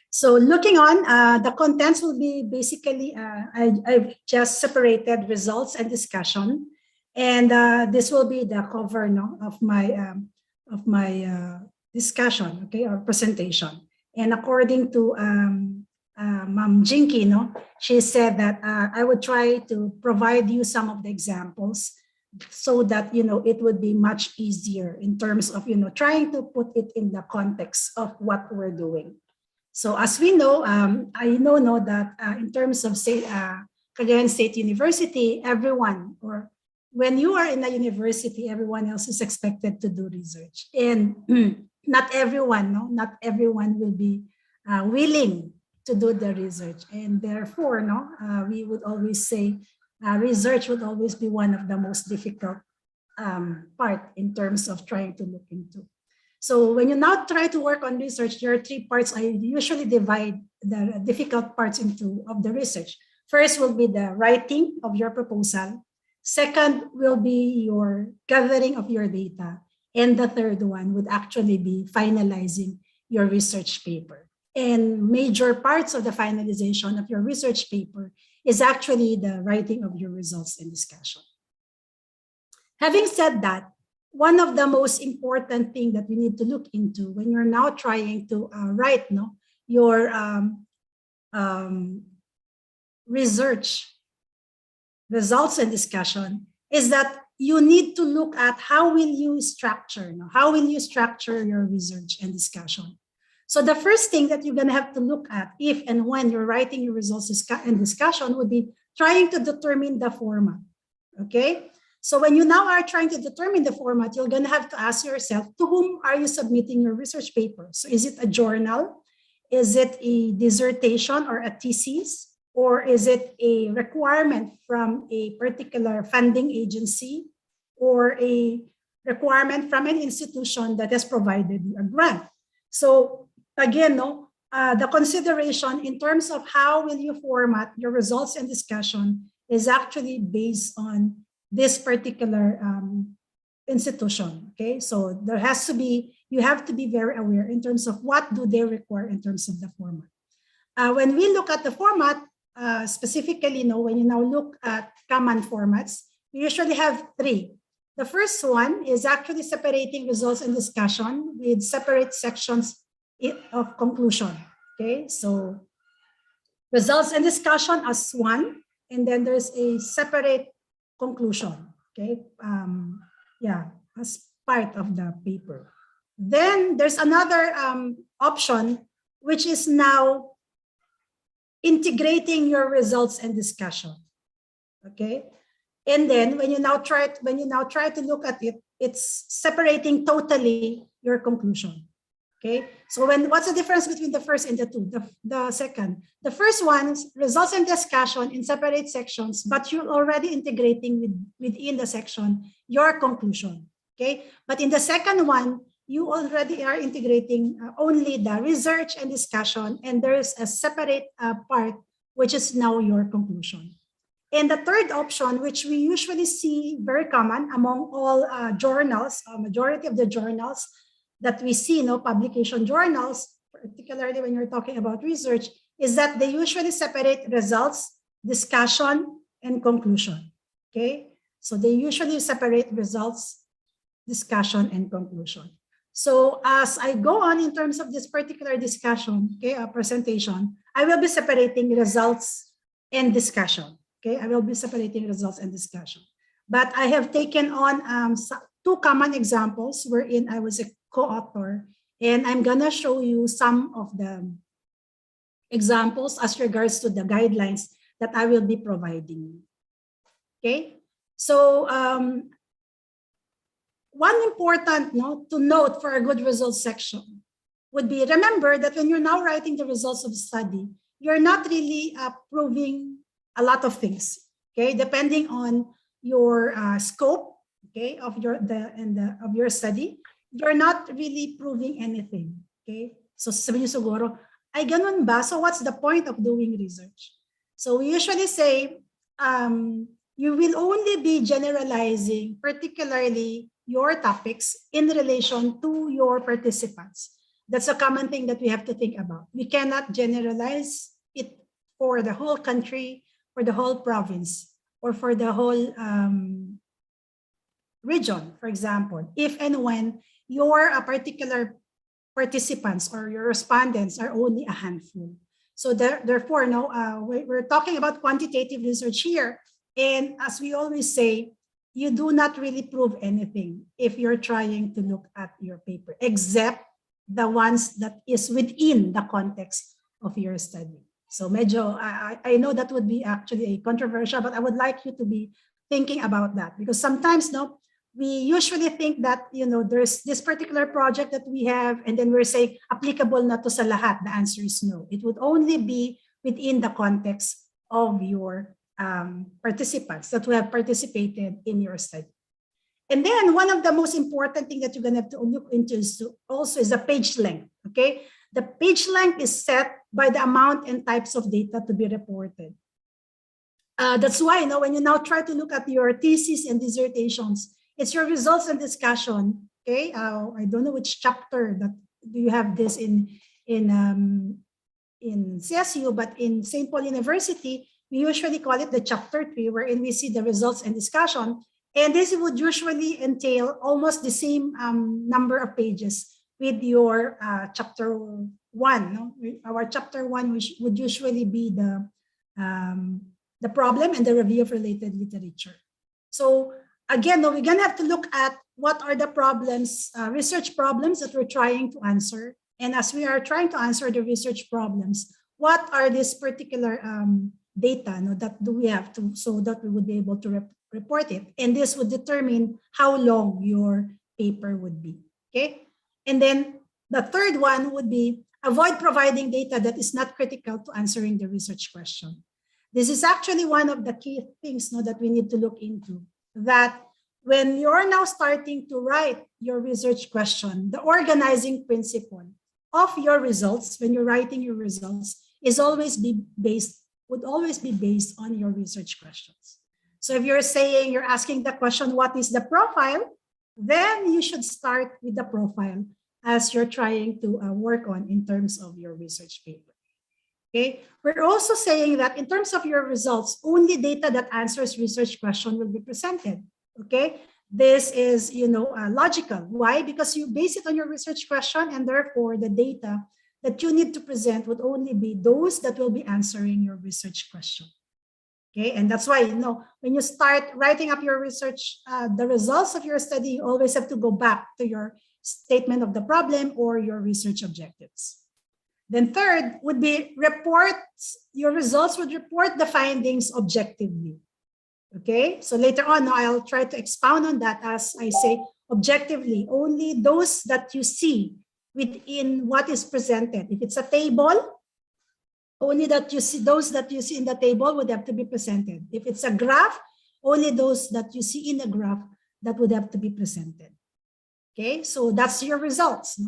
B: So looking on, the contents will be basically, I've just separated results and discussion. And this will be the cover of my discussion, okay, or presentation. And according to Ma'am Jinky, she said that I would try to provide you some of the examples so that it would be much easier in terms of trying to put it in the context of what we're doing. So as we know, I know that in terms of Cagayan State University, everyone, or when you are in a university, everyone else is expected to do research, and not everyone will be willing to do the research, and therefore, we would always say research would always be one of the most difficult part in terms of trying to look into. So when you now try to work on research, there are 3 parts. I usually divide the difficult parts of the research. First will be the writing of your proposal. Second will be your gathering of your data. And the third one would actually be finalizing your research paper. And major parts of the finalization of your research paper is actually the writing of your results and discussion. Having said that, one of the most important things that we need to look into when you're now trying to write your research results and discussion is that you need to look at how will you structure your research and discussion. So the first thing that you're going to have to look at if and when you're writing your results and discussion would be trying to determine the format. Okay, so when you now are trying to determine the format, you're going to have to ask yourself, to whom are you submitting your research paper? So is it a journal? Is it a dissertation or a thesis? Or is it a requirement from a particular funding agency or a requirement from an institution that has provided you a grant? So again,
J: the consideration in terms of how will you format your results and discussion is actually based on this particular institution. Okay, so there has to be, you have to be very aware in terms of what do they require in terms of the format. When we look at the format, specifically, when you now look at common formats, we usually have three. The first one is actually separating results and discussion with separate sections of conclusion. Okay, so results and discussion as one, and then there's a separate conclusion. Okay, as part of the paper. Then there's another option, which is now integrating your results and discussion. Okay, and then when you now try to look at it, it's separating totally your conclusion. Okay, so what's the difference between the first and the two? The second, the first one is results and discussion in separate sections, but you're already integrating within the section your conclusion. Okay, but in the second one, you already are integrating only the research and discussion, and there's a separate part, which is now your conclusion. And the third option, which we usually see very common among all journals, majority of the journals that we see, publication journals, particularly when you're talking about research, is that they usually separate results, discussion, and conclusion. Okay, so they usually separate results, discussion, and conclusion. So as I go on in terms of this particular discussion, okay, presentation, I will be separating results and discussion. Okay, I will be separating results and discussion. But I have taken on two common examples wherein I was a co-author, and I'm gonna show you some of the examples as regards to the guidelines that I will be providing. Okay, so one important note to note for a good results section would be, remember that when you're now writing the results of the study, you're not really proving a lot of things, okay, depending on your scope, okay, of your study. You're not really proving anything, okay? So sabihin niyo siguro, ay ganun ba? So what's the point of doing research? So we usually say, you will only be generalizing particularly your topics in relation to your participants. That's a common thing that we have to think about. We cannot generalize it for the whole country, for the whole province, or for the whole region, for example, if and when your particular participants or your respondents are only a handful. So therefore, we're talking about quantitative research here. And as we always say, you do not really prove anything if you're trying to look at your paper, except the ones that is within the context of your study. So medyo, I know that would be actually a controversial, but I would like you to be thinking about that, because sometimes we usually think that there's this particular project that we have, and then we're saying applicable na to sa lahat. The answer is no. It would only be within the context of your participants that will have participated in your study. And then one of the most important thing that you're going to have to look into is the page length. Okay, the page length is set by the amount and types of data to be reported. That's why when you now try to look at your thesis and dissertations, it's your results and discussion. Okay, I don't know which chapter that do you have this in CSU, but in St. Paul University, we usually call it the chapter 3, wherein we see the results and discussion. And this would usually entail almost the same number of pages with your chapter 1. Our chapter 1 which would usually be the problem and the review of related literature. So again, we're going to have to look at what are the problems, research problems that we're trying to answer. And as we are trying to answer the research problems, what are these particular data that do we have to, so that we would be able to report it. And this would determine how long your paper would be. Okay. And then the third one would be avoid providing data that is not critical to answering the research question. This is actually one of the key things that we need to look into, that when you're now starting to write your research question, the organizing principle of your results, when you're writing your results, would always be based on your research questions. So if you're saying, you're asking the question, what is the profile? Then you should start with the profile as you're trying to work on in terms of your research paper. Okay, we're also saying that in terms of your results, only data that answers research question will be presented. Okay, this is, logical. Why? Because you base it on your research question, and therefore the data that you need to present would only be those that will be answering your research question. Okay, and that's why, when you start writing up your research, the results of your study, you always have to go back to your statement of the problem or your research objectives. Then third would be your results would report the findings objectively. Okay, so later on, I'll try to expound on that as I say objectively, only those that you see within what is presented. If it's a table, only those that you see in the table would have to be presented. If it's a graph, only those that you see in the graph that would have to be presented. Okay, so that's your results.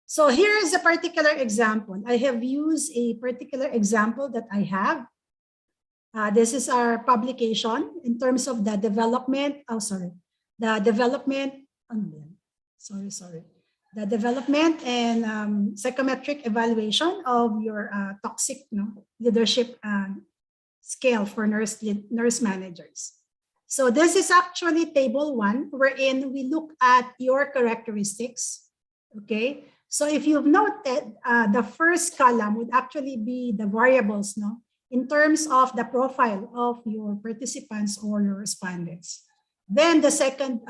J: So here is a particular example. I have used a particular example that I have. This is our publication in terms of the development. The development and psychometric evaluation of your toxic leadership scale for nurse managers. So this is actually table 1, wherein we look at your characteristics. Okay, so if you've noted, the first column would actually be the variables, in terms of the profile of your participants or your respondents. Then the second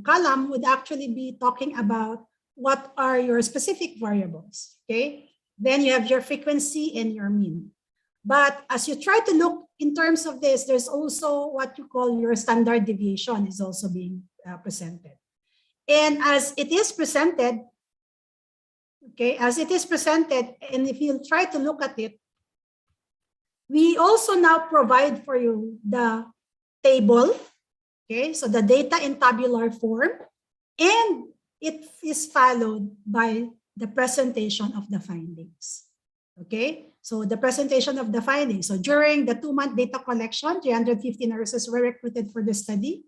J: column would actually be talking about what are your specific variables. Okay, then you have your frequency and your mean. But as you try to look in terms of this, there's also what you call your standard deviation is also being presented. And as it is presented, and if you try to look at it, we also now provide for you the table. Okay, so the data in tabular form, and it is followed by the presentation of the findings. Okay, so the presentation of the findings. So during the 2-month data collection, 350 nurses were recruited for the study.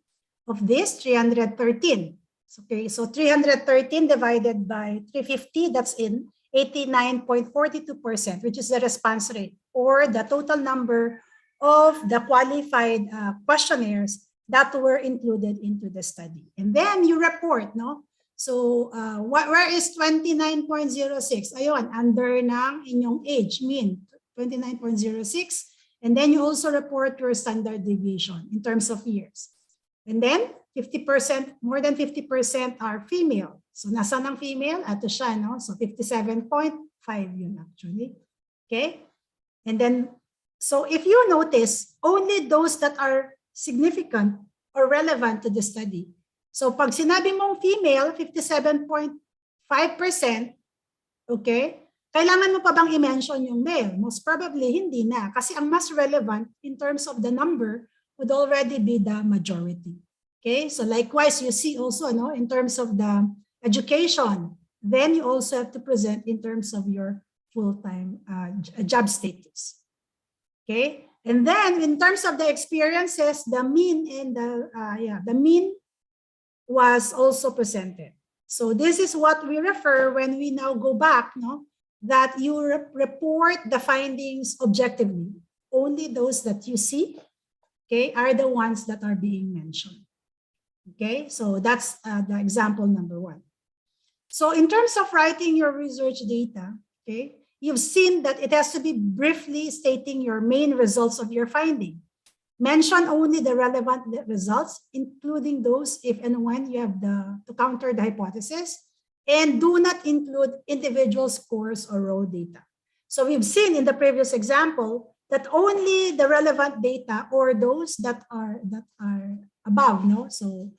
J: Of this, 313. Okay, so 313 divided by 350, that's in 89.42%, which is the response rate, or the total number of the qualified questionnaires that were included into the study. And then you report, So where is 29.06? Ayun, under ng inyong age, mean 29.06. And then you also report your standard deviation in terms of years. And then 50%, more than 50% are female. So nasa ng female? Ato siya, So 57.5 yun actually. Okay? And then, so if you notice, only those that are significant or relevant to the study. So pag sinabi mong female, 57.5%, okay? Kailangan mo pa bang i-mention yung male? Most probably, hindi na. Kasi ang mas relevant in terms of the number would already be the majority. Okay? So likewise, you see also, in terms of the education, then you also have to present in terms of your full-time job status. Okay? And then in terms of the experiences, the mean and the mean was also presented. So this is what we refer when we now go back, that you report the findings objectively. Only those that you see, okay, are the ones that are being mentioned. Okay, so that's the example number 1. So in terms of writing your research data, okay, you've seen that it has to be briefly stating your main results of your finding. Mention only the relevant results, including those if and when you have to counter the hypothesis, and do not include individual scores or raw data. So we've seen in the previous example that only the relevant data, or those that are above, so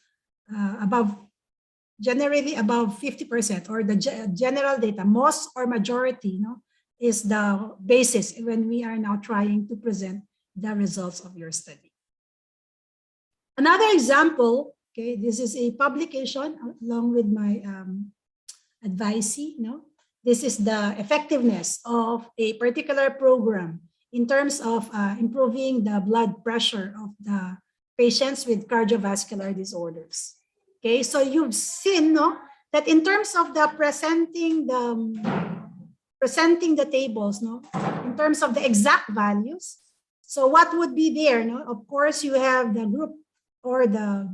J: generally above 50%, or the general data, most or majority, is the basis when we are now trying to present the results of your study. Another example, okay, this is a publication along with my advisee, This is the effectiveness of a particular program in terms of improving the blood pressure of the patients with cardiovascular disorders. Okay, so you've seen, no, that in terms of the presenting the tables, no, in terms of the exact values. So what would be there? No, of course, you have the group or the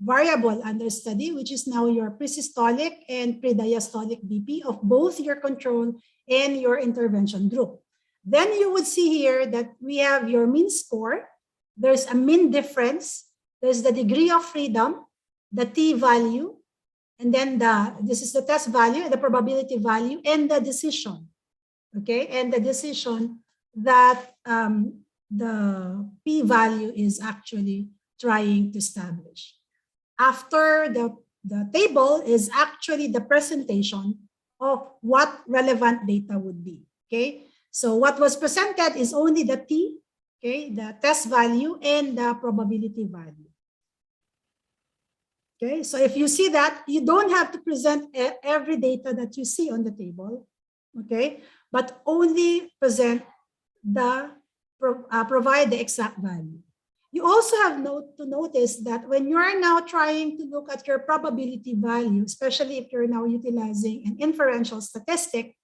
J: variable under study, which is now your presystolic and prediastolic BP of both your control and your intervention group. Then you would see here that we have your mean score. There's a mean difference. There's the degree of freedom, the t value, and then this is the test value, the probability value, and the decision. Okay, and the decision that the p value is actually trying to establish. After the table is actually the presentation of what relevant data would be. Okay, so what was presented is only the t, okay, the test value and the probability value. Okay, so if you see that, you don't have to present every data that you see on the table, okay, but only present the provide the exact value. You also have to notice that when you're now trying to look at your probability value, especially if you're now utilizing an inferential statistic,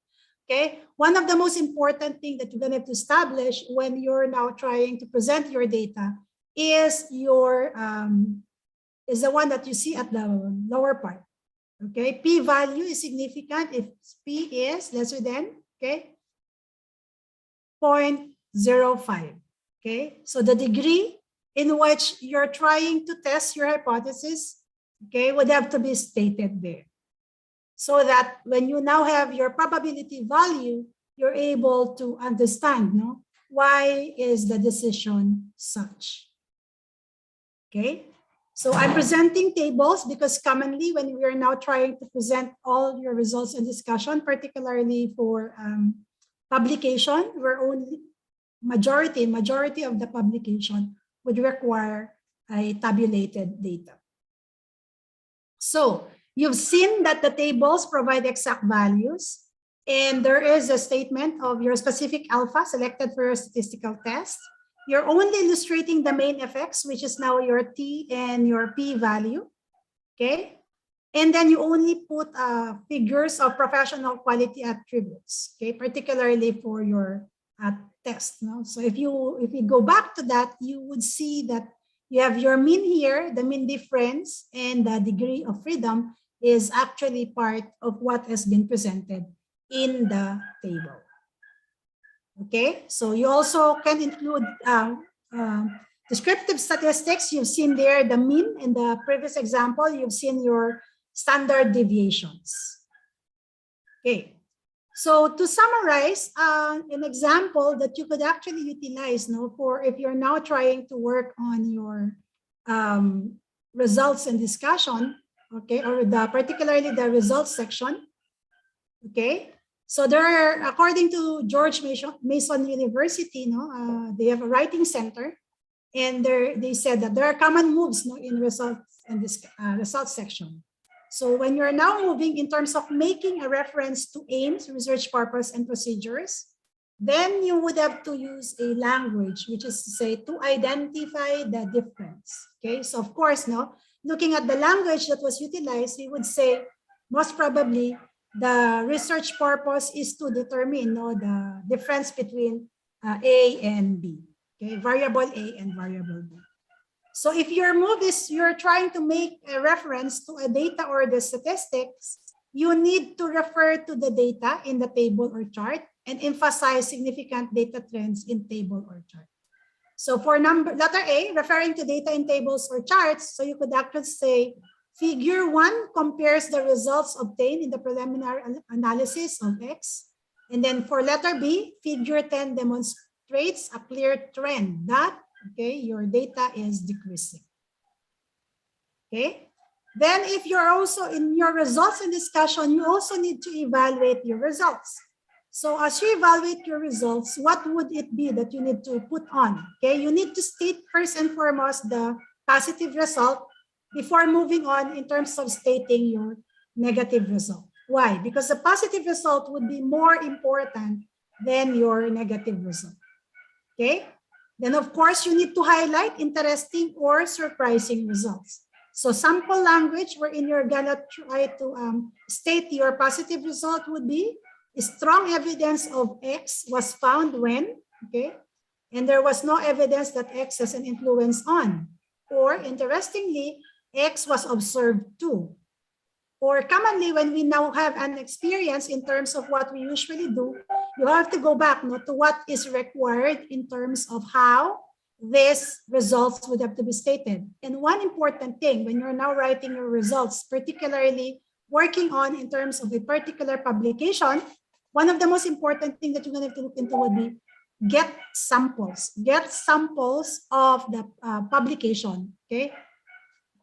J: okay, one of the most important things that you're going to have to establish when you're now trying to present your data is your is the one that you see at the lower part. Okay, p value is significant if p is lesser than, okay, 0.05. Okay, so the degree in which you're trying to test your hypothesis, okay, would have to be stated there. So that when you now have your probability value, you're able to understand, no, why is the decision such. Okay, so I'm presenting tables because commonly when we are now trying to present all your results and discussion, particularly for publication, we're only majority of the publication would require a tabulated data. So you've seen that the tables provide exact values, and there is a statement of your specific alpha selected for your statistical test. You're only illustrating the main effects, which is now your t and your p value, okay? And then you only put figures of professional quality attributes, okay, particularly for your test. No? So if you go back to that, you would see that you have your mean here, the mean difference, and the degree of freedom is actually part of what has been presented in the table. Okay, so you also can include descriptive statistics. You've seen there the mean in the previous example. You've seen your standard deviations. Okay. So to summarize, an example that you could actually utilize, no, for if you're now trying to work on your results and discussion, okay, or particularly the results section, okay. So there are, according to George Mason University, no, they have a writing center, and they said that there are common moves, no, in results and this results section. So when you're now moving in terms of making a reference to aims, research purpose, and procedures, then you would have to use a language, which is to say to identify the difference. Okay, so of course, no, looking at the language that was utilized, we would say most probably the research purpose is to determine, no, the difference between A and B. Okay, variable A and variable B. So if your move is you're trying to make a reference to a data or the statistics, you need to refer to the data in the table or chart and emphasize significant data trends in table or chart. So for letter A, referring to data in tables or charts, so you could actually say figure 1 compares the results obtained in the preliminary analysis of X. And then for letter B, figure 10 demonstrates a clear trend that, okay, your data is decreasing. Okay, then if you're also in your results and discussion, you also need to evaluate your results. So as you evaluate your results, what would it be that you need to put on? Okay, you need to state first and foremost the positive result before moving on in terms of stating your negative result. Why? Because the positive result would be more important than your negative result. Okay? Then of course, you need to highlight interesting or surprising results. So sample language wherein you're gonna try to state your positive result would be strong evidence of X was found when, okay? And there was no evidence that X has an influence on. Or interestingly, X was observed too. Or commonly, when we now have an experience in terms of what we usually do, you have to go back to what is required in terms of how these results would have to be stated. And one important thing when you're now writing your results, particularly working on in terms of a particular publication, one of the most important things that you're going to have to look into would be get samples. Get samples of the publication, okay?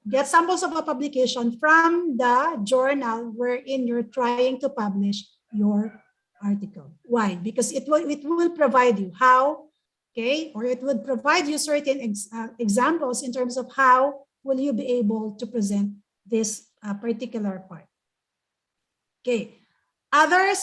J: Get samples of a publication from the journal wherein you're trying to publish your article. Why? Because it will provide you how, okay, or it would provide you certain examples in terms of how will you be able to present this particular part. Okay. Other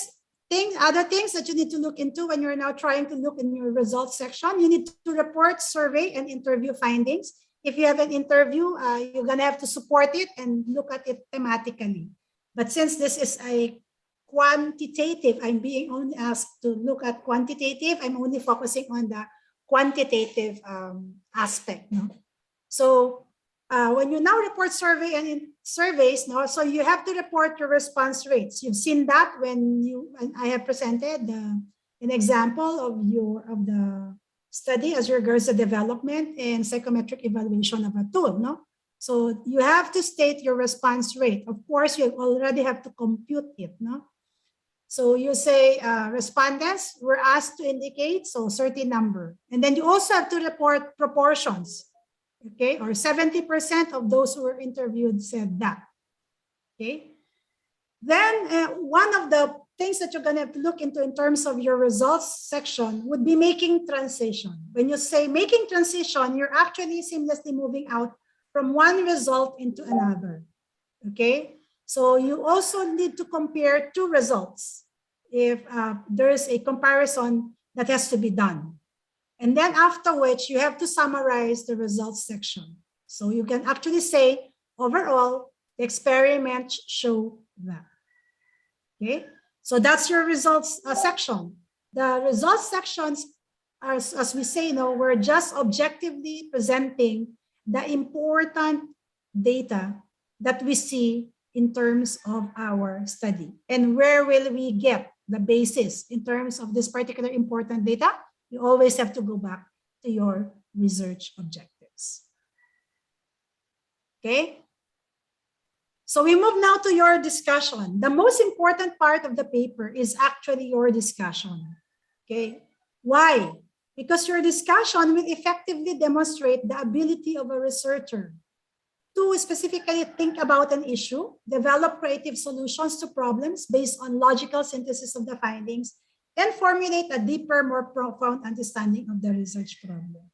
J: things that you need to look into when you're now trying to look in your results section, you need to report survey and interview findings. If you have an interview, you're gonna have to support it and look at it thematically. But since this is a quantitative, I'm being only asked to look at quantitative, I'm only focusing on the quantitative aspect. No? So when you now report survey and surveys, no, so you have to report your response rates. You've seen that when I have presented an example of the study as regards the development and psychometric evaluation of a tool. No, so you have to state your response rate. Of course, you already have to compute it. No, so you say respondents were asked to indicate so certain number, and then you also have to report proportions. Okay, or 70% of those who were interviewed said that. Okay, then one of the things that you're going to have to look into in terms of your results section would be making transition. When you say making transition, you're actually seamlessly moving out from one result into another. Okay, so you also need to compare two results if there's a comparison that has to be done. And then after which you have to summarize the results section. So you can actually say, overall, the experiments show that. Okay, so that's your results section. The results sections, as we say, we're just objectively presenting the important data that we see in terms of our study. And where will we get the basis in terms of this particular important data? You always have to go back to your research objectives. Okay? So we move now to your discussion. The most important part of the paper is actually your discussion. Okay? Why? Because your discussion will effectively demonstrate the ability of a researcher to specifically think about an issue, develop creative solutions to problems based on logical synthesis of the findings, and formulate a deeper, more profound understanding of the research problem.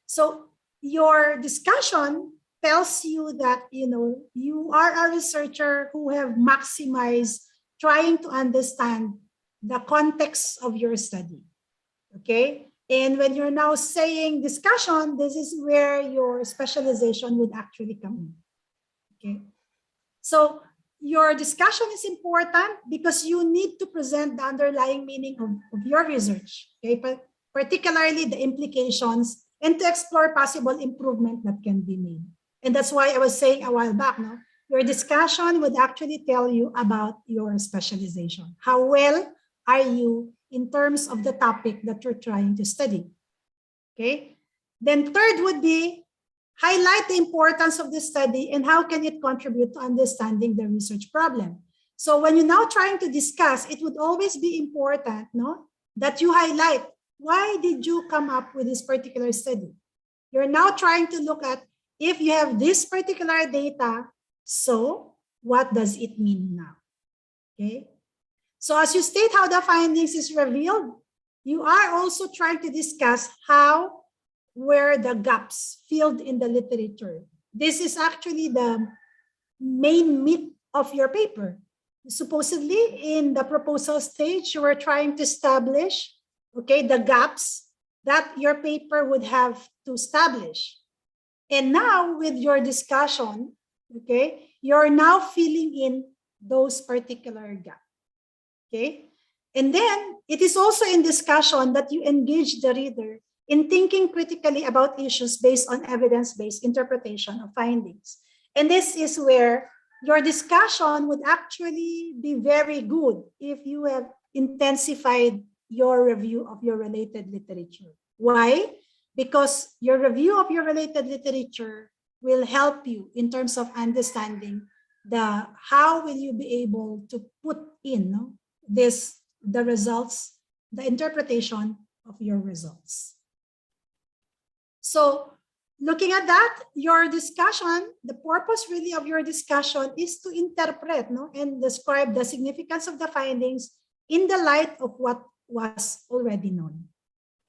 J: So your discussion tells you that you are a researcher who have maximized trying to understand the context of your study. Okay, and when you're now saying discussion, this is where your specialization would actually come in. Okay, so your discussion is important because you need to present the underlying meaning of your research, okay? But particularly the implications and to explore possible improvement that can be made. And that's why I was saying a while back, your discussion would actually tell you about your specialization. How well are you in terms of the topic that you're trying to study? Okay. Then third would be highlight the importance of the study and how can it contribute to understanding the research problem. So when you're now trying to discuss, it would always be important, that you highlight why did you come up with this particular study. You're now trying to look at if you have this particular data, so what does it mean now? Okay. So as you state how the findings is revealed, you are also trying to discuss how were the gaps filled in the literature. This is actually the main meat of your paper. supposedly in the proposal stage, you were trying to establish, okay, the gaps that your paper would have to establish. And now with your discussion, okay, you're now filling in those particular gaps, okay? And then it is also in discussion that you engage the reader in thinking critically about issues based on evidence-based interpretation of findings. And this is where your discussion would actually be very good if you have intensified your review of your related literature. Why? Because your review of your related literature will help you in terms of understanding how will you be able to put in the results, the interpretation of your results. So looking at that, your discussion, the purpose really of your discussion is to interpret and describe the significance of the findings in the light of what was already known.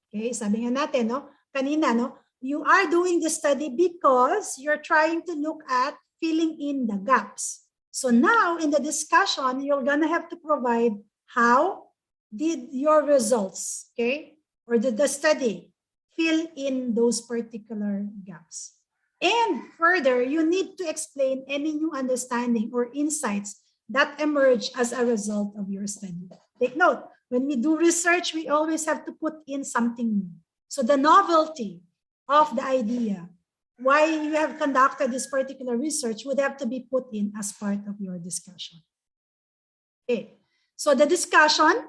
J: Okay, sabi nga natin, kanina, you are doing the study because you're trying to look at filling in the gaps. So now in the discussion, you're gonna have to provide how did your results, okay, or did the study fill in those particular gaps. And further, you need to explain any new understanding or insights that emerge as a result of your study. Take note, when we do research, we always have to put in something new. So the novelty of the idea, why you have conducted this particular research would have to be put in as part of your discussion. Okay, so the discussion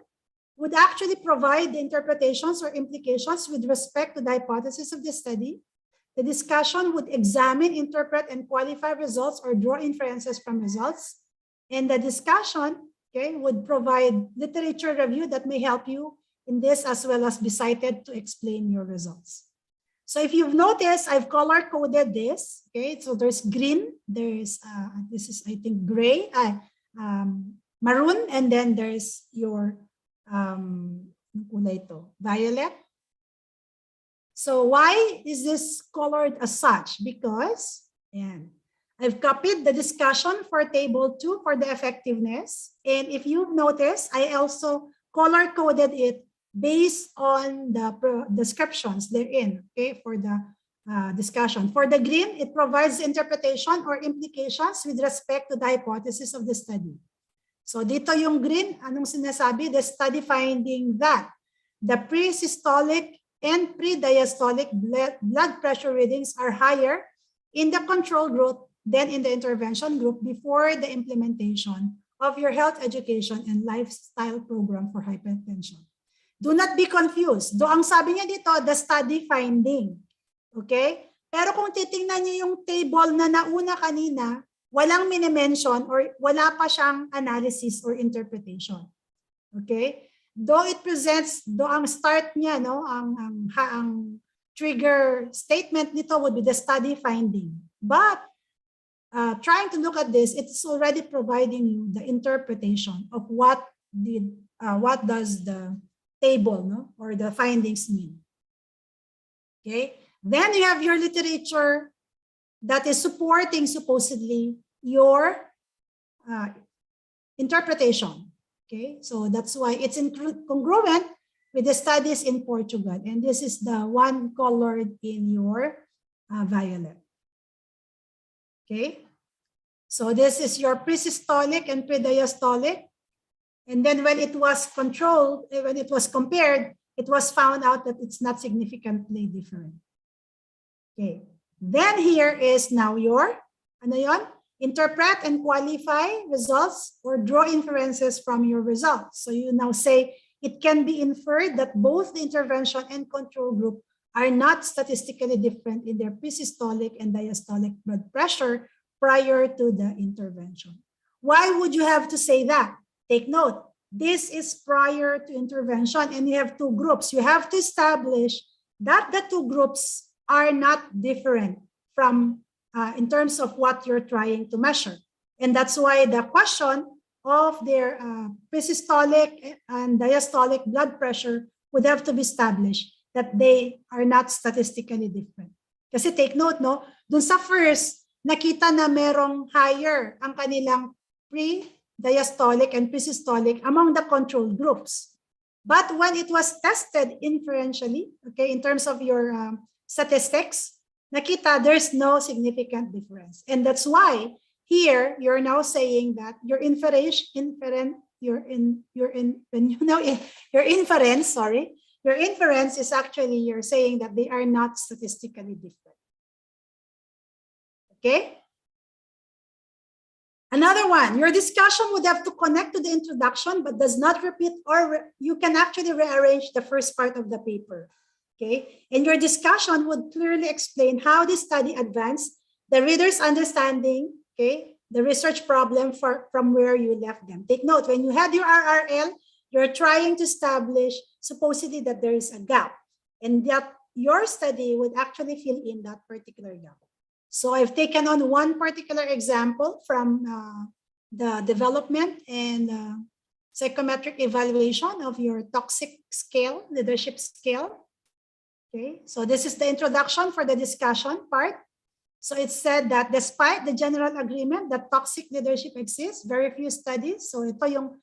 J: would actually provide the interpretations or implications with respect to the hypothesis of the study. The discussion would examine, interpret, and qualify results or draw inferences from results. And the discussion, okay, would provide literature review that may help you in this, as well as be cited to explain your results. So if you've noticed, I've color coded this. Okay, so there's green, there's this is I think gray, maroon, and then there's your violet. So why is this colored as such? Because I've copied the discussion for table 2 for the effectiveness. And if you've noticed, I also color coded it based on the descriptions therein, okay, for the discussion. For the green, it provides interpretation or implications with respect to the hypothesis of the study. So dito yung green, anong sinasabi? The study finding that the pre-systolic and pre-diastolic blood pressure readings are higher in the control group than in the intervention group before the implementation of your health education and lifestyle program for hypertension. Do not be confused. Do ang sabi niya dito, the study finding. Okay? Pero kung titingnan niyo yung table na nauna kanina, walang minimension or wala pa siyang analysis or interpretation. Okay? Though it presents, ang start niya, ang trigger statement nito would be the study finding. But trying to look at this, it's already providing you the interpretation of what does the table or the findings mean. Okay? Then you have your literature that is supporting supposedly your interpretation. Okay, so that's why it's congruent with the studies in Portugal, and this is the one colored in your violet. Okay, so this is your pre-systolic and pre-diastolic, and then when it was controlled, when it was compared, it was found out that it's not significantly different. Okay. Then here is now your, interpret and qualify results or draw inferences from your results. So you now say it can be inferred that both the intervention and control group are not statistically different in their pre-systolic and diastolic blood pressure prior to the intervention. Why would you have to say that? Take note, this is prior to intervention and you have two groups. You have to establish that the two groups are not different from in terms of what you're trying to measure. And that's why the question of their pre-systolic and diastolic blood pressure would have to be established that they are not statistically different. Kasi take note, dun sa first, nakita na merong higher ang kanilang diastolic, and presystolic among the control groups. But when it was tested inferentially, okay, in terms of your statistics, nakita there's no significant difference. And that's why here you're now saying that your inference is actually you're saying that they are not statistically different. Okay? Another one, your discussion would have to connect to the introduction, but does not repeat, or you can actually rearrange the first part of the paper. Okay, and your discussion would clearly explain how this study advanced the reader's understanding, okay, the research problem from where you left them. Take note, when you had your RRL, you're trying to establish supposedly that there is a gap, and that your study would actually fill in that particular gap. So I've taken on one particular example from the development and psychometric evaluation of your toxic scale, leadership scale. Okay, so this is the introduction for the discussion part. So it said that despite the general agreement that toxic leadership exists, very few studies. So ito yung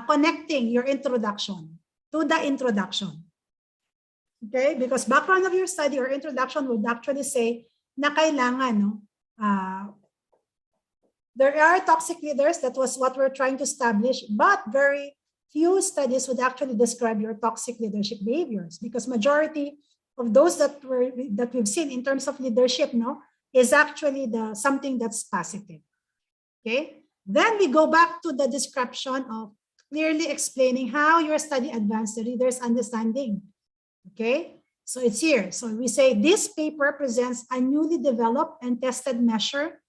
J: connecting your introduction to the introduction. Okay, because background of your study or introduction would actually say na kailangan, no, there are toxic leaders, that was what we're trying to establish, but very few studies would actually describe your toxic leadership behaviors, because majority of those that we've seen in terms of leadership, no, is actually something that's positive. Okay, then we go back to the description of clearly explaining how your study advanced the reader's understanding. Okay, so it's here. So we say this paper presents a newly developed and tested measure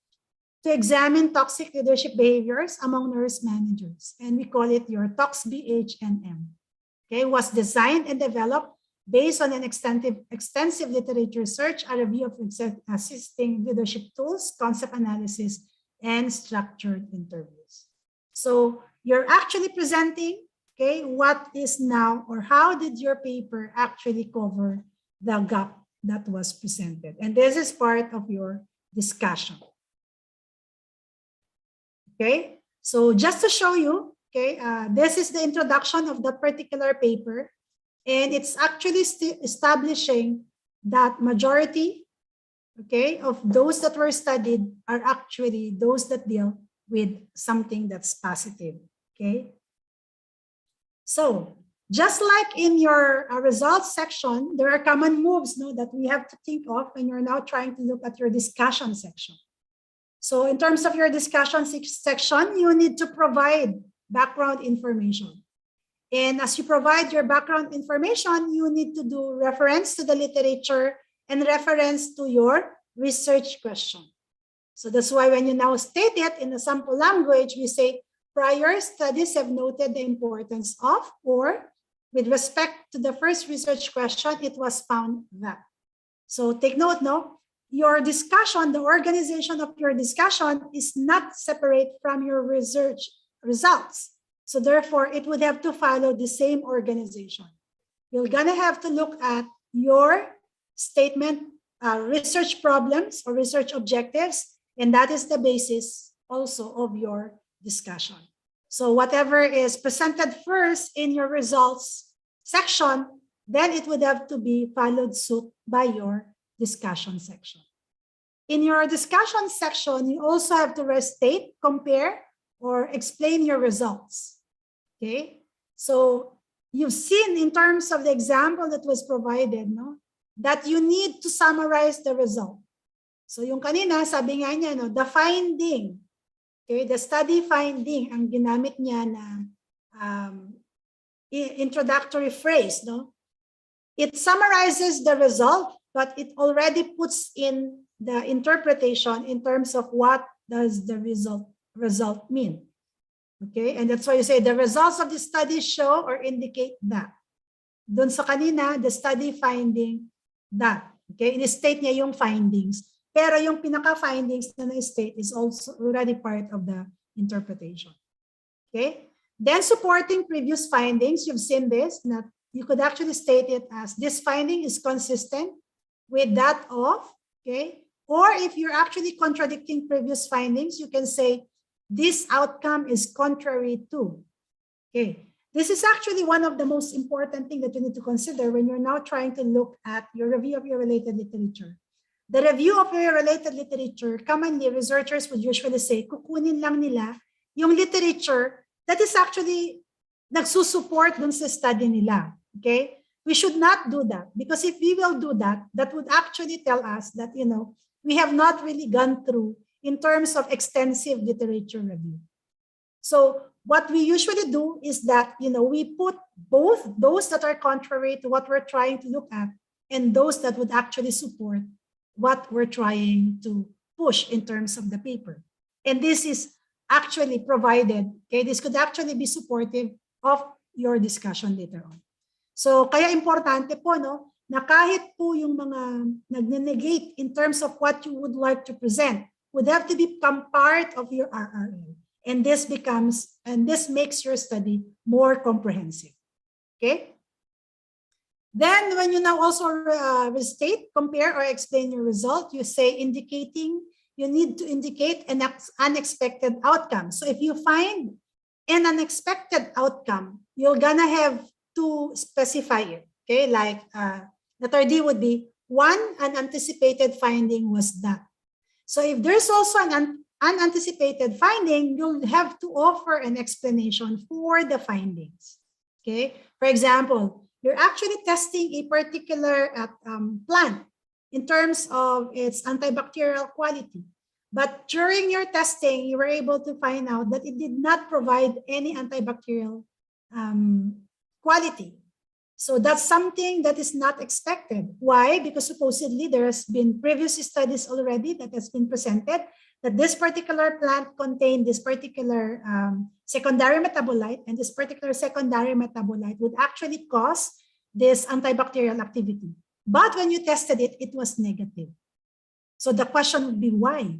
J: to examine toxic leadership behaviors among nurse managers, and we call it your TOXBHNM. Okay, was designed and developed based on an extensive literature search, a review of assisting leadership tools, concept analysis, and structured interviews. So you're actually presenting, okay, what is now, or how did your paper actually cover the gap that was presented? And this is part of your discussion. Okay, so just to show you, okay, this is the introduction of that particular paper, and it's actually establishing that majority, okay, of those that were studied are actually those that deal with something that's positive. Okay, so just like in your results section, there are common moves, no, that we have to think of when you're now trying to look at your discussion section. So in terms of your discussion section, you need to provide background information. And as you provide your background information, you need to do reference to the literature and reference to your research question. So that's why when you now state it in the sample language, we say prior studies have noted the importance of, or with respect to the first research question, it was found that. So take note, no, your discussion, the organization of your discussion is not separate from your research results. So therefore, it would have to follow the same organization. You're gonna have to look at your statement, research problems or research objectives, and that is the basis also of your discussion. So whatever is presented first in your results section, then it would have to be followed suit by your discussion section. In your discussion section, you also have to restate, compare, or explain your results. Okay, so you've seen in terms of the example that was provided, no, that you need to summarize the result. So yung kanina, sabi nga niya, no, the finding, okay, the study finding, ang ginamit niya na introductory phrase, no, it summarizes the result, but it already puts in the interpretation in terms of what does the result mean. Okay, and that's why you say the results of the study show or indicate that. Doon sa kanina, the study finding that. Okay, in-state niya yung findings. Pero yung pinaka-findings na na-state is also already part of the interpretation. Okay, then supporting previous findings, you've seen this, that you could actually state it as this finding is consistent with that of, okay, or if you're actually contradicting previous findings, you can say this outcome is contrary to. Okay, this is actually one of the most important things that you need to consider when you're now trying to look at your review of your related literature. The review of your related literature, commonly researchers would usually say, kukunin lang nila yung literature that is actually nagsusupport dun sa study nila. Okay? We should not do that, because if we will do that, that would actually tell us that, we have not really gone through in terms of extensive literature review. So what we usually do is that, we put both those that are contrary to what we're trying to look at and those that would actually support what we're trying to push in terms of the paper. And this is actually provided, okay, this could actually be supportive of your discussion later on. So kaya importante po, no, na kahit po yung mga nagne-negate in terms of what you would like to present would have to become part of your RRL. And this makes your study more comprehensive. Okay? Then when you now also restate, compare, or explain your result, you say you need to indicate an unexpected outcome. So if you find an unexpected outcome, you're gonna have to specify it. Okay, like letter D would be, one, unanticipated finding was that. So if there's also an unanticipated finding, you'll have to offer an explanation for the findings. Okay, for example, you're actually testing a particular plant in terms of its antibacterial quality. But during your testing, you were able to find out that it did not provide any antibacterial quality. So that's something that is not expected. Why? Because supposedly there has been previous studies already that has been presented that this particular plant contained this particular secondary metabolite, and this particular secondary metabolite would actually cause this antibacterial activity. But when you tested it, it was negative. So the question would be why?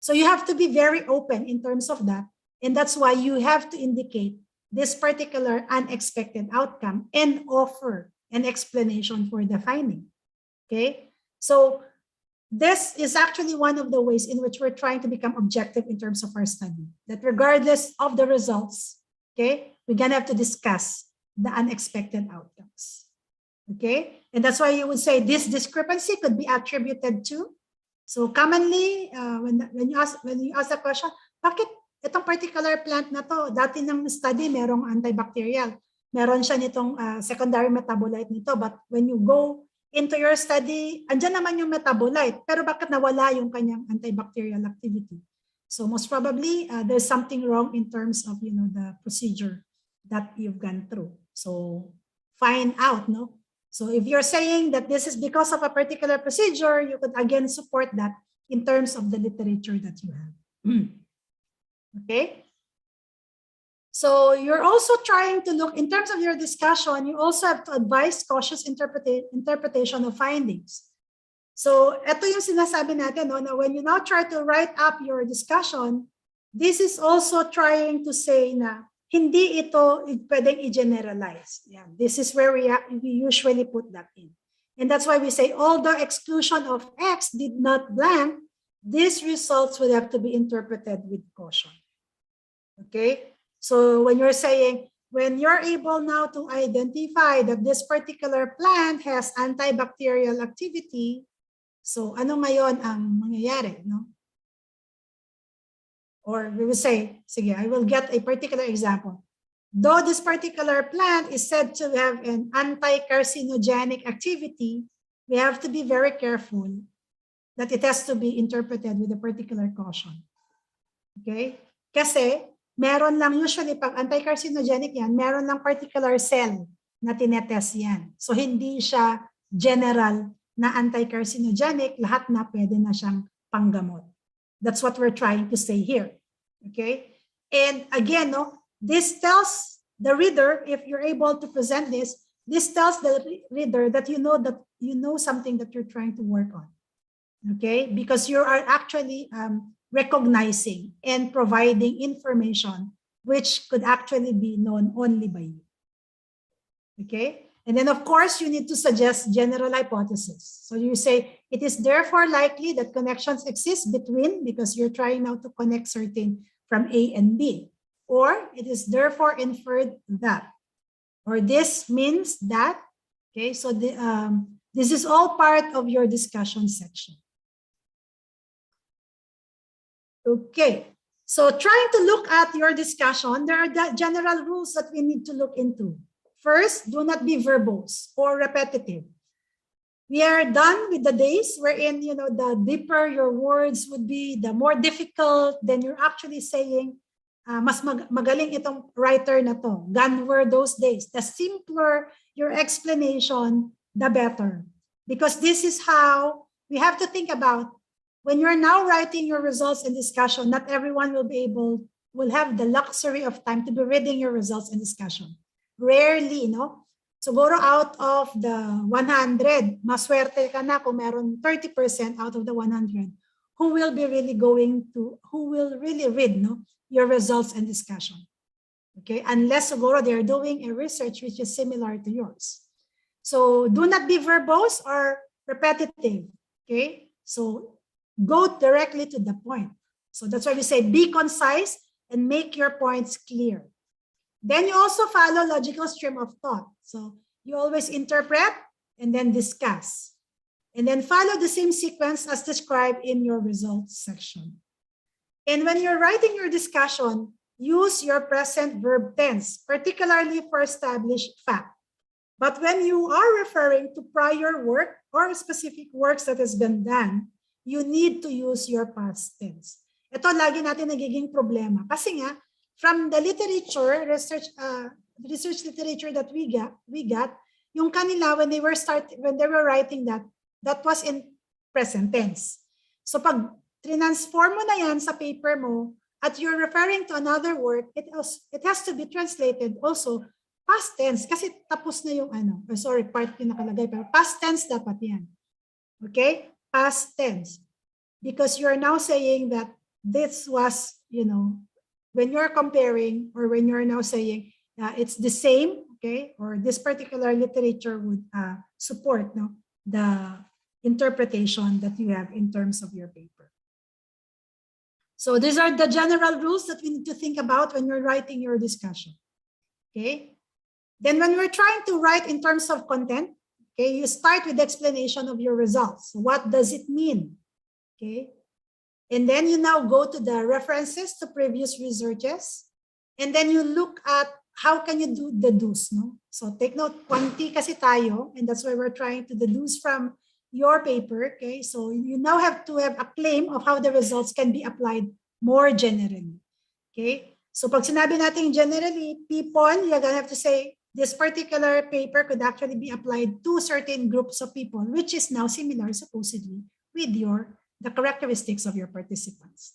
J: So you have to be very open in terms of that. And that's why you have to indicate this particular unexpected outcome and offer an explanation for the finding. Okay? So this is actually one of the ways in which we're trying to become objective in terms of our study, that regardless of the results, okay, we're gonna have to discuss the unexpected outcomes. Okay, and that's why you would say this discrepancy could be attributed to. So commonly, when you ask the question, bakit itong particular plant na to, dati ng study merong antibacterial, meron siya nitong secondary metabolite nito, but when you go into your study, andyan naman yung metabolite, pero bakit nawala yung kanyang antibacterial activity? So most probably, there's something wrong in terms of, the procedure that you've gone through. So find out, no? So if you're saying that this is because of a particular procedure, you could again support that in terms of the literature that you have. Okay? So you're also trying to look, in terms of your discussion, you also have to advise cautious interpretation of findings. So ito yung sinasabi natin, no, na when you now try to write up your discussion, this is also trying to say na hindi ito pwedeng i-generalize. Yeah, this is where we usually put that in. And that's why we say, although exclusion of X did not blank, these results would have to be interpreted with caution. Okay? So when you're saying, when you're able now to identify that this particular plant has antibacterial activity, so ano ngayon ang mangyayari, no? Or we will say, sige, I will get a particular example. Though this particular plant is said to have an anti-carcinogenic activity, we have to be very careful that it has to be interpreted with a particular caution. Okay? Kasi meron lang usually pag anti-carcinogenic yan, meron lang particular cell na tinetest yan. So hindi siya general na anti-carcinogenic, lahat na pwede na siyang panggamot. That's what we're trying to say here. Okay? And again, no, this tells the reader, if you're able to present this tells the reader that you know something that you're trying to work on. Okay? Because you are actually recognizing and providing information which could actually be known only by you. Okay? And then, of course, you need to suggest general hypothesis. So you say, it is therefore likely that connections exist between, because you're trying now to connect certain from A and B. Or it is therefore inferred that. Or this means that. Okay, so this is all part of your discussion section. Okay, so trying to look at your discussion, there are the general rules that we need to look into. First, do not be verbose or repetitive. We are done with the days wherein, the deeper your words would be, the more difficult, then you're actually saying, mas magaling itong writer na to. Gone were those days. The simpler your explanation, the better. Because this is how we have to think about when you're now writing your results and discussion, not everyone will have the luxury of time to be reading your results and discussion. Rarely, Siguro out of the 100, maswerte ka na kung meron 30% out of the 100 who will really read your results and discussion. Okay, unless siguro they're doing a research which is similar to yours. So do not be verbose or repetitive. Okay, so go directly to the point. So that's why we say be concise and make your points clear. Then you also follow logical stream of thought. So you always interpret and then discuss. And then follow the same sequence as described in your results section. And when you're writing your discussion, use your present verb tense, particularly for established fact. But when you are referring to prior work or specific works that has been done, you need to use your past tense. Ito lagi natin nagiging problema. Kasi nga, from the literature, research literature that we got, yung kanila when they were writing that was in present tense. So pag transform mo na yan sa paper mo at you're referring to another work, it has to be translated also past tense kasi tapos na yung part yung nakalagay pero past tense dapat yan. Okay? Past tense. Because you're now saying that this was, when you're comparing or when you're now saying it's the same, okay, or this particular literature would support the interpretation that you have in terms of your paper. So these are the general rules that we need to think about when you're writing your discussion. Okay. Then when we're trying to write in terms of content, okay, you start with the explanation of your results. What does it mean? Okay. And then you now go to the references to previous researches. And then you look at how can you deduce, no? So take note, quantity kasi tayo, and that's why we're trying to deduce from your paper, okay? So you now have to have a claim of how the results can be applied more generally, okay? So pag sinabi natin generally, people, you're gonna have to say, this particular paper could actually be applied to certain groups of people, which is now similar, supposedly, with the characteristics of your participants.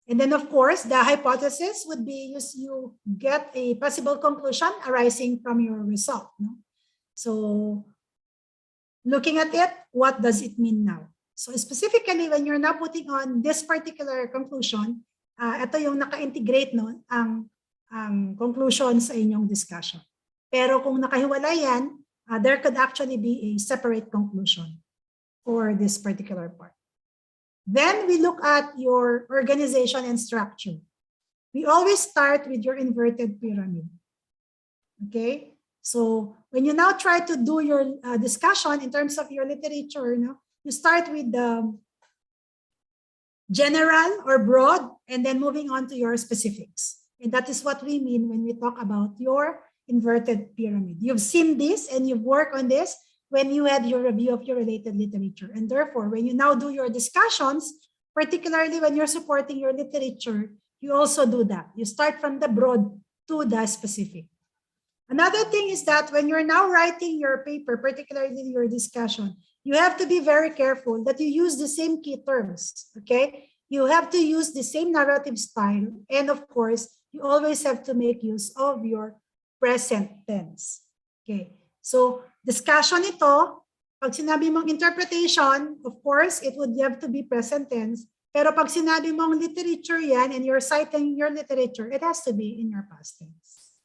J: And then, of course, the hypothesis would be you get a possible conclusion arising from your result. No? So looking at it, what does it mean now? So specifically, when you're now putting on this particular conclusion, ito yung naka-integrate ang conclusion sa inyong discussion. Pero kung nakahiwalay yan, there could actually be a separate conclusion for this particular part. Then we look at your organization and structure. We always start with your inverted pyramid. Okay, so when you now try to do your discussion in terms of your literature, you start with the general or broad, and then moving on to your specifics. And that is what we mean when we talk about your inverted pyramid. You've seen this and you've worked on this when you had your review of your related literature. And therefore, when you now do your discussions, particularly when you're supporting your literature, you also do that. You start from the broad to the specific. Another thing is that when you're now writing your paper, particularly your discussion, you have to be very careful that you use the same key terms, okay? You have to use the same narrative style. And of course, you always have to make use of your present tense, okay? So, discussion ito, pag sinabi mong interpretation, of course, it would have to be present tense. Pero pag sinabi mong literature yan and you're citing your literature, it has to be in your past tense.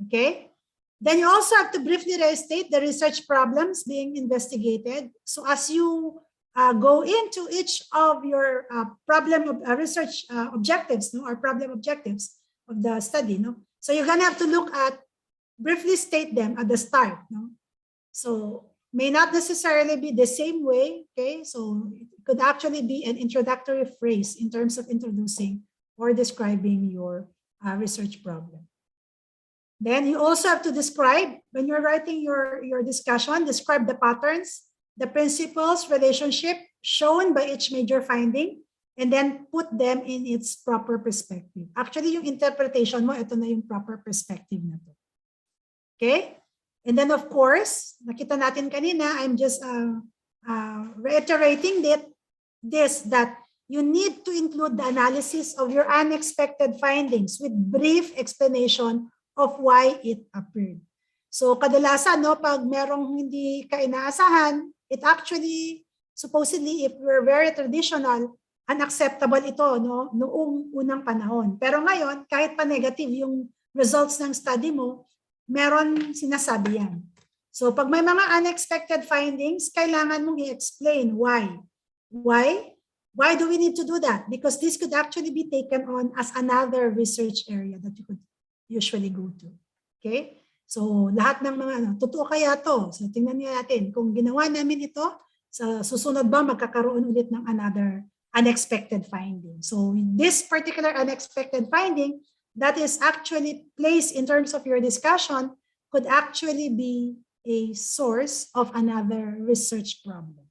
J: Okay? Then you also have to briefly restate the research problems being investigated. So as you go into each of your research objectives, no, or problem objectives of the study, no. So you're gonna have to look at, briefly state them at the start, no. So may not necessarily be the same way, okay? So it could actually be an introductory phrase in terms of introducing or describing your research problem. Then you also have to describe, when you're writing your discussion, describe the patterns, the principles, relationship shown by each major finding, and then put them in its proper perspective. Actually, yung interpretation mo, ito na yung proper perspective na to. Okay? And then of course, nakita natin kanina, I'm just reiterating that you need to include the analysis of your unexpected findings with brief explanation of why it appeared. So kadalasan, no, pag merong hindi ka inaasahan, it actually, supposedly, if we're very traditional, unacceptable ito, no, noong unang panahon. Pero ngayon, kahit pa negative yung results ng study mo, meron sinasabi yan. So pag may mga unexpected findings, kailangan mong i-explain why. Why do we need to do that? Because this could actually be taken on as another research area that you could usually go to. Okay? So lahat ng mga totoo kaya to? So tingnan natin kung ginawa namin ito, sa susunod ba magkakaroon ulit ng another unexpected finding. So this particular unexpected finding that is actually placed in terms of your discussion could actually be a source of another research problem.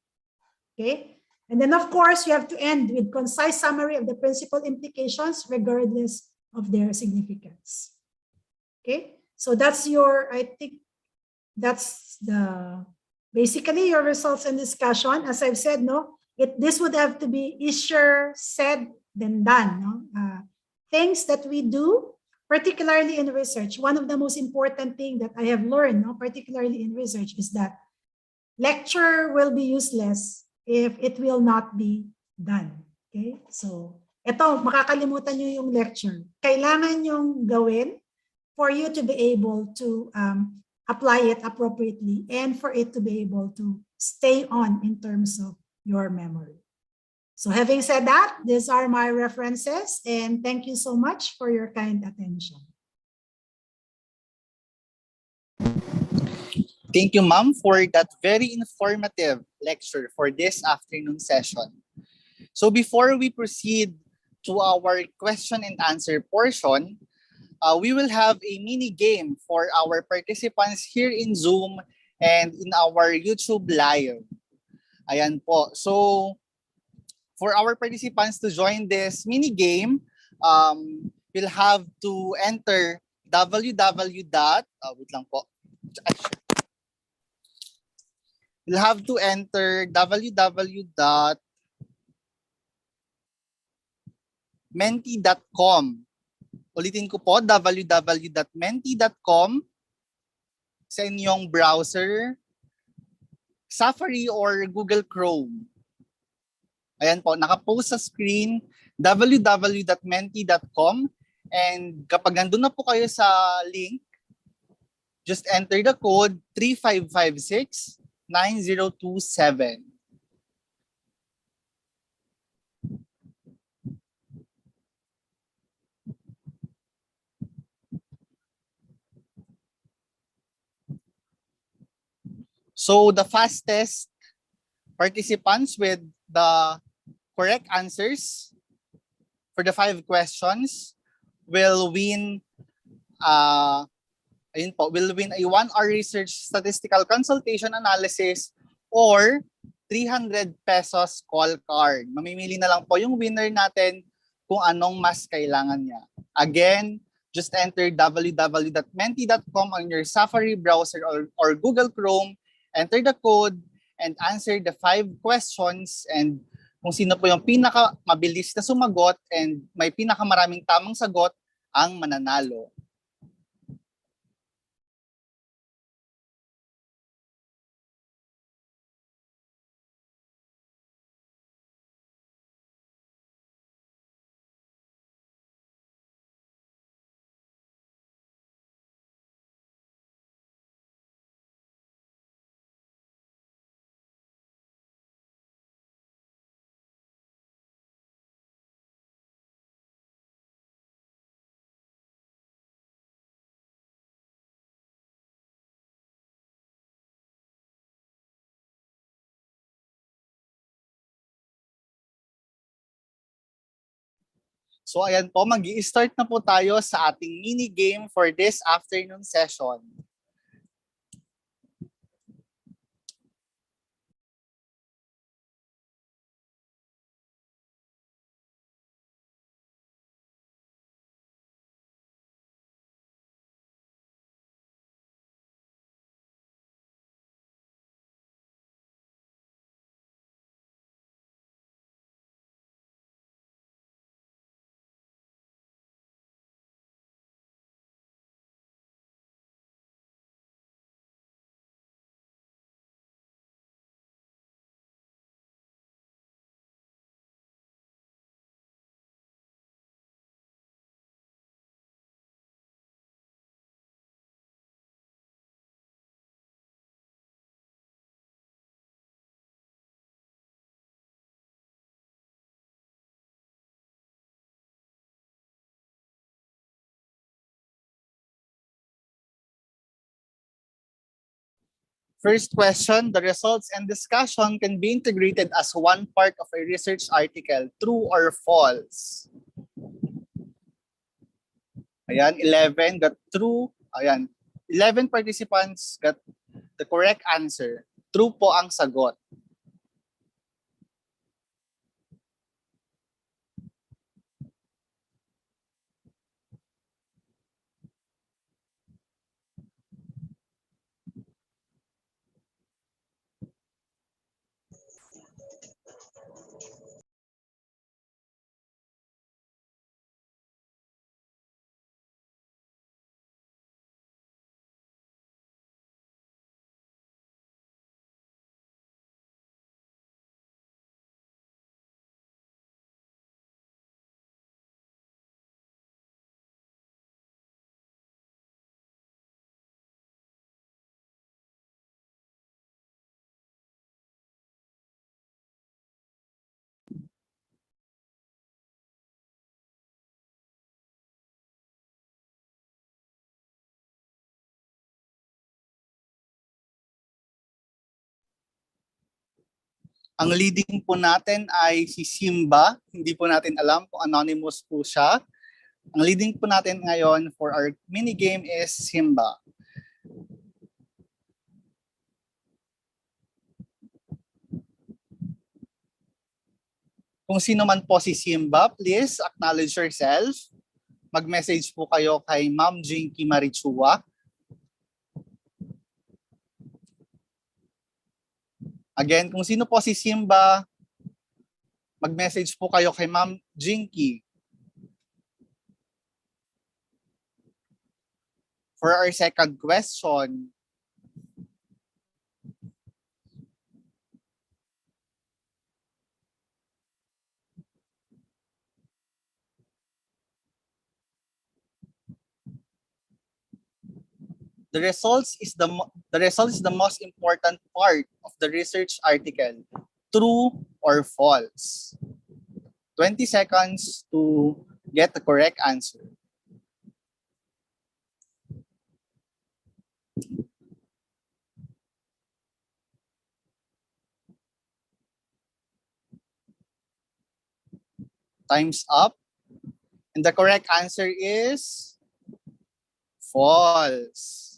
J: Okay? And then of course, you have to end with concise summary of the principal implications regardless of their significance. Okay? So that's your, I think that's basically your results and discussion. As I've said, no, this would have to be easier said than done. No? Things that we do, particularly in research, one of the most important things that I have learned, no, particularly in research, is that lecture will be useless if it will not be done. Okay? So, ito, makakalimutan nyo yung lecture. Kailangan yung gawin for you to be able to apply it appropriately and for it to be able to stay on in terms of your memory. So having said that, these are my references, and thank you so much for your kind attention.
H: Thank you, ma'am, for that very informative lecture for this afternoon session. So before we proceed to our question and answer portion, we will have a mini game for our participants here in Zoom and in our YouTube Live. Ayan po. So for our participants to join this mini game, we'll have to enter You'll have to enter www.menti.com. Ulitin ko po, www.menti.com sa inyong browser, Safari or Google Chrome. Ayan po, nakapost sa screen, www.menti.com. And kapag nandun na po kayo sa link, just enter the code 3556 9027. So the fastest participants with the correct answers for the 5 questions will win will win a 1-hour research statistical consultation analysis or 300 pesos call card. Mamimili na lang po yung winner natin kung anong mas kailangan niya. Again, just enter www.menti.com on your Safari browser or Google Chrome, enter the code, and answer the 5 questions, and kung sino po yung pinaka-mabilis na sumagot and may pinakamaraming tamang sagot ang mananalo. So ayan po, mag-i-start na po tayo sa ating mini game for this afternoon session. First question, the results and discussion can be integrated as one part of a research article. True or false? Ayan, 11 got true. Ayan, 11 participants got the correct answer. True po ang sagot. Ang leading po natin ay si Simba. Hindi po natin alam kung anonymous po siya. Ang leading po natin ngayon for our mini game is Simba. Kung sino man po si Simba, please acknowledge yourself. Mag-message po kayo kay Ma'am Jinky Marichua. Again, kung sino po si Simba, mag-message po kayo kay Ma'am Jinky. For our second question, the results is the most important part of the research article. True or false? 20 seconds to get the correct answer. Time's up. And the correct answer is false.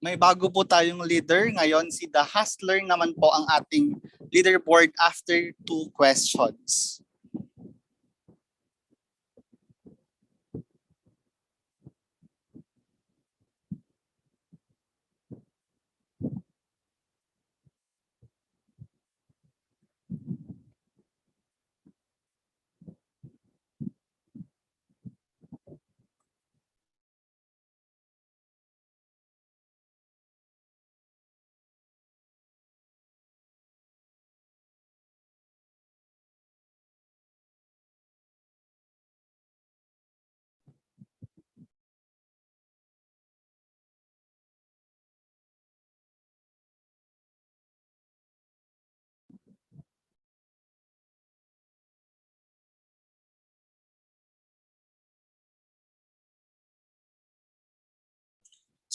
H: May bago po tayong leader. Ngayon, si The Hustler naman po ang ating leaderboard after 2 questions.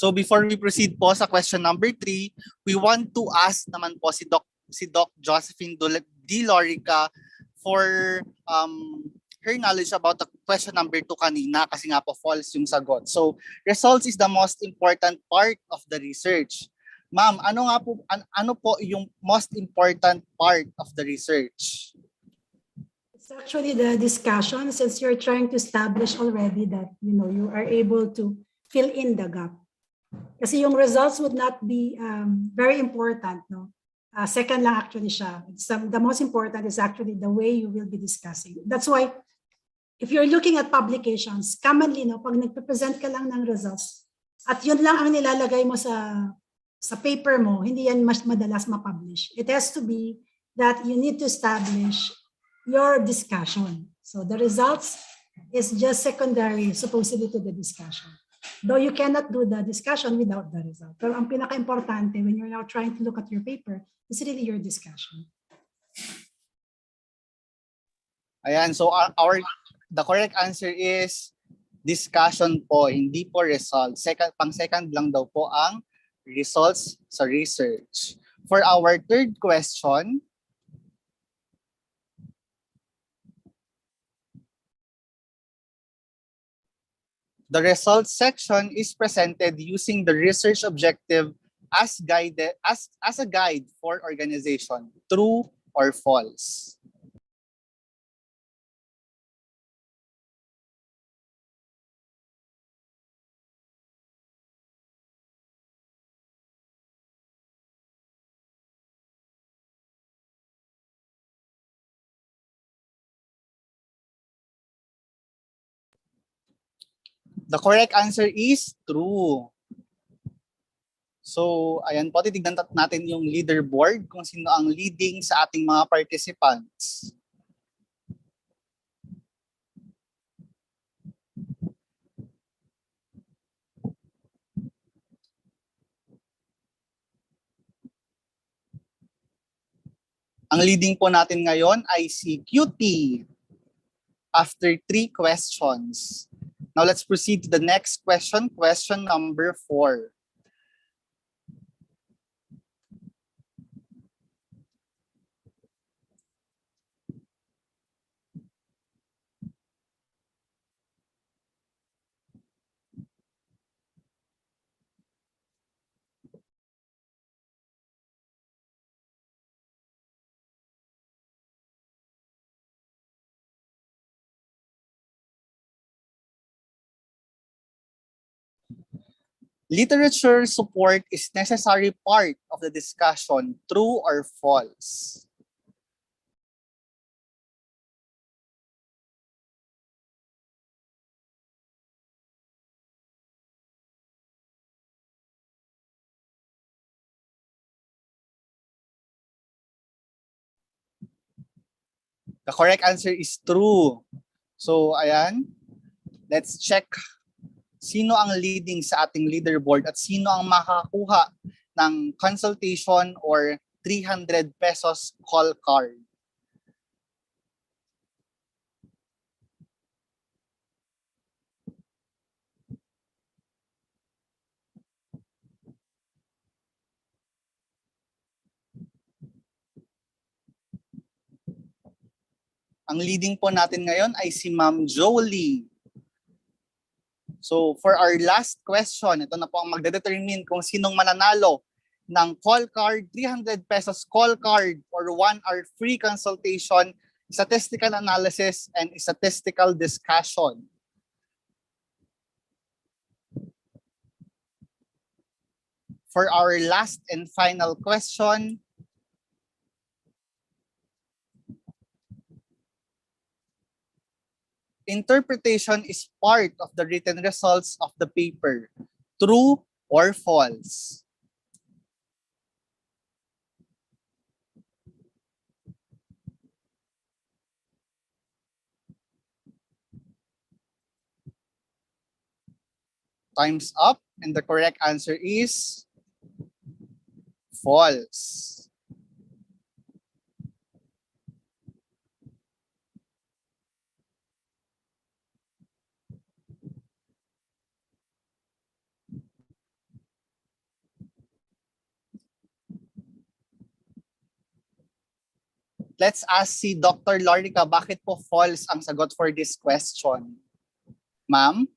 H: So before we proceed po sa question number 3, we want to ask naman po si Doc Josephine D. Lorica for her knowledge about the question number 2 kanina kasi nga po false yung sagot. So results is the most important part of the research. Ma'am, ano po yung most important part of the research?
J: It's actually the discussion, since you're trying to establish already that you are able to fill in the gap. Kasi yung results would not be very important, no? Second lang actually siya. The most important is actually the way you will be discussing. That's why if you're looking at publications, commonly, no, pag nagpe-present ka lang ng results at yun lang ang nilalagay mo sa paper mo, hindi yan mas madalas ma-publish. It has to be that you need to establish your discussion. So the results is just secondary supposedly to the discussion. Though you cannot do the discussion without the result. Pero ang pinaka-importante when you're now trying to look at your paper is really your discussion.
H: Ayan, so the correct answer is discussion po, hindi po results. Pang-second lang daw po ang results sa research. For our third question, the results section is presented using the research objective as a guide for organization. True or false? The correct answer is true. So, ayan po, titignan natin yung leaderboard kung sino ang leading sa ating mga participants. Ang leading po natin ngayon ay si Cutie after 3 questions. Now let's proceed to the next question, question number 4. Literature support is necessary part of the discussion. True or false? The correct answer is true. So, ayan. Let's check sino ang leading sa ating leaderboard at sino ang makakuha ng consultation or 300 pesos call card. Ang leading po natin ngayon ay si Ma'am Jolie. So for our last question, ito na po ang magdedetermine kung sinong mananalo ng call card, 300 pesos call card or 1 hour free consultation, statistical analysis, and statistical discussion. For our last and final question, interpretation is part of the written results of the paper. True or false? Time's up, and the correct answer is false. let's ask si Dr. Lorica, bakit po false ang sagot for this question? Ma'am?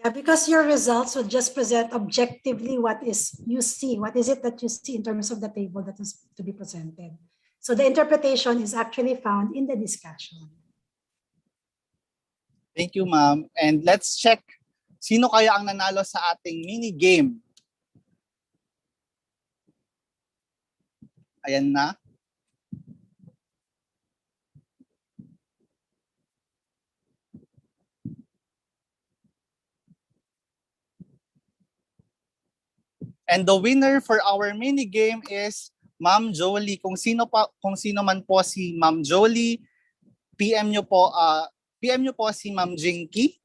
J: Yeah, because your results would just present objectively what is you see. What is it that you see in terms of the table that is to be presented? So the interpretation is actually found in the discussion.
H: Thank you, ma'am. And let's check sino kaya ang nanalo sa ating mini game. Ayan na. And the winner for our mini game is Ma'am Jolie. Kung sino man po si Ma'am Jolie, PM nyo po si Ma'am Jinky.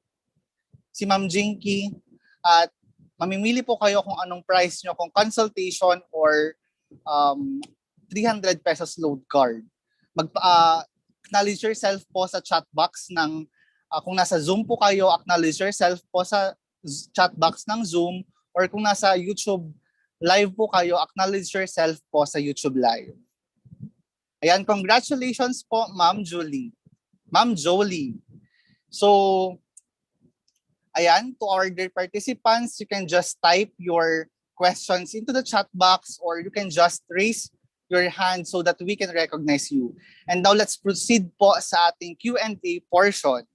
H: Si Ma'am Jinky, at mamimili po kayo kung anong price nyo, kung consultation or 300 pesos load card. Acknowledge yourself po sa chat box ng kung nasa Zoom po kayo, acknowledge yourself po sa chat box ng Zoom, or kung nasa YouTube live po kayo, acknowledge yourself po sa YouTube live. Ayan, congratulations po Ma'am Julie. Ma'am Jolie. So, ayan, to our dear participants, you can just type your questions into the chat box, or you can just raise your hand so that we can recognize you. And now let's proceed po sa ating Q&A portion.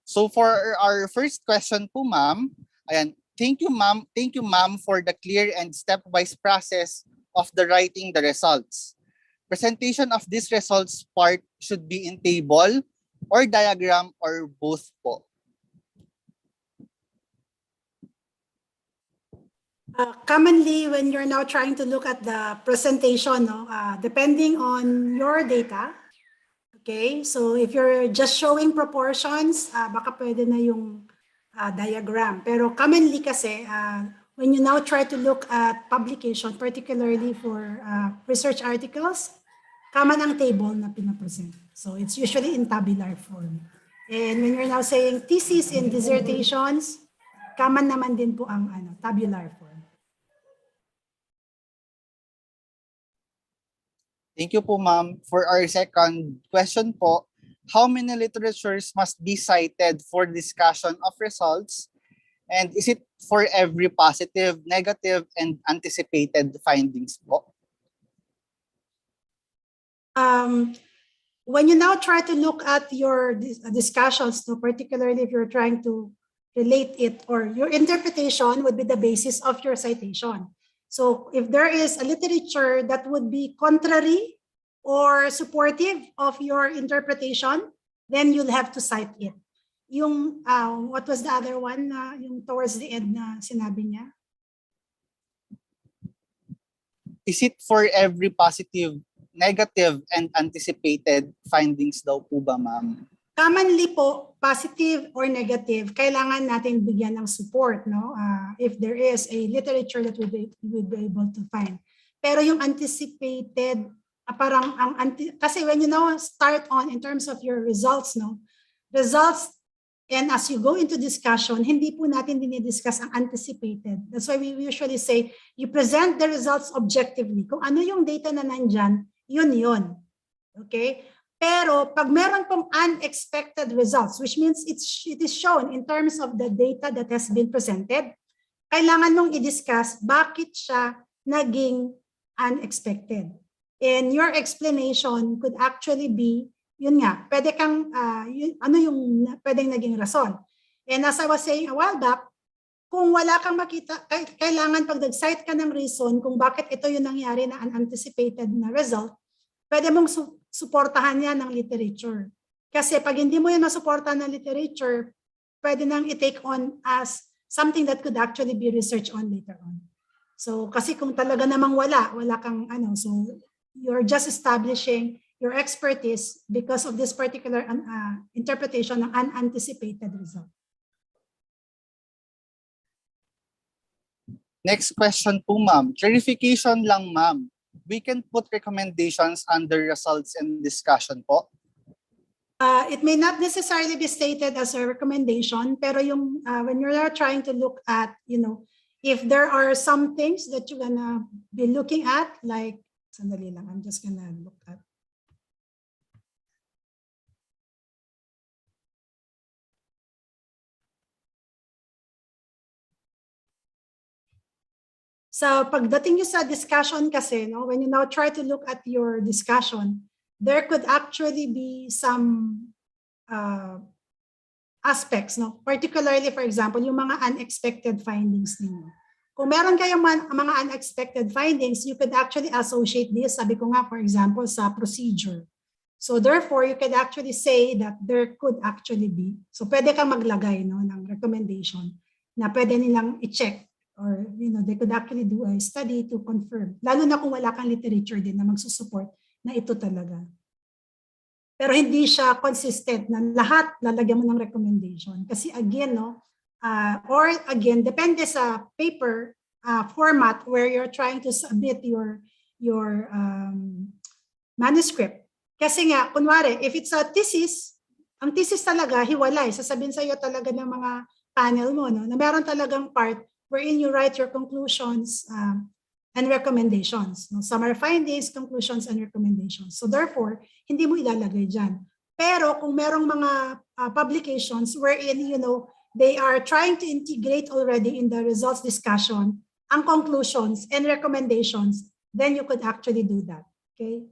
H: So for our first question po, ma'am, ayan, thank you ma'am for the clear and stepwise process of the writing the results. Presentation of these results part should be in table or diagram or both po.
J: Commonly, when you're now trying to look at the presentation, depending on your data, okay, so if you're just showing proportions, baka pwede na yung diagram. Pero commonly kasi, when you now try to look at publication, particularly for research articles, common ang table na pinapresent. So it's usually in tabular form. And when you're now saying thesis and dissertations, common naman din po ang tabular form.
H: Thank you po, ma'am. For our second question po, how many literatures must be cited for discussion of results? And is it for every positive, negative, and anticipated findings po?
J: When you now try to look at your discussions, particularly if you're trying to relate it, or your interpretation would be the basis of your citation. So if there is a literature that would be contrary or supportive of your interpretation, then you'll have to cite it. Yung, what was the other one, yung towards the end na sinabi niya?
H: Is it for every positive, negative, and anticipated findings daw po ba, ma'am?
J: Commonly po, positive or negative, kailangan natin bigyan ng support, no? If there is a literature that we would be able to find. Pero yung anticipated, parang kasi when you now start on in terms of your results, no? Results, and as you go into discussion, hindi po natin dinidiscuss ang anticipated. That's why we usually say, you present the results objectively. Kung ano yung data na nandyan, yun. Okay? Pero pag meron pong unexpected results, which means it is shown in terms of the data that has been presented, kailangan mong i-discuss bakit siya naging unexpected. And your explanation could actually be, yun nga, pwede kang, ano yung pwedeng naging rason. And as I was saying a while back, kung wala kang makita, kailangan pag nag-cite ka ng reason kung bakit ito yung nangyari na unanticipated na result, pwede mong suportahan yan ng literature. Kasi pag hindi mo yan masuportahan ng literature, pwede nang i-take on as something that could actually be researched on later on. So kasi kung talaga namang wala kang so you're just establishing your expertise because of this particular interpretation ng unanticipated result.
H: Next question po, ma'am. Clarification lang, ma'am. We can put recommendations under results and discussion po?
J: It may not necessarily be stated as a recommendation, pero yung when you're trying to look at, If there are some things that you're gonna be looking at, like, sandali lang, I'm just gonna look at. So pagdating nyo sa discussion kasi, no, when you now try to look at your discussion, there could actually be some aspects, no? Particularly, for example, yung mga unexpected findings ninyo. Kung meron kayong mga unexpected findings, you could actually associate this, sabi ko nga, for example, sa procedure. So therefore, you could actually say that there could actually be, so pwede kang maglagay, no, ng recommendation na pwede nilang i-check, or they could actually do a study to confirm, lalo na kung wala kang literature din na magsusupport na ito talaga. Pero hindi siya consistent na lahat lalagyan mo ng recommendation. Kasi again, no, or again, depende sa paper format where you're trying to submit your manuscript. Kasi nga, kunwari, if it's a thesis, ang thesis talaga, hiwalay. Sasabihin sa'yo talaga ng mga panel mo, no, na meron talagang part wherein you write your conclusions and recommendations. No? Summary findings, conclusions, and recommendations. So therefore, hindi mo ilalagay dyan. Pero kung merong mga publications wherein, they are trying to integrate already in the results discussion ang conclusions and recommendations, then you could actually do that. Okay?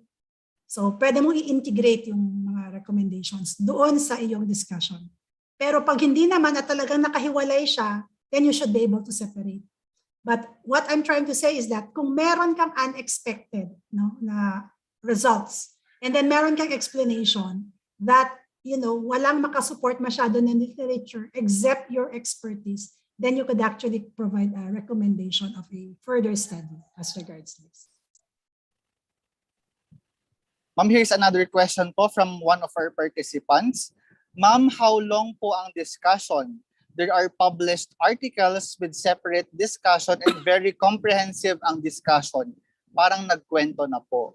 J: So pwede mong i-integrate yung mga recommendations doon sa iyong discussion. Pero pag hindi naman at talagang nakahiwalay siya, then you should be able to separate. But what I'm trying to say is that kung meron kang unexpected, no, na results, and then meron kang explanation that, walang makasupport masyado ng literature except your expertise, then you could actually provide a recommendation of a further study as regards this.
H: Ma'am, here's another question po from one of our participants. Ma'am, how long po ang discussion? There are published articles with separate discussion and very comprehensive ang discussion. Parang nagkwento na po.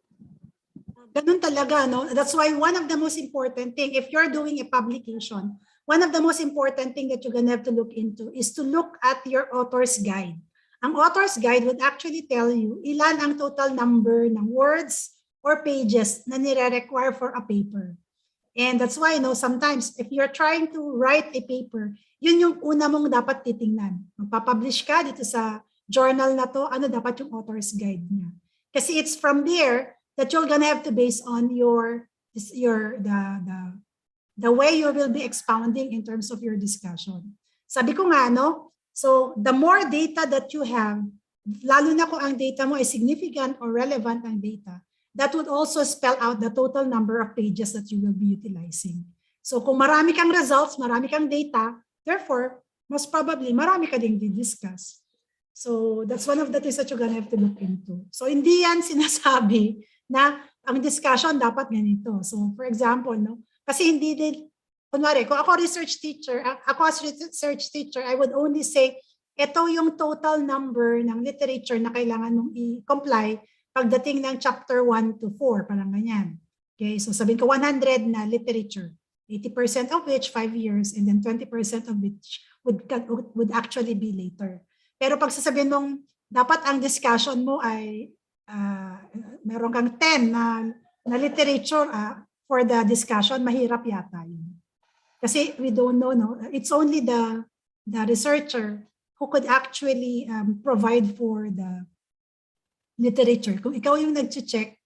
J: Ganun talaga, no? That's why one of the most important thing, if you're doing a publication, one of the most important thing that you're gonna have to look into is to look at your author's guide. Ang author's guide would actually tell you ilan ang total number ng words or pages na nire-require for a paper. And that's why, sometimes if you're trying to write a paper, yun yung una mong dapat titingnan. Magpapublish ka dito sa journal na to, ano dapat yung author's guide niya. Kasi it's from there that you're gonna have to base on the way you will be expounding in terms of your discussion. Sabi ko nga, so the more data that you have, lalo na kung ang data mo ay significant or relevant ang data, that would also spell out the total number of pages that you will be utilizing. So kung marami kang results, marami kang data, therefore, most probably, marami ka ding di-discuss. So that's one of the things that you're gonna have to look into. So hindi yan sinasabi na ang discussion dapat ganito. So for example, kasi hindi din, kunwari, kung ako as research teacher, I would only say, ito yung total number ng literature na kailangan mong i-comply pagdating ng chapter 1 to 4, parang ganyan. Okay, so sabihin ko 100 na literature, 80% of which 5 years, and then 20% of which would actually be later. Pero pag sasabihin mong dapat ang discussion mo ay meron kang 10 na literature for the discussion, mahirap yata yun. Kasi we don't know, it's only the researcher who could actually provide for the literature. Kung ikaw yung nag-check,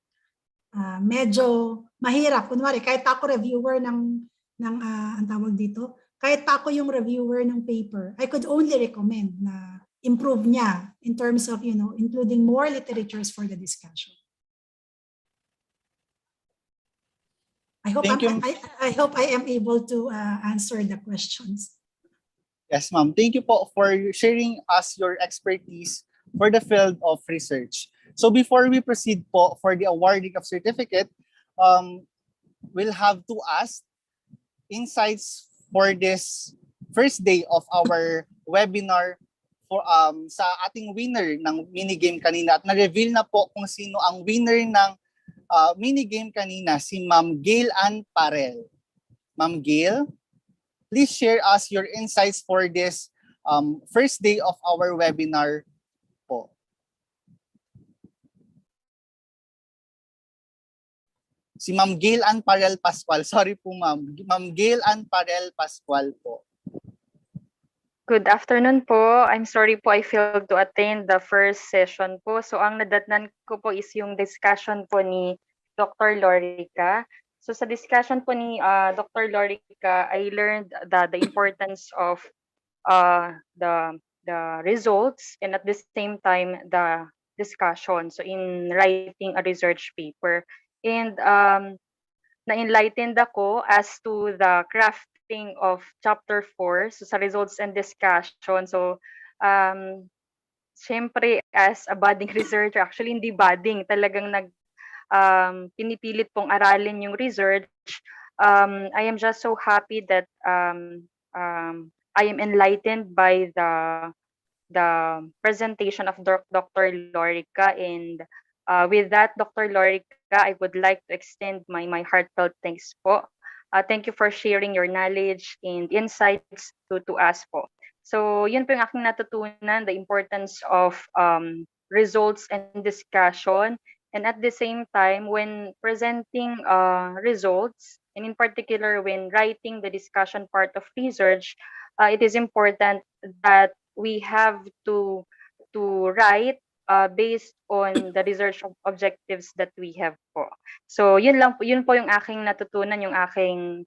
J: medyo mahirap. Kunwari, kahit ako reviewer ng ang tawag dito, kahit pa ako yung reviewer ng paper, I could only recommend na improve niya in terms of, including more literatures for the discussion. I hope I am able to answer the questions.
H: Yes, ma'am. Thank you po for sharing us your expertise for the field of research. So before we proceed po for the awarding of certificate, we'll have to ask insights for this first day of our webinar for sa ating winner ng minigame kanina, at na-reveal na po kung sino ang winner ng minigame kanina, si Ma'am Gail Ann Parel. Ma'am Gail, please share us your insights for this first day of our webinar po. Si Ma'am Gail Ann Parel Pascual. Sorry po ma'am. Ma'am Gail Ann Parel Pascual po.
K: Good afternoon po. I'm sorry po I failed to attend the first session po. So ang nadatnan ko po is yung discussion po ni Dr. Lorica. So sa discussion po ni Dr. Lorica, I learned the importance of the results and at the same time the discussion. So in writing a research paper. And na-enlightened ako as to the crafting of chapter 4 so sa results and discussion. So syempre as a budding researcher, actually hindi budding, talagang pinipilit pong aralin yung research. I am just so happy that I am enlightened by the presentation of Dr. Lorica. And with that, Dr. Lorica, I would like to extend my heartfelt thanks po. Thank you for sharing your knowledge and insights to us po. So yun po yung aking natutunan, the importance of results and discussion. And at the same time, when presenting results, and in particular when writing the discussion part of research, it is important that we have to write based on the research objectives that we have po. So yun po yung aking natutunan, yung aking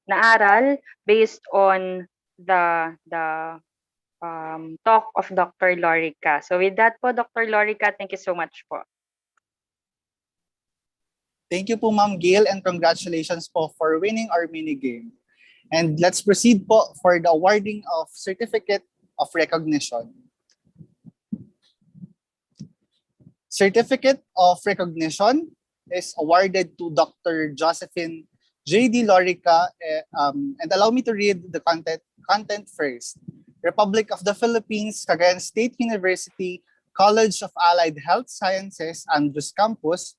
K: naaral based on the talk of Dr. Lorica. So with that po, Dr. Lorica, thank you so much po.
H: Thank you po Ma'am Gail and congratulations po for winning our mini game. And let's proceed po for the awarding of Certificate of Recognition. Certificate of Recognition is awarded to Dr. Josephine J.D. Lorica, and allow me to read the content first. Republic of the Philippines, Cagayan State University, College of Allied Health Sciences, Andrews Campus,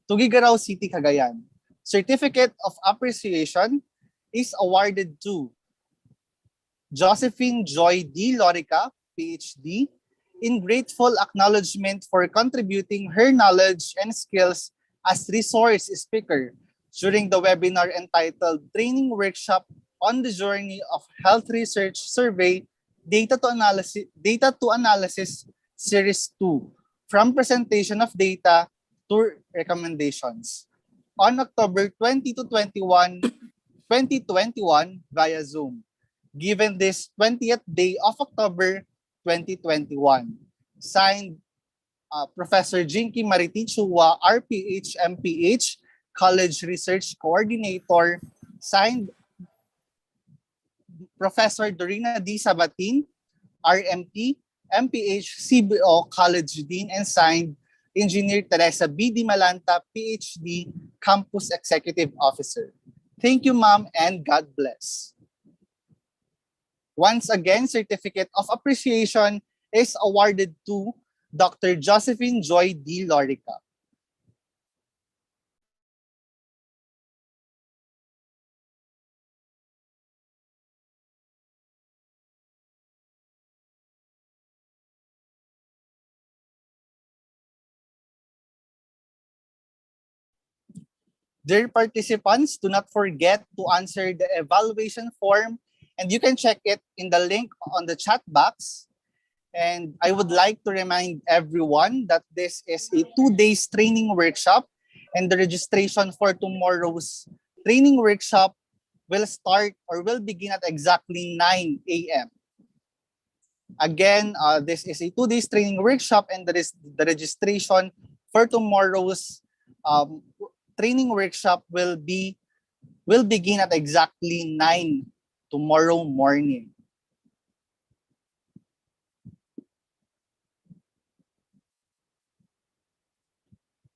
H: Tuguegarao City, Cagayan. Certificate of Appreciation is awarded to Josephine Joy D. Lorica, PhD, in grateful acknowledgement for contributing her knowledge and skills as resource speaker during the webinar entitled Training Workshop on the Journey of Health Research Survey Data to Analysis Series 2, from presentation of data to recommendations, on October 20 to 21, 2021 via Zoom, given this 20th day of October 2021. Signed, Professor Jinky Maritichua, RPH, MPH, College Research Coordinator. Signed, Professor Dorina D. Sabatin, RMT, MPH, CBO, College Dean. And signed, Engineer Teresa B. Di Malanta, PhD, Campus Executive Officer. Thank you, ma'am, and God bless. Once again, Certificate of Appreciation is awarded to Dr. Josephine Joy D. Lorica. Dear participants, do not forget to answer the evaluation form, and you can check it in the link on the chat box. And I would like to remind everyone that this is a 2-day training workshop, and the registration for tomorrow's training workshop will start or will begin at exactly 9 a.m. Again, this is a 2-day training workshop, and the registration for tomorrow's training workshop will begin at exactly 9 tomorrow morning.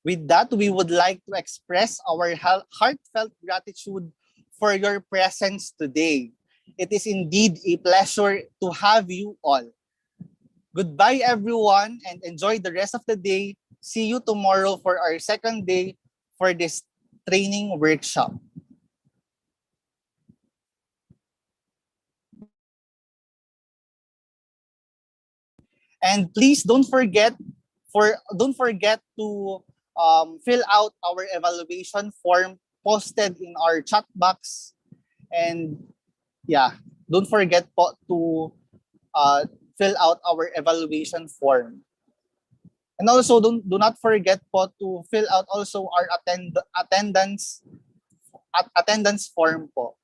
H: With that, we would like to express our heartfelt gratitude for your presence today. It is indeed a pleasure to have you all. Goodbye, everyone, and enjoy the rest of the day. See you tomorrow for our second day for this training workshop. And please don't forget to fill out our evaluation form posted in our chat box. And yeah, don't forget po to fill out our evaluation form. And also do not forget po to fill out also our attendance form po.